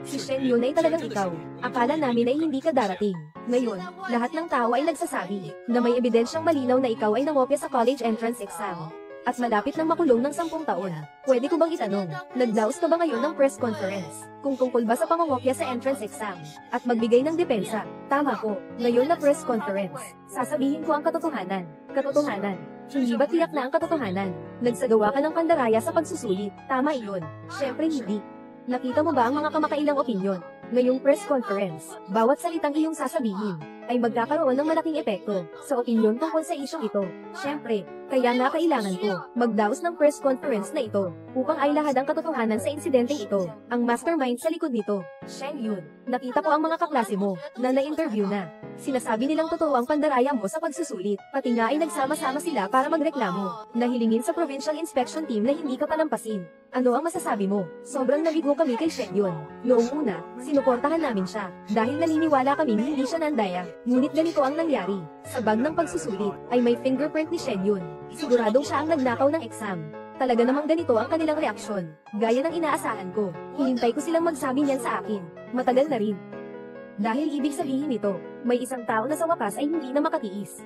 Si Shen Yun ay talagang ikaw. Akala namin ay hindi ka darating. Ngayon, lahat ng tao ay nagsasabi na may ebidensyang malinaw na ikaw ay nangopya sa college entrance exam. At malapit nang makulong ng 10 taon. Pwede ko bang itanong, nagdaos ka ba ngayon ng press conference? Kung tungkol ba sa pangungopya sa entrance exam? At magbigay ng depensa? Tama ko, ngayon na press conference. Sasabihin ko ang katotohanan. Katotohanan. Hindi ba tiyak na ang katotohanan? Nagsagawa ka ng pandaraya sa pagsusulit. Tama iyon. Syempre hindi. Nakita mo ba ang mga kamakailang opinyon? Ngayong press conference, bawat salitang iyong sasabihin ay magkakaroon ng malaking epekto sa opinyon tungkol sa isyong ito. Syempre, kaya nga kailangan ko magdaos ng press conference na ito upang ay lahad ang katotohanan sa insidenteng ito. Ang mastermind sa likod nito, Shen Yun. Nakita ko ang mga kaklase mo na na-interview na. Sinasabi nilang totoo ang pandaraya mo sa pagsusulit, pati nga ay nagsama-sama sila para magreklamo. Nahilingin sa provincial inspection team na hindi ka palampasin. Ano ang masasabi mo? Sobrang nabigo kami kay Shen Yun. Noong una, sinuportahan namin siya dahil naniniwala kami hindi siya nandaya. Ngunit ganito ang nangyari. Sa bag ng pagsusulit ay may fingerprint ni Shen Yun. Siguradong siya ang nagnakaw ng exam. Talaga namang ganito ang kanilang reaksyon. Gaya ng inaasahan ko. Hinintay ko silang magsabi niyan sa akin. Matagal na rin. Dahil ibig sabihin nito, may isang tao na sa wakas ay hindi na makatiis.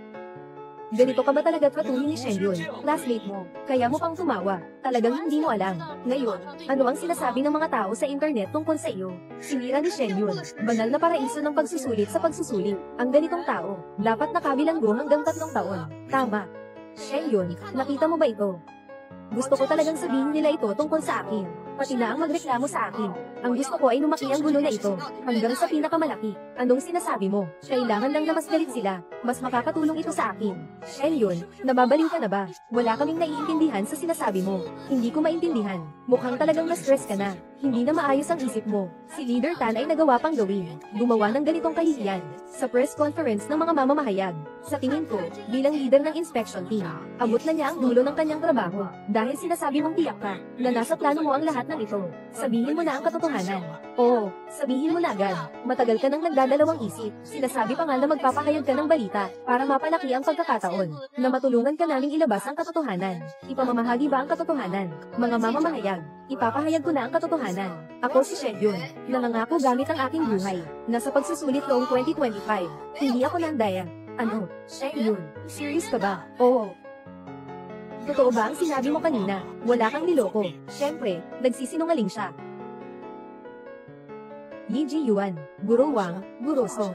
Ganito ka ba talaga tratuhin ni Shen Yun, classmate mo? Kaya mo pang tumawa. Talagang hindi mo alam. Ngayon, ano ang sinasabi ng mga tao sa internet tungkol sa iyo? Sinira ni Shen Yun, banal na paraiso ng pagsusulit sa pagsusulit. Ang ganitong tao, dapat nakabilanggo hanggang 3 taon. Tama. Shen Yun, nakita mo ba ito? Gusto ko talagang sabihin nila ito tungkol sa akin. Pati na ang magreklamo sa akin. Ang gusto ko ay lumaki ang gulo na ito, hanggang sa pinakamalaki. Anong sinasabi mo? Kailangan lang na mas galit sila. Mas makakatulong ito sa akin. Shen Yun, nababaliw ka na ba? Wala kaming naiintindihan sa sinasabi mo. Hindi ko maintindihan. Mukhang talagang na-stress ka na. Hindi na maayos ang isip mo. Si Leader Tan ay nagawa pang gawin. Gumawa ng ganitong kahihiyan sa press conference ng mga mamamahayag. Sa tingin ko, bilang leader ng inspection team, abot na niya ang dulo ng kanyang trabaho. Dahil sinasabi mong tiyak ka na nasa plano mo ang lahat ng ito. Sabihin mo na ang katotohanan. Oo, sabihin mo na agad. Matagal ka nang nagdadalawang isip. Sinasabi pa nga na magpapahayag ka ng balita para mapalaki ang pagkakataon na matulungan ka naming ilabas ang katotohanan. Ipamamahagi ba ang katotohanan? Mga mamamahayag, ipapahayag ko na ang katotohanan. Ako si Shen Yun, nangangako gamit ang aking buhay. Nasa pagsusulit noong 2025. Hindi ako nandaya. Ano? Shen Yun, serious ka ba? Oo. Totoo ba ang sinabi mo kanina? Wala kang niloko. Siyempre, nagsisinungaling siya. Yi Ji Yuan, Guro Wang, Guro Song.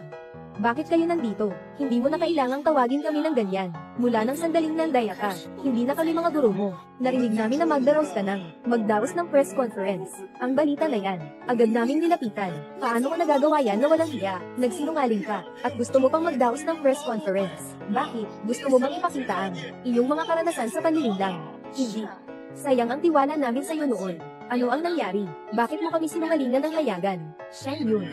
Bakit kayo nandito? Hindi mo na kailangang tawagin kami ng ganyan. Mula nang sandaling nandaya ka, hindi na kami mga guro mo. Narinig namin na magdaros ka magdaos ng press conference. Ang balita na yan, agad naming nilapitan. Paano ko nagagawa yan na walang hiya? Nagsinungaling ka, at gusto mo pang magdaos ng press conference. Bakit? Gusto mo bang ipakita ang iyong mga karanasan sa panlilinlang? Hindi. Sayang ang tiwala namin sa iyo noon. Ano ang nangyari? Bakit mo kami sinungalingan ng hayagan? Shen Yun.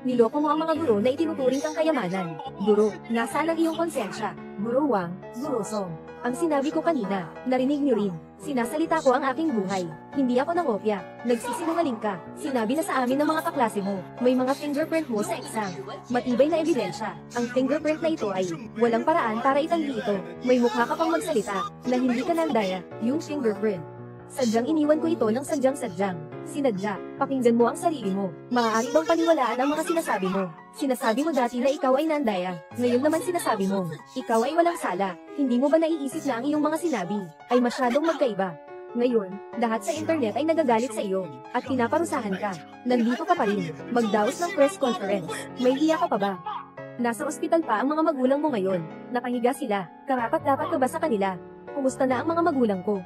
Niloko mo ang mga guro na itinuturing kang kayamanan. Guro, nasaan ang iyong konsensya? Guro Wang, Guro Song. Ang sinabi ko kanina, narinig niyo rin. Sinasalita ko ang aking buhay. Hindi ako nangopya. Nagsisinungaling ka. Sinabi na sa amin ng mga kaklase mo. May mga fingerprint mo sa exam. Matibay na ebidensya. Ang fingerprint na ito ay walang paraan para itanggi ito. May mukha ka pang magsalita na hindi ka nandaya. Yung fingerprint. Sadyang iniwan ko ito ng sadyang-sadyang. Sinadya, pakinggan mo ang sarili mo. Maaari bang paniwalaan ang mga sinasabi mo? Sinasabi mo dati na ikaw ay nandaya. Ngayon naman sinasabi mo, ikaw ay walang sala. Hindi mo ba naiisip na ang iyong mga sinabi ay masyadong magkaiba? Ngayon, lahat sa internet ay nagagalit sa iyo at pinaparusahan ka. Nandito ka pa rin, magdaos ng press conference. May hiya ka pa ba? Nasa ospital pa ang mga magulang mo ngayon. Nakahiga sila. Karapat-dapat ka ba sa kanila? Kumusta na ang mga magulang ko?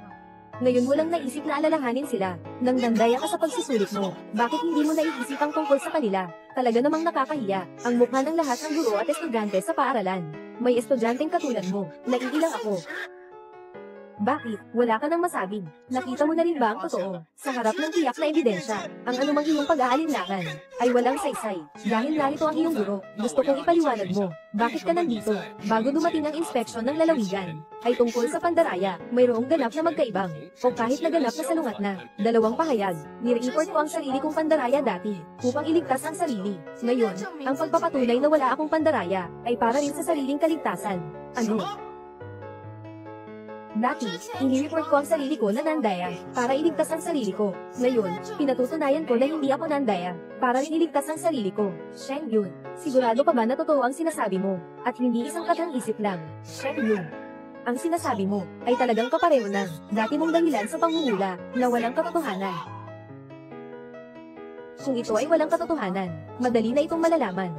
Ngayon mo lang naisip na alalahanin sila, nang nandaya ka sa pagsusulit mo. Bakit hindi mo naiisip ang tungkol sa kanila? Talaga namang nakakahiya, ang mukha ng lahat ng guro at estudyante sa paaralan. May estudyanteng katulad mo, naiilang ako. Bakit? Wala ka nang masabi. Nakita mo na rin ba ang totoo? Sa harap ng tiyak na ebidensya, ang anumang iyong pag-aalinlangan ay walang saysay. Dahil narito ang iyong guro, gusto kong ipaliwanag mo. Bakit ka nandito? Bago dumating ang inspeksyon ng lalawigan, ay tungkol sa pandaraya, mayroong ganap na magkaibang, o kahit naganap na salungat na, 2 pahayag. Nire-report ko ang sarili kong pandaraya dati, upang iligtas ang sarili. Ngayon, ang pagpapatunay na wala akong pandaraya, ay para rin sa sariling kaligtasan. Ano? Dati, ini-report ko ang sarili ko na Nandaya, para iligtas ang sarili ko. Ngayon, pinatutunayan ko na hindi ako Nandaya, para rin iligtas ang sarili ko. Shen Yun, sigurado ka ba na totoo ang sinasabi mo, at hindi isang katang-isip lang? Shen Yun, ang sinasabi mo, ay talagang kapareho ng dati mong dahilan sa pangungula, na walang katotohanan. Kung ito ay walang katotohanan, madali na itong malalaman.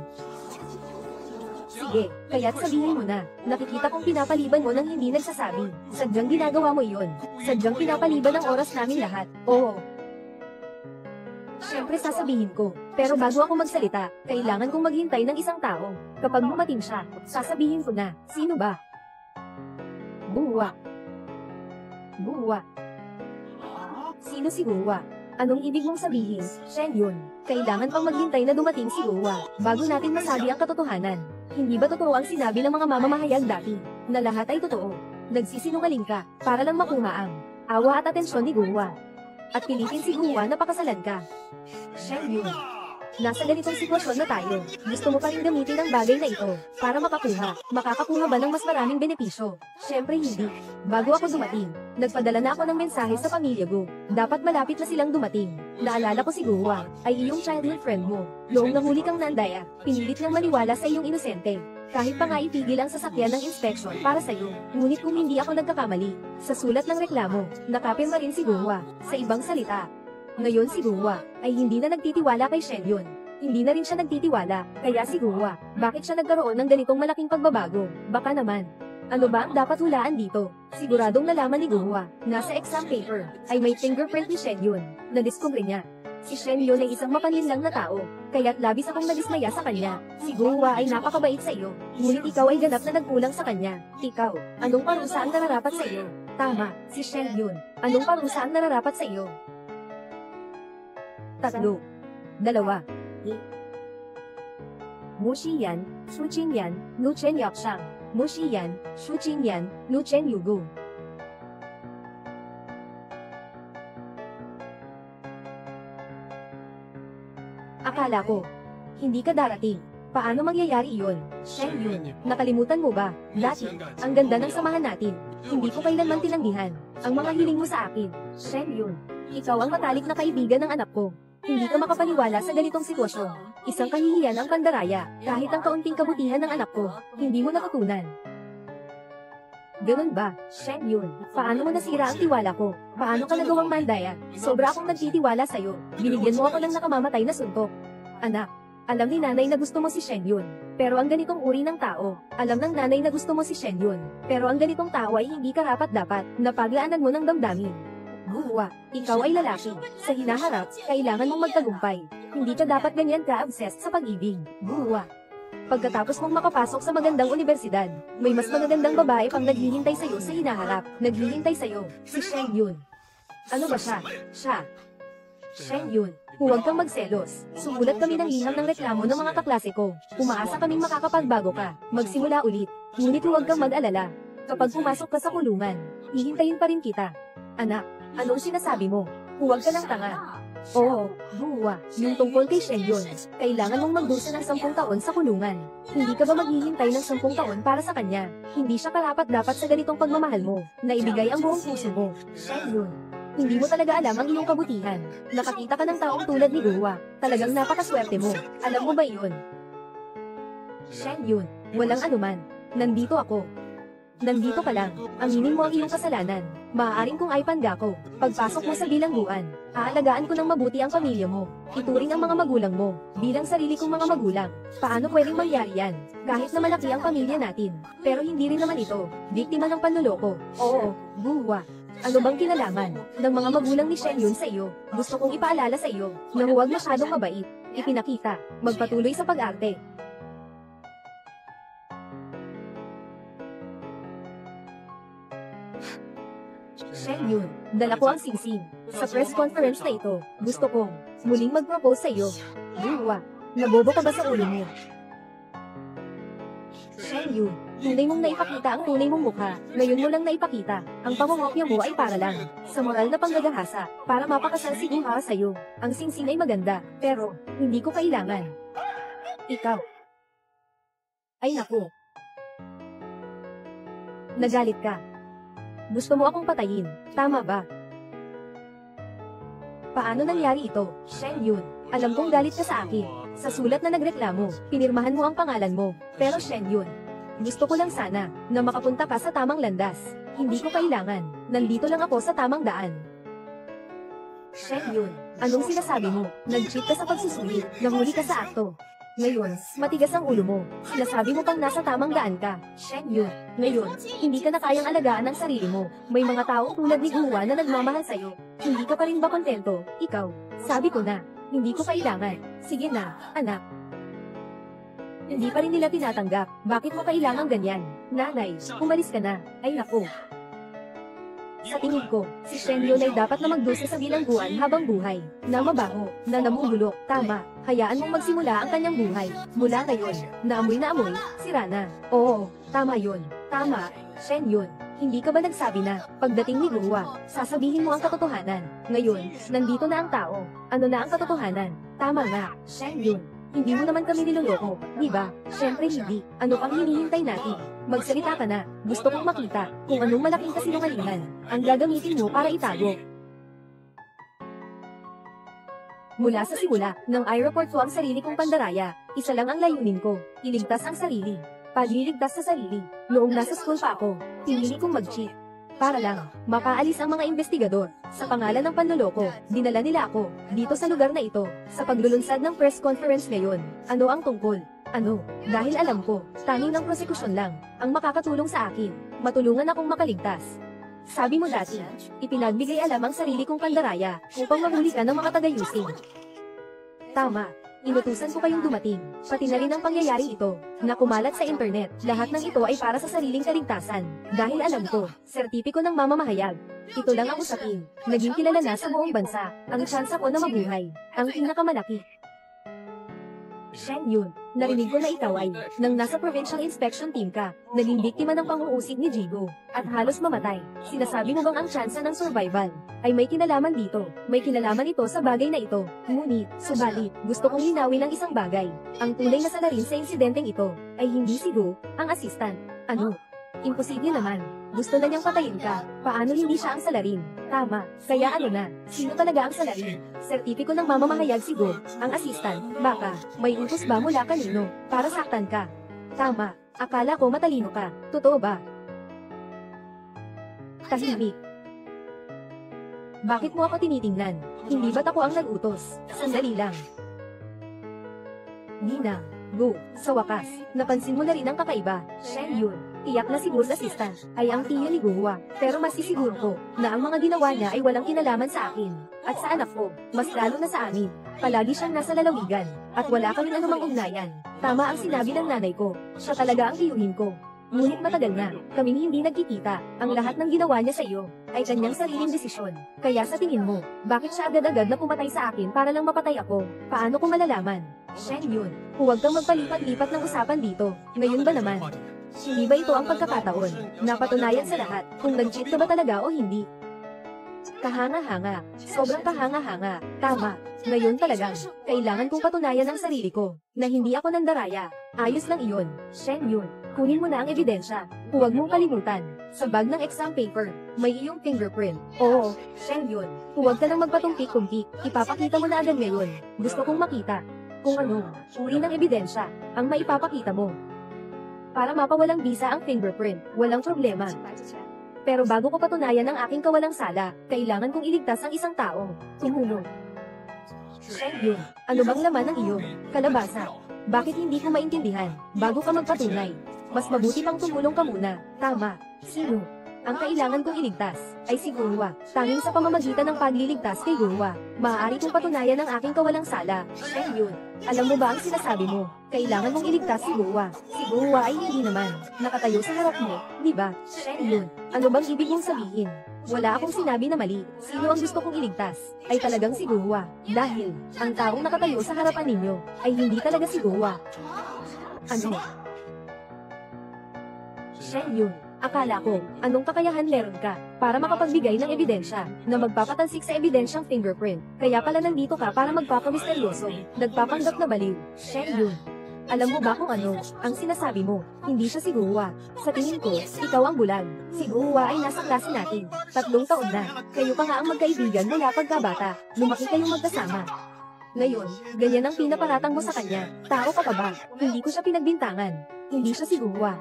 Sige, kaya't sabihin mo na, nakikita kong pinapaliban mo nang hindi nagsasabi. Sadyang ginagawa mo iyon. Sadyang pinapaliban ang oras namin lahat. Oo. Siyempre sasabihin ko, pero bago ako magsalita, kailangan kong maghintay ng isang tao. Kapag dumating siya, sasabihin ko na, sino ba? Guwa. Guwa. Sino si Guwa? Anong ibig mong sabihin, Shen Yun? Kailangan pang maghintay na dumating si Guwa, bago natin masabi ang katotohanan. Hindi ba totoo ang sinabi ng mga mamamahayag dati, na lahat ay totoo? Nagsisinungaling ka, para lang makuha ang awa at atensyon ni Guwa. At pilitin si Guwa na pakasalan ka. Shen Yun, nasa ganitong sitwasyon na tayo, gusto mo pa rin gamitin ang bagay na ito, para makakakuha ba ng mas maraming benepisyo? Siyempre hindi. Bago ako dumating, nagpadala na ako ng mensahe sa pamilya ko. Dapat malapit na silang dumating. Naalala ko si Guwa, ay iyong childhood friend mo. Noong nahuli kang Nandaya, pinilit niyang maniwala sa iyong inosente. Kahit pa nga itigil ang sasakyan ng inspection para sa iyo. Ngunit kung hindi ako nagkakamali, sa sulat ng reklamo, nakapirma rin si Guwa. Sa ibang salita, ngayon si Guwa, ay hindi na nagtitiwala kay Shen Yun. Hindi na rin siya nagtitiwala, kaya si Guwa, bakit siya nagkaroon ng ganitong malaking pagbabago? Baka naman. Ano ba ang dapat hulaan dito? Siguradong nalaman ni Guwa, nasa exam paper, ay may fingerprint ni Shen Yun. Nadiskubre niya. Si Shen Yun ay isang mapanlinlang na tao, kaya't labis akong nadismaya sa kanya. Si Guwa ay napakabait sa iyo, ngunit ikaw ay ganap na nagkulang sa kanya. Ikaw, anong parusa ang nararapat sa iyo? Tama, si Shen Yun, anong parusa ang nararapat sa iyo? 3, 2, Mu Xiyan, Su Qingyan, Nu Chen Yakshang. Mu Xiyan, Su Qingyan, Nu Chen Yugu. Akala ko, hindi ka darating. Paano mangyayari iyon? Shen Yun, nakalimutan mo ba? Dati, ang ganda ng samahan natin. Hindi ko kailanman tinanggihan ang mga hiling mo sa akin. Shen Yun, ikaw ang matalik na kaibigan ng anak ko. Hindi ka makapaniwala sa ganitong sitwasyon. Isang kahihiyan ang pandaraya, kahit ang kaunting kabutihan ng anak ko, hindi mo natutunan. Ganun ba, Shen Yun? Paano mo nasira ang tiwala ko? Paano ka nagawang Mandaya? Sobra akong nagtitiwala sa'yo. Binigyan mo ako ng nakamamatay na suntok. Anak, alam ni nanay na gusto mo si Shen Yun. Pero ang ganitong uri ng tao, alam ng nanay na gusto mo si Shen Yun. Pero ang ganitong tao ay hindi karapat-dapat na paglaanan mo ng damdamin. Guwa, ikaw ay lalaki. Sa hinaharap, kailangan mong magtagumpay. Hindi ka dapat ganyan ka-obsessed sa pag-ibig. Guwa. Pagkatapos mong makapasok sa magandang universidad, may mas magagandang babae pang naghihintay sa'yo sa hinaharap. Naghihintay sa'yo, si Shen Yun. Ano ba siya? Siya. Shen Yun, huwag kang magselos. Sumulat kami ng liham ng reklamo ng mga kaklase ko. Umaasa kaming makakapagbago ka. Magsimula ulit. Ngunit huwag kang mag-alala. Kapag pumasok ka sa kulungan, hihintayin pa rin kita. Anak, anong sinasabi mo? Huwag ka lang tanga. Oo, Guwa, yung tungkol kay Shen Yun, kailangan mong magdusa ng 10 taon sa kulungan. Hindi ka ba maghihintay ng 10 taon para sa kanya? Hindi siya karapat-dapat sa ganitong pagmamahal mo, na ibigay ang buong puso mo. Shen Yun, hindi mo talaga alam ang iyong kabutihan. Nakakita ka ng taong tulad ni Guwa, talagang napakaswerte mo. Alam mo ba iyon? Shen Yun, walang anuman. Nandito ako. Nandito ka lang, aminin mo ang iyong kasalanan. Maaaring kung ay panda ko, pagpasok mo sa bilangguan, aalagaan ko ng mabuti ang pamilya mo. Ituring ang mga magulang mo, bilang sarili kong mga magulang. Paano pwedeng mangyari yan? Kahit na malaki ang pamilya natin. Pero hindi rin naman ito, biktima ng panloloko. Oo, Guwa. Ano bang kinalaman ng mga magulang ni Shen Yun sa iyo? Gusto kong ipaalala sa iyo, na huwag masyadong mabait. Ipinakita, magpatuloy sa pag-arte. Shen Yun, dala ko ang singsing. Sa press conference na ito, gusto kong muling mag-propose sa iyo. Guwa, nabobo ka ba sa ulo mo? Shen Yun, tunay mong naipakita ang tunay mong mukha. Ngayon mo lang naipakita. Ang pangungopya mo ay para lang sa moral na panggagahasa, para mapakasal si Guha sa iyo. Ang singsing ay maganda, pero hindi ko kailangan. Ikaw. Ay naku. Nagalit ka. Gusto mo akong patayin, tama ba? Paano nangyari ito, Shen Yun? Alam kong galit ka sa akin. Sa sulat na nagreklamo, pinirmahan mo ang pangalan mo. Pero Shen Yun, gusto ko lang sana na makapunta ka sa tamang landas. Hindi ko kailangan. Nandito lang ako sa tamang daan. Shen Yun, anong sinasabi mo? Nag-cheat ka sa pagsusulit, nahuli ka sa akto. Ngayon, matigas ang ulo mo. Sinasabi mo pang nasa tamang daan ka. Shen Yun, ngayon, hindi ka na kayang alagaan ang sarili mo. May mga taong tulad ni Guwa na nagmamahal sa'yo. Hindi ka pa rin ba kontento? Ikaw, sabi ko na, hindi ko kailangan. Sige na, anak. Hindi pa rin nila tinatanggap. Bakit mo kailangang ganyan? Nanay, umalis ka na. Ay naku. Sa tingin ko, si Shen Yun ay dapat na magdusa sa bilangguan habang buhay. Na mabaho, na namumulok, tama. Hayaan mong magsimula ang kanyang buhay. Mula ngayon, na amoy, sira na. Oo, tama yun. Tama, Shen Yun. Hindi ka ba nagsabi na, pagdating ni Guwa, sasabihin mo ang katotohanan. Ngayon, nandito na ang tao. Ano na ang katotohanan? Tama nga, Shen Yun. Hindi mo naman kami niloloko, di ba? Siyempre hindi. Ano pang hinihintay natin? Magsalita ka na. Gusto kong makita kung anong malaking kasinungalingan ang gagamitin mo para itago. Mula sa simula, ng aeroport ko ang sarili kong pandaraya. Isa lang ang layunin ko, iligtas ang sarili. Pagliligtas sa sarili. Noong nasa school pa ako, pinili kong mag-cheat. Para lang, mapaalis ang mga investigador. Sa pangalan ng panloloko, dinala nila ako, dito sa lugar na ito, sa paglulunsad ng press conference ngayon. Ano ang tungkol? Ano? Dahil alam ko, tanging ng prosekusyon lang, ang makakatulong sa akin, matulungan akong makaligtas. Sabi mo dati, ipinagbigay alam ang sarili kong pandaraya, upang mahuli ka ng mga tagayusing. Tama. Inutusan ko kayong dumating, pati na rin ang pangyayaring ito, na kumalat sa internet. Lahat ng ito ay para sa sariling kaligtasan. Dahil alam ko, sertipiko ng mamamahayag. Ito lang ang usapin. Naging kilala na sa buong bansa, ang tsansa ko na mabuhay. Ang pinakamalaki. Shen Yun, narinig ko na ikaw ay, nang nasa provincial inspection team ka, naging biktima ng pang-uusig ni Jigo, at halos mamatay. Sinasabi mo bang ang tsansa ng survival ay may kinalaman dito? May kinalaman ito sa bagay na ito. Ngunit, subalit, gusto kong linawin ang isang bagay. Ang tunay na salarin sa insidenteng ito ay hindi si Go, ang assistant. Ano? Imposible naman. Gusto na niyang patayin ka. Paano hindi siya ang salarin? Tama. Kaya ano na? Sino talaga ang salarin? Sertipiko ng mamamahayag si Go, ang assistant. Baka, may utos ba mula kanino para saktan ka? Tama. Akala ko matalino ka. Totoo ba? Tahimik. Bakit mo ako tinitingnan? Hindi ba't ako ang nag-utos? Sandali lang. Ninang, Go, sa wakas, napansin mo na rin ang kakaiba. Shen Yun, tiyak na siguro assistant, ay ang tiyo ni Guwa. Pero masisiguro ko, na ang mga ginawa niya ay walang kinalaman sa akin. At sa anak ko, mas lalo na sa amin. Palagi siyang nasa lalawigan, at wala kaming anumang ugnayan. Tama ang sinabi ng nanay ko, siya talaga ang tiyuhin ko. Ngunit matagal na, kaming hindi nagkikita. Ang lahat ng ginawa niya sa iyo, ay kanyang sariling desisyon. Kaya sa tingin mo, bakit siya agad-agad na pumatay sa akin para lang mapatay ako? Paano ko malalaman? Shen Yun, huwag kang magpalipat-lipat ng usapan dito. Ngayon ba naman? Hindi ba ito ang pagkakataon? Napatunayan sa lahat, kung nag-cheat ka ba talaga o hindi? Kahanga-hanga. Sobrang kahanga-hanga. Tama. Ngayon talagang, kailangan kong patunayan ang sarili ko, na hindi ako nandaraya. Ayos lang iyon. Shen Yun, kunin mo na ang ebidensya. Huwag mong kalimutan. Sa bag ng exam paper, may iyong fingerprint. Oo, Shen Yun. Huwag ka nang magpatumpik-tumpik. Ipapakita mo na agad ngayon. Gusto kong makita kung ano, uri ng ebidensya, ang maipapakita mo. Para mapawalang bisa ang fingerprint, walang problema. Pero bago ko patunayan ang aking kawalang sala, kailangan kong iligtas ang isang tao. Tumulong. Shen Yun, ano bang laman ng iyong kalabasa? Bakit hindi ko maintindihan? Bago ka magpatunay, mas mabuti pang tumulong ka muna. Tama. Sino? Ang kailangan kong iligtas ay si Guwa. Tanging sa pamamagitan ng pagliligtas kay Guwa, maaari kong patunayan ang aking kawalang sala. Shen Yun, alam mo ba ang sinasabi mo? Kailangan mong iligtas si Guwa. Si Guwa ay hindi naman nakatayo sa harap mo, di ba? Shen Yun, ano bang ibig mong sabihin? Wala akong sinabi na mali. Sino ang gusto kong iligtas? Ay talagang si Guwa. Dahil, ang taong nakatayo sa harapan ninyo, ay hindi talaga si Guwa. Ano? Shen Yun, akala ko, anong kakayahan meron ka, para makapagbigay ng ebidensya, na magpapatansik sa ebidensyang fingerprint. Kaya pala nandito ka para magpapamisteryoso, nagpapanggap na baliw. Shen Yun. Alam mo ba kung ano ang sinasabi mo? Hindi siya si Guhua. Sa tingin ko, ikaw ang bulag. Si Guhua ay nasa klase natin. 3 taon na. Kayo pa nga ang magkaibigan mula pagkabata. Lumaki kayong magkasama. Ngayon, ganyan ang pinaparatang mo sa kanya. Tao ka pa ba? Hindi ko siya pinagbintangan. Hindi siya si Guhua.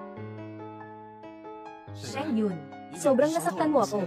Sheng Yun, sobrang nasaktan mo ako.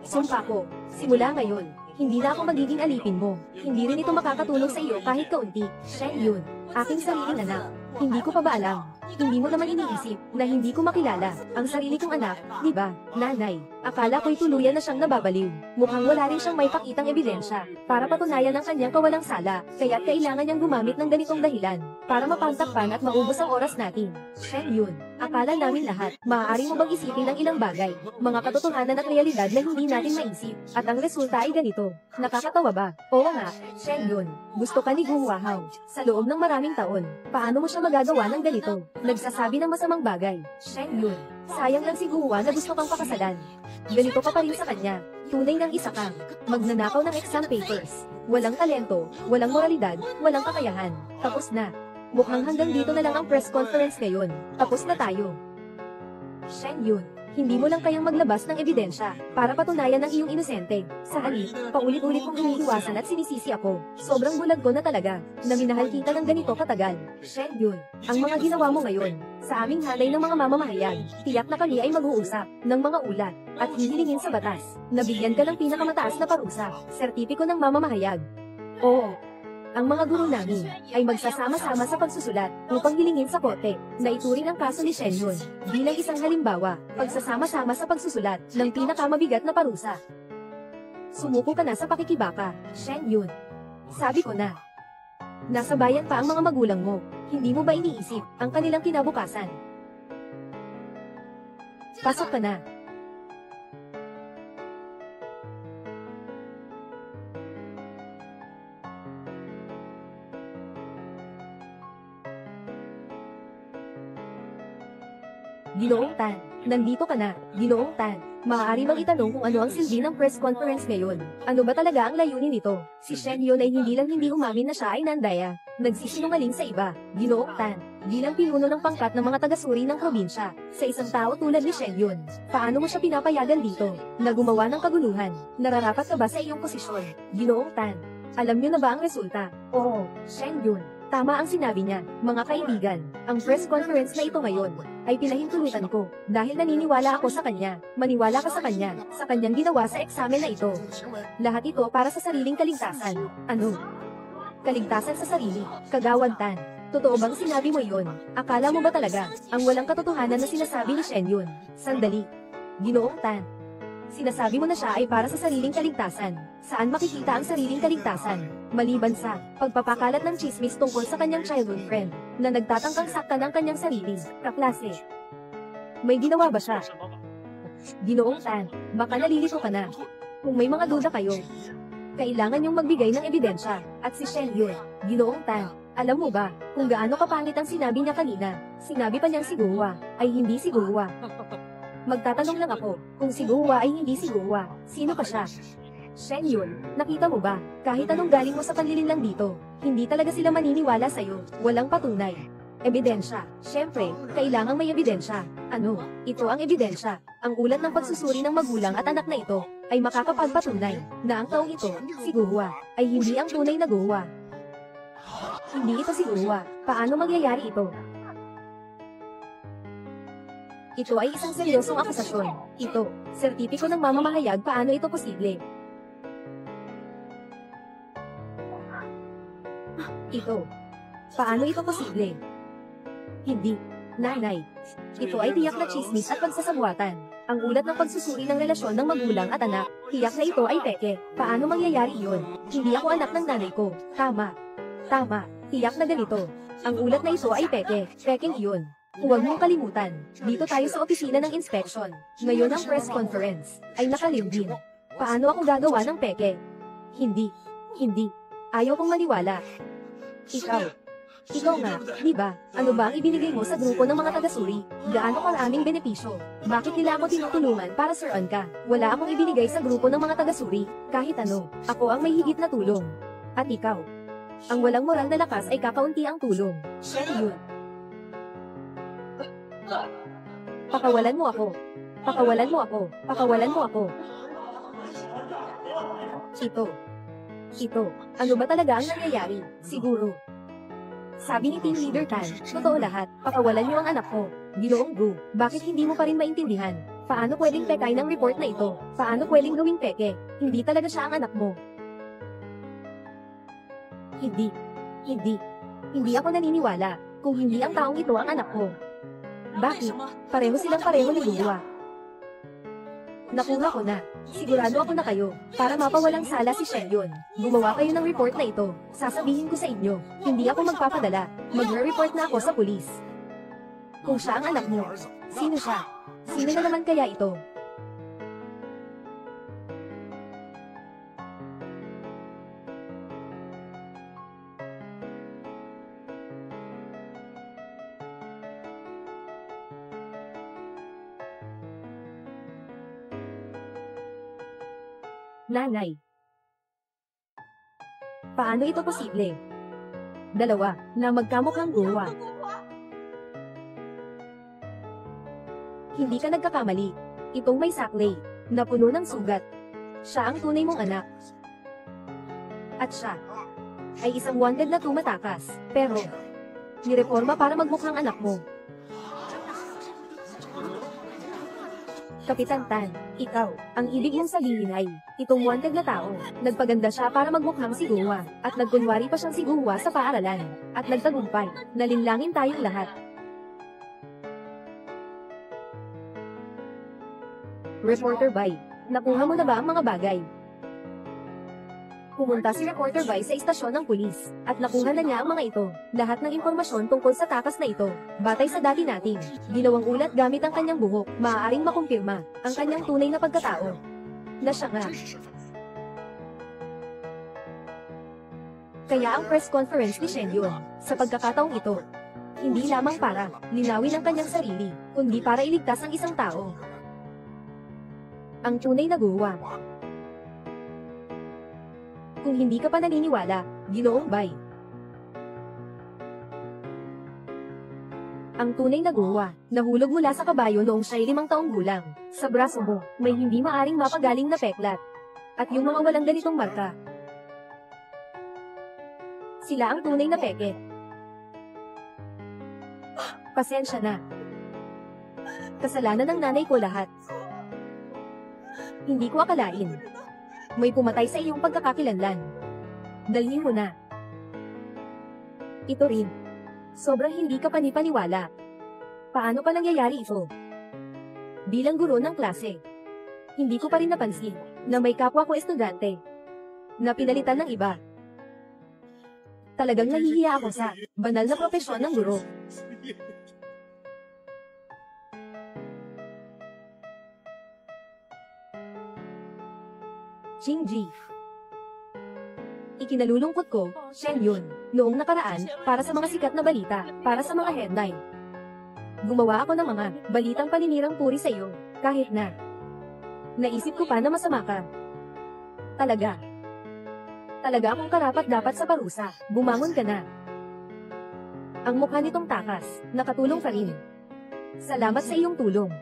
Sumpa ko, simula ngayon, hindi na ako magiging alipin mo. Hindi rin ito makakatulong sa iyo kahit kaunti. Sheng Yun, aking sariling anak. Hindi ko pa ba alam? Hindi mo naman iniisip na hindi ko makilala ang sarili kong anak, di ba, nanay? Akala ko'y tuluyan na siyang nababaliw. Mukhang wala rin siyang may pakitang ebidensya para patunayan ang kanyang kawalang sala, kaya't kailangan niyang gumamit ng ganitong dahilan para mapantakpan at maubos ang oras natin. Sheng Yun, akala namin lahat, maaari mo bang isipin ng ilang bagay, mga katotohanan at realidad na hindi natin maisip, at ang resulta ay ganito. Nakakatawa ba? Oo nga, Sheng Yun, gusto ka ni Guhua Hao. Sa loob ng maraming taon, paano mo siya magagawa ng ganito? Nagsasabi ng masamang bagay. Sheng Yun, sayang lang si Guhua na gusto kang pakasalan. Ganito ka pa rin sa kanya. Tunay ng isa kang magnanakaw ng exam papers. Walang talento, walang moralidad, walang kakayahan. Tapos na. Mukhang hanggang dito na lang ang press conference ngayon. Tapos na tayo. Sheng Yun, hindi mo lang kayang maglabas ng ebidensya para patunayan ng iyong inosente. Sa halip, paulit-ulit kong iniiwasan at sinisisi ako. Sobrang bulag ko na talaga, na minahal kita ng ganito katagal. Sheng Yun, ang mga ginawa mo ngayon, sa aming hanay ng mga mamamahayag, tiyak na kami ay mag-uusap ng mga ulat at hihilingin sa batas. Nabigyan ka ng pinakamataas na parusa, sertipiko ng mamamahayag. Oo. Ang mga guro namin ay magsasama-sama sa pagsusulat upang hilingin sa korte na ituring ang kaso ni Sheng Yun bilang isang halimbawa, pagsasama-sama sa pagsusulat ng pinakamabigat na parusa. Sumuko ka na sa pakikibaka, Sheng Yun. Sabi ko na. Nasa bayan pa ang mga magulang mo, hindi mo ba iniisip ang kanilang kinabukasan? Pasok ka na. Ginoong Tan, nandito ka na, Ginoong Tan. Maaari bang itanong kung ano ang silbi ng press conference ngayon? Ano ba talaga ang layunin nito? Si Sheng Yun ay hindi lang hindi umamin na siya ay nandaya. Nagsisinungaling sa iba, Ginoong Tan. Bilang pinuno ng pangkat ng mga taga-suri ng probinsya, sa isang tao tulad ni Sheng Yun, paano mo siya pinapayagan dito, na gumawa ng kaguluhan? Nararapat ka ba sa iyong posisyon, Ginoong Tan? Alam niyo na ba ang resulta? Oo, Sheng Yun. Tama ang sinabi niya, mga kaibigan, ang press conference na ito ngayon, ay pinahintulutan ko, dahil naniniwala ako sa kanya, maniwala ka sa kanya, sa kanyang ginawa sa eksamen na ito. Lahat ito para sa sariling kaligtasan. Ano? Kaligtasan sa sarili, Kagawad Tan. Totoo bang sinabi mo yon? Akala mo ba talaga, ang walang katotohanan na sinasabi ni Sheng Yun? Sandali. Ginoong Tan. Sinasabi mo na siya ay para sa sariling kaligtasan. Saan makikita ang sariling kaligtasan? Maliban sa pagpapakalat ng chismis tungkol sa kanyang childhood friend, na nagtatangkang saktan ang kanyang sarili, kaklase. May ginawa ba siya? Ginoong Tan, baka nalilito ka na. Kung may mga duda kayo, kailangan niyong magbigay ng ebidensya. At si Sheng Yun, Ginoong Tan, alam mo ba, kung gaano kapangit ang sinabi niya kanina? Sinabi pa niyang si Guhua, ay hindi si Guhua. Magtatanong lang ako, kung si Guhua ay hindi si Guhua, sino pa siya? Sheng Yun, nakita mo ba, kahit anong galing mo sa panlilinlang dito, hindi talaga sila maniniwala sa'yo, walang patunay. Ebidensya, syempre, kailangang may ebidensya. Ano, ito ang ebidensya, ang ulat ng pagsusuri ng magulang at anak na ito, ay makakapagpatunay, na ang taong ito, si Guhua, ay hindi ang tunay na Guhua. Hindi ito si Guhua, paano mangyayari ito? Ito ay isang seryosong akusasyon. Ito, sertipiko ng mamamahayag, paano ito posible? Ito. Paano ito posible? Hindi. Nanay. Ito ay tiyak na chismis at pagsasabuatan. Ang ulat ng pagsusuri ng relasyon ng magulang at anak, tiyak na ito ay peke. Paano mangyayari iyon? Hindi ako anak ng nanay ko. Tama. Tama. Tiyak na ganito. Ang ulat na ito ay peke. Pekeng iyon. Huwag mong kalimutan, dito tayo sa opisina ng inspection. Ngayon ang press conference ay nakalim din. Paano ako gagawa ng peke? Hindi. Hindi. Ayaw kong maniwala. Ikaw. Ikaw nga, di ba? Ano ba ang ibinigay mo sa grupo ng mga taga-suri? Gaano karaming benepisyo? Bakit nila ako tinutulungan para suruan ka? Wala akong ibinigay sa grupo ng mga taga-suri. Kahit ano, ako ang may higit na tulong. At ikaw. Ang walang moral na lakas ay kakaunti ang tulong. Yun. Pakawalan mo ako. Pakawalan mo ako. Pakawalan mo ako. Ito. Ano ba talaga ang nangyayari? Siguro. Sabi ni Team Leader Tan, totoo lahat. Pakawalan niyo ang anak ko. Ginoong Gu, bakit hindi mo pa rin maintindihan? Paano pwedeng pekay ng report na ito? Paano pwedeng gawing peke? Hindi talaga siya ang anak mo. Hindi ako naniniwala. Kung hindi ang taong ito ang anak ko. Bakit? Pareho silang pareho ni Guwa. Nakuha ko na. Sigurado ako na kayo. Para mapawalang sala si Shengyun. Gumawa kayo ng report na ito. Sasabihin ko sa inyo. Hindi ako magpapadala. Mag-report na ako sa pulis. Kung siya ang anak mo, sino siya? Sino na naman kaya ito? Nanay. Paano ito posible? Dalawa, na magkamukhang Guwa. Hindi ka nagkakamali. Itong may saklay, na puno ng sugat. Siya ang tunay mong anak. At siya, ay isang wanted na tumatakas. Pero, nireforma para magmukhang anak mo. Kapitan Tan, ikaw, ang ibig mong sabihin ay, itong wanted na tao, nagpaganda siya para magmukhang si Guwa, at nagkunwari pa siyang si Guwa sa paaralan, at nagtagumpay, nalinlangin tayong lahat. Reporter Bai, nakuha mo na ba ang mga bagay? Pumunta si Reporter Bai sa istasyon ng pulis, at nakuha na niya ang mga ito, lahat ng impormasyon tungkol sa takas na ito. Batay sa dati nating, ginawang ulat gamit ang kanyang buhok, maaaring makumpirma, ang kanyang tunay na pagkatao. Na siya nga. Kaya ang press conference ni Shengyun, sa pagkakataong ito, hindi lamang para linawin ang kanyang sarili, kundi para iligtas ang isang tao. Ang tunay na Guwa. Kung hindi ka pa naniniwala, Ginoong Bai. Ang tunay na Guwa, nahulog mula sa kabayo noong siya'y 5 taong gulang. Sa braso mo, may hindi maaring mapagaling na peklat. At yung mga walang ganitong marka. Sila ang tunay na peke. Pasensya na. Kasalanan ng nanay ko lahat. Hindi ko akalain. May pumatay sa iyong pagkakakilanlan. Dalhin mo na. Ito rin. Sobrang hindi ka panipaniwala. Paano pa nangyayari ito? Bilang guro ng klase, hindi ko pa rin napansin na may kapwa ko estudyante na pinalitan ng iba. Talagang nahihiya ako sa banal na propesyon ng guro. Jingji. Ikinalulungkot ko, Shengyun, noong nakaraan, para sa mga sikat na balita, para sa mga headline. Gumawa ako ng mga balitang paninirang puri sa iyo, kahit na naisip ko pa na masama ka. Talaga akong karapat dapat sa parusa, bumangon ka na. Ang mukha nitong takas, nakatulong ka rin. Salamat sa iyong tulong.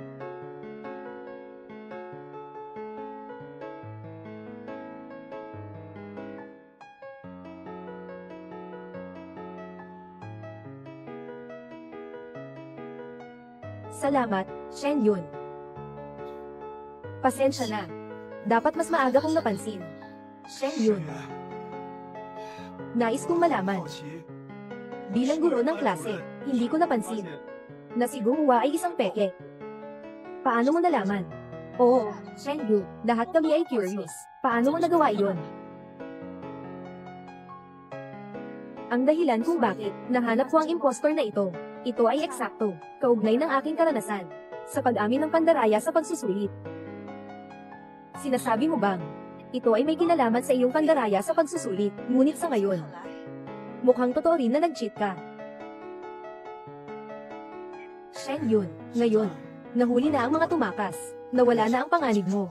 Salamat, Shengyun. Pasensya na. Dapat mas maaga kong napansin. Shengyun. Nais kong malaman. Bilang guro ng klase, hindi ko napansin na si Guwa ay isang peke. Paano mo nalaman? Oo, Shengyun, lahat kami ay curious. Paano mo nagawa iyon? Ang dahilan kung bakit nahanap ko ang impostor na ito. Ito ay eksakto, kaugnay ng aking karanasan, sa pag-amin ng pandaraya sa pagsusulit. Sinasabi mo bang, ito ay may kinalaman sa iyong pandaraya sa pagsusulit, ngunit sa ngayon, mukhang totoo rin na nag-cheat ka. Shengyun, ngayon, nahuli na ang mga tumakas, nawala na ang panganib mo.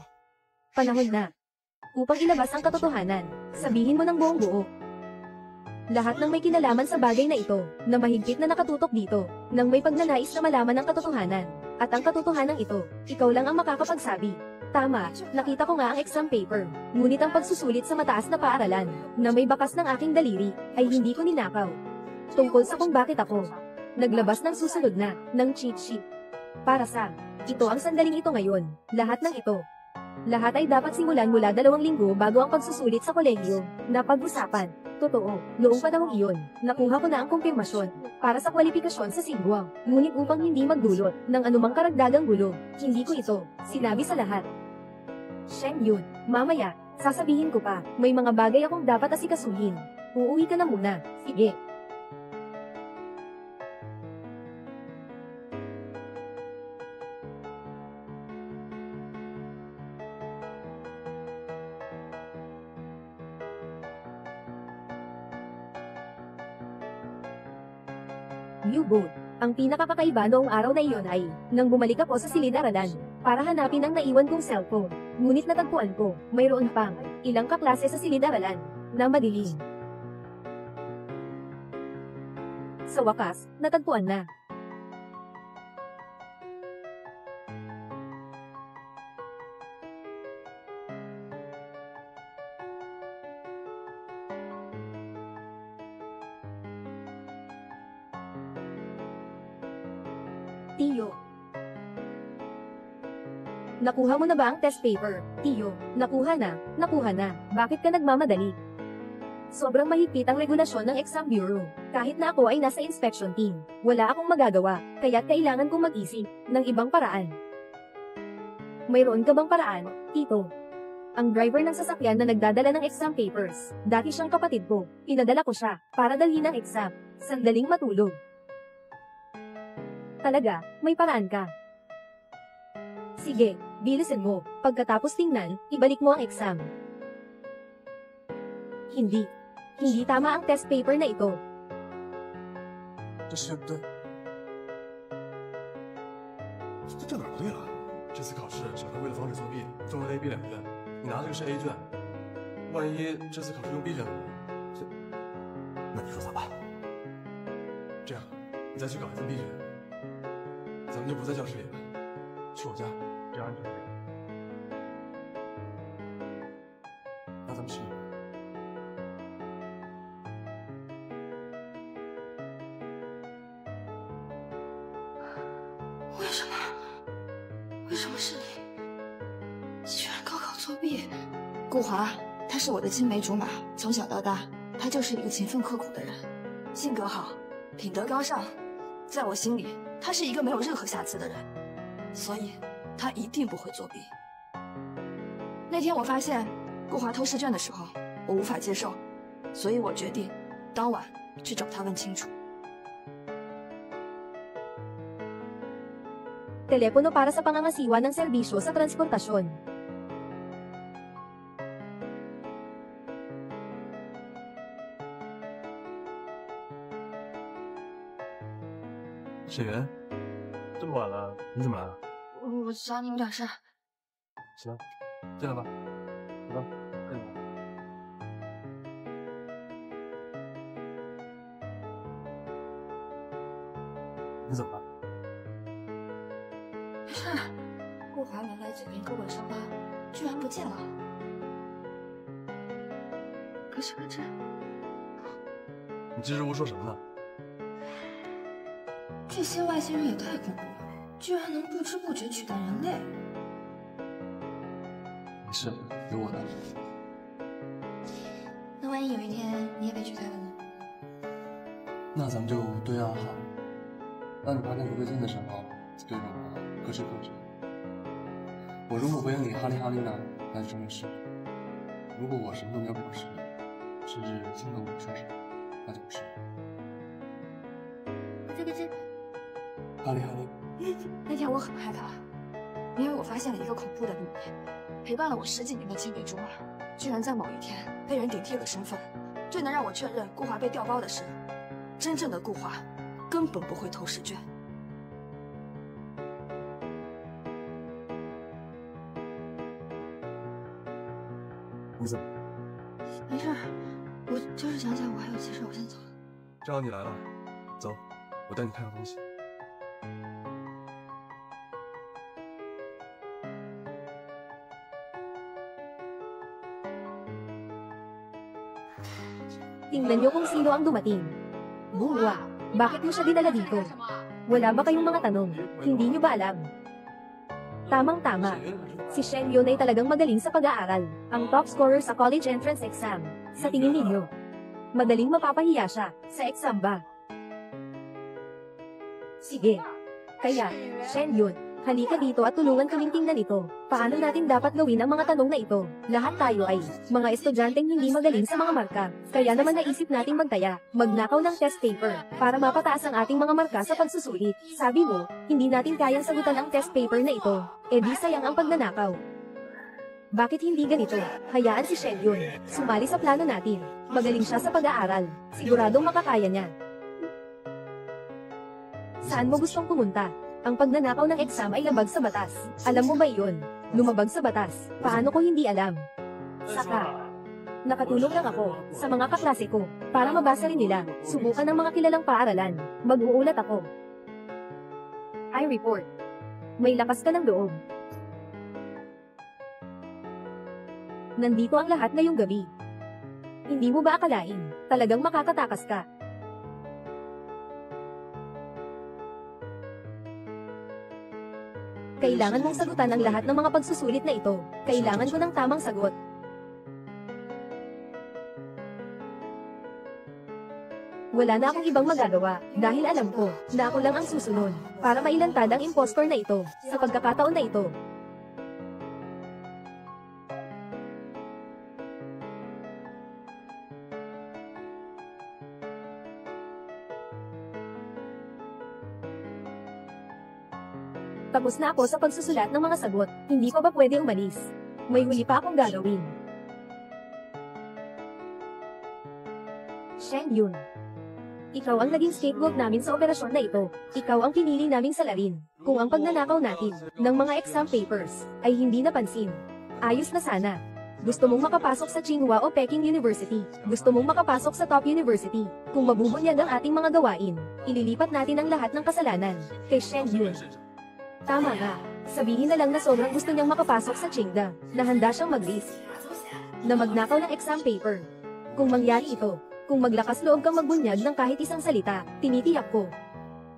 Panahon na, upang ilabas ang katotohanan, sabihin mo ng buong buo. Lahat ng may kinalaman sa bagay na ito, na mahigpit na nakatutok dito, nang may pagnanais na malaman ng katotohanan. At ang katotohanan ito, ikaw lang ang makakapagsabi. Tama, nakita ko nga ang exam paper. Ngunit ang pagsusulit sa mataas na paaralan, na may bakas ng aking daliri, ay hindi ko ninakaw. Tungkol sa kung bakit ako naglabas ng susunod na, ng cheat sheet. Para sa, ito ang sandaling ito ngayon, lahat ng ito. Lahat ay dapat simulan mula 2 linggo bago ang pagsusulit sa kolehiyo, na pag-usapan. Totoo, noong panahong iyon, nakuha ko na ang kumpirmasyon, para sa kwalifikasyon sa Singwang. Ngunit upang hindi magdulot, ng anumang karagdagang gulo, hindi ko ito, sinabi sa lahat. Sheng Yun, mamaya, sasabihin ko pa, may mga bagay akong dapat asikasuhin. Uuwi ka na muna, sige. U-boat. Ang pinakakakaiba noong araw na iyon ay, nang bumalik ako sa silid-aralan, para hanapin ang naiwan kong cellphone. Ngunit natagpuan ko, mayroon pang, ilang kaklase sa silid-aralan, na madilim. Sa wakas, natagpuan na. Tiyo. Nakuha mo na ba ang test paper? Tiyo, nakuha na. Bakit ka nagmamadali? Sobrang mahigpit ang regulasyon ng exam bureau. Kahit na ako ay nasa inspection team, wala akong magagawa, kaya't kailangan kong mag-isip ng ibang paraan. Mayroon ka bang paraan, Tito? Ang driver ng sasakyan na nagdadala ng exam papers, dati siyang kapatid ko, pinadala ko siya, para dalhin ang exam, sandaling matulog. Talaga, may paraan ka. Sige, bilisin mo. Pagkatapos tingnan, ibalik mo ang exam. Hindi. Hindi tama ang test paper na ito. 这是对，这哪儿不对了？这次考试小哥为了防止作弊，分为 A、B 2卷，你拿的这个是 A 卷，万一这次考试用 B 卷怎么办？那你说咋办？这样，你再去搞一份 B 卷。 咱们就不在教室里了，去我家，这样安全点。那咱们去。为什么？为什么是你？居然高考作弊！顾华，他是我的青梅竹马，从小到大，他就是一个勤奋刻苦的人，性格好，品德高尚，在我心里。 他是一个没有任何瑕疵的人，所以他一定不会作弊。那天我发现顾华偷试卷的时候，我无法接受，所以我决定当晚去找他问清楚。 Telepono para sa pangangasiwa ng serbisyo sa transportasyon. 沈源，这么晚了，你怎么来了？我找你有点事儿。行，进来吧。走吧，跟你来。你怎么了？没事儿。顾华原来嘴边胳膊伤疤，居然不见了。可是这……你支支吾吾说什么呢？ 这些外星人也太恐怖了，居然能不知不觉取代人类。没事，有我呢。那万一有一天你也被取代了呢？那咱们就对暗号。当你发现不对劲的时候，对着我咯吱咯吱。我如果回应你哈利哈利呢，那就证明是；如果我什么都没有表示，甚至听懂你说什么，那就不是。咯吱。 哈利哈利，那天我很害怕，因为我发现了一个恐怖的秘密，陪伴了我10几年的青梅竹马，居然在某一天被人顶替了身份。最能让我确认顾华被调包的是，真正的顾华根本不会偷试卷。你怎么？没事，我就是想起来我还有急事，我先走了。正好你来了，走，我带你看个东西。Tingnan niyo kung sino ang dumating. Bunga, bakit mo siya dinala dito? Wala ba kayong mga tanong? Hindi niyo ba alam? Tamang-tama. Si Shen Yun ay talagang magaling sa pag-aaral. Ang top scorer sa college entrance exam. Sa tingin ninyo, madaling mapapahiya siya sa exam ba? Sige. Kaya, Shen Yun, halika dito at tulungan kaming tingnan ito. Paano natin dapat gawin ang mga tanong na ito? Lahat tayo ay mga estudyanteng hindi magaling sa mga marka. Kaya naman naisip nating magtaya, magnakaw ng test paper, para mapataas ang ating mga marka sa pagsusulit. Sabi mo, hindi natin kayang sagutan ang test paper na ito. E di sayang ang pagnanakaw. Bakit hindi ganito? Hayaan si Shen Yun. Sumali sa plano natin. Magaling siya sa pag-aaral. Siguradong makakaya niya. Saan mo gustong pumunta? Ang pagnanakaw ng exam ay labag sa batas. Alam mo ba iyon? Lumabag sa batas. Paano ko hindi alam? Saka, nakatulong lang ako sa mga kaklase ko para mabasa rin nila. Subukan ng mga kilalang paaralan. Mag-uulat ako. I report. May lakas ka ng loob. Nandito ang lahat ngayong gabi. Hindi mo ba akalain, talagang makakatakas ka? Kailangan mong sagutan ang lahat ng mga pagsusulit na ito. Kailangan ko ng tamang sagot. Wala na akong ibang magagawa, dahil alam ko na ako lang ang susunod, para mailantad ang impostor na ito, sa pagkakataon na ito. Tapos na ako sa pagsusulat ng mga sagot, hindi pa ba pwede umalis? May huli pa akong gagawin. Shen Yun. Ikaw ang naging scapegoat namin sa operasyon na ito. Ikaw ang pinili naming salarin. Kung ang pagnanakaw natin ng mga exam papers ay hindi napansin, ayos na sana. Gusto mong makapasok sa Tsinghua o Peking University. Gusto mong makapasok sa top university. Kung mabubunyag ang ating mga gawain, ililipat natin ang lahat ng kasalanan kay Shen Yun. Tama nga. Sabihin na lang na sobrang gusto niyang makapasok sa Tsinghua, na handa siyang mag-risk na magnakaw ng exam paper. Kung mangyari ito, kung maglakas loob kang magbunyag ng kahit isang salita, tinitiyak ko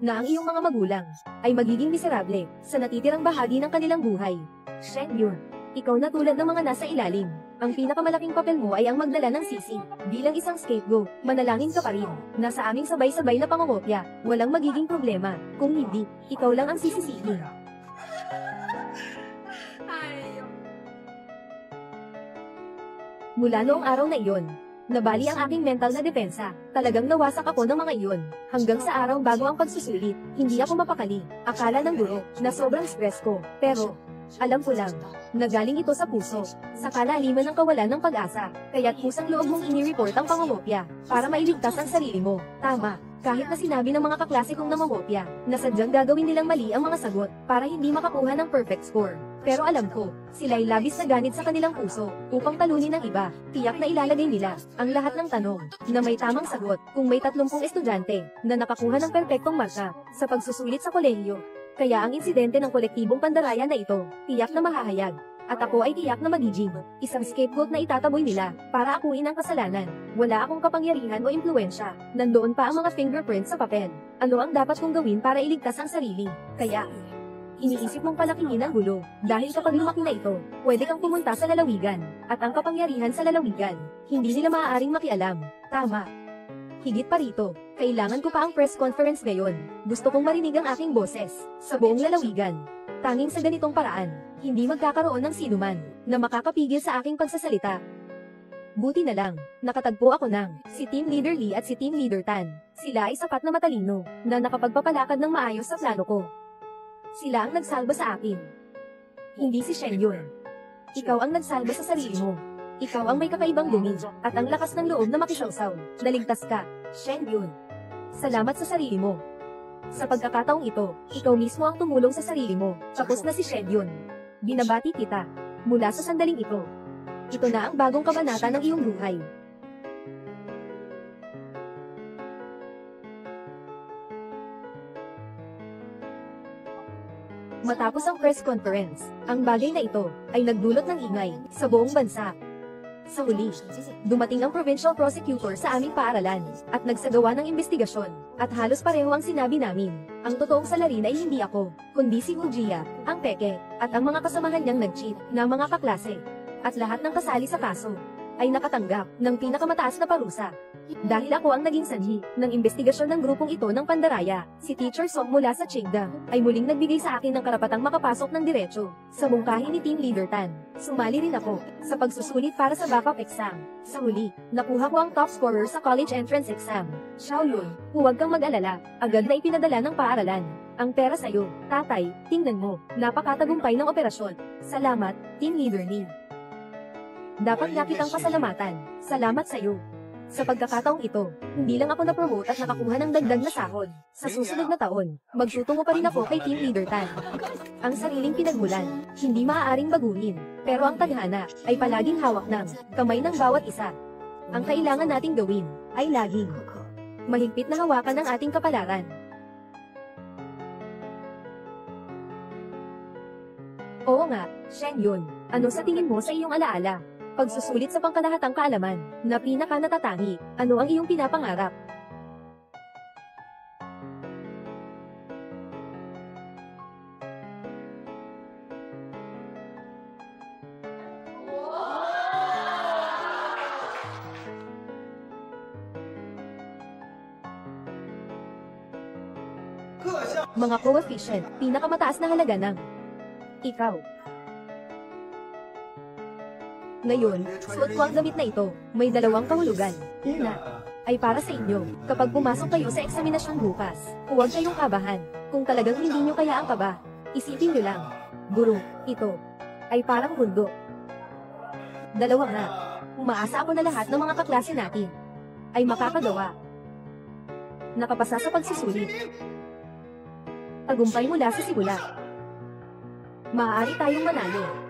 na ang iyong mga magulang ay magiging miserable sa natitirang bahagi ng kanilang buhay. Shen Yun, ikaw na tulad ng mga nasa ilalim. Ang pinakamalaking papel mo ay ang magdala ng sisi. Bilang isang scapegoat, manalangin ka pa rin. Nasa aming sabay-sabay na pangungopya, walang magiging problema. Kung hindi, ikaw lang ang sisisihin. Mula noong araw na iyon, nabali ang aking mental na depensa. Talagang nawasak ako ng mga iyon. Hanggang sa araw bago ang pagsusulit, hindi ako mapakali. Akala ng guro na sobrang stress ko. Pero, alam ko lang, na galing ito sa puso, sa kalaliman ng kawalan ng pag-asa, kaya't pusang loob mong ini-report ang pangungopya, para mailigtas ang sarili mo. Tama, kahit na sinabi ng mga kaklase kong nangungopya, na sadyang gagawin nilang mali ang mga sagot, para hindi makakuha ng perfect score. Pero alam ko, sila'y labis na ganit sa kanilang puso, upang talunin ang iba. Tiyak na ilalagay nila ang lahat ng tanong na may tamang sagot, kung may 30 estudyante na nakakuha ng perpektong marka sa pagsusulit sa kolehiyo. Kaya ang insidente ng kolektibong pandaraya na ito, tiyak na mahahayag. At ako ay tiyak na magiging isang scapegoat na itataboy nila para akuin ang kasalanan. Wala akong kapangyarihan o impluensya. Nandoon pa ang mga fingerprints sa papel. Ano ang dapat kong gawin para iligtas ang sarili? Kaya, iniisip mong palakihin ang gulo. Dahil kapag lumaki na ito, pwede kang pumunta sa lalawigan. At ang kapangyarihan sa lalawigan, hindi nila maaaring makialam. Tama. Higit pa rito, kailangan ko pa ang press conference ngayon. Gusto kong marinig ang aking boses sa buong lalawigan. Tanging sa ganitong paraan, hindi magkakaroon ng sinuman na makakapigil sa aking pagsasalita. Buti na lang, nakatagpo ako ng si Team Leader Lee at si Team Leader Tan. Sila ay sapat na matalino na nakapagpapalakad ng maayos sa plano ko. Sila ang nagsalba sa akin. Hindi si Shen Yun. Ikaw ang nagsalba sa sarili mo. Ikaw ang may kakaibang dumi at ang lakas ng loob na makisawsaw. Naligtas ka, Shen Yun. Salamat sa sarili mo. Sa pagkakataong ito, ikaw mismo ang tumulong sa sarili mo. Tapos na si Shen Yun. Binabati kita. Mula sa sandaling ito. Ito na ang bagong kabanata ng iyong buhay. Matapos ang press conference, ang bagay na ito ay nagdulot ng ingay sa buong bansa. Sa huli, dumating ang provincial prosecutor sa aming paaralan at nagsagawa ng investigasyon at halos pareho ang sinabi namin. Ang totoong salarin ay hindi ako, kundi si Ujia, ang peke, at ang mga kasamahan niyang nag-cheat na mga kaklase. At lahat ng kasali sa kaso ay nakatanggap ng pinakamataas na parusa. Dahil ako ang naging sanhi ng investigasyon ng grupong ito ng Pandaraya, si Teacher Song mula sa Chengda ay muling nagbigay sa akin ng karapatang makapasok ng diretso sa mungkahi ni Team Leader Tan. Sumali rin ako sa pagsusulit para sa backup exam. Sa huli, nakuha ko ang top scorer sa college entrance exam. Xiaoyun, huwag kang mag-alala, agad na ipinadala ng paaralan. Ang pera sa'yo, tatay, tingnan mo, napakatagumpay ng operasyon. Salamat, Team Leader Lee. Dapat niya kitang pasalamatan. Salamat sa'yo. Sa pagkakataong ito, hindi lang ako na-promote at nakakuha ng dagdag na sahod. Sa susunod na taon, magtutungo pa rin ako kay Team Leader Tan. Ang sariling pinagmulan, hindi maaaring baguhin, pero ang tadhana ay palaging hawak ng kamay ng bawat isa. Ang kailangan nating gawin ay laging mahigpit na hawakan ng ating kapalaran. Oo nga, Shen Yun, ano sa tingin mo sa iyong alaala? Pagsusulit sa pangkalahatang kaalaman, na pinaka-natatangi, ano ang iyong pinapangarap? Mga coefficient, pinakamataas na halaga ng ikaw. Ngayon, suot ko ang damit na ito. May dalawang kahulugan. Una, ay para sa inyo. Kapag pumasok kayo sa eksaminasyon bukas, huwag kayong kabahan. Kung talagang hindi nyo kaya ang kaba, isipin nyo lang. Guro, ito ay parang mundo. Dalawa nga, umaasa ako na lahat ng mga kaklase natin ay makakagawa. Nakapasa sa pagsusulit. Tagumpay mula sa simula. Maaari tayong manalo.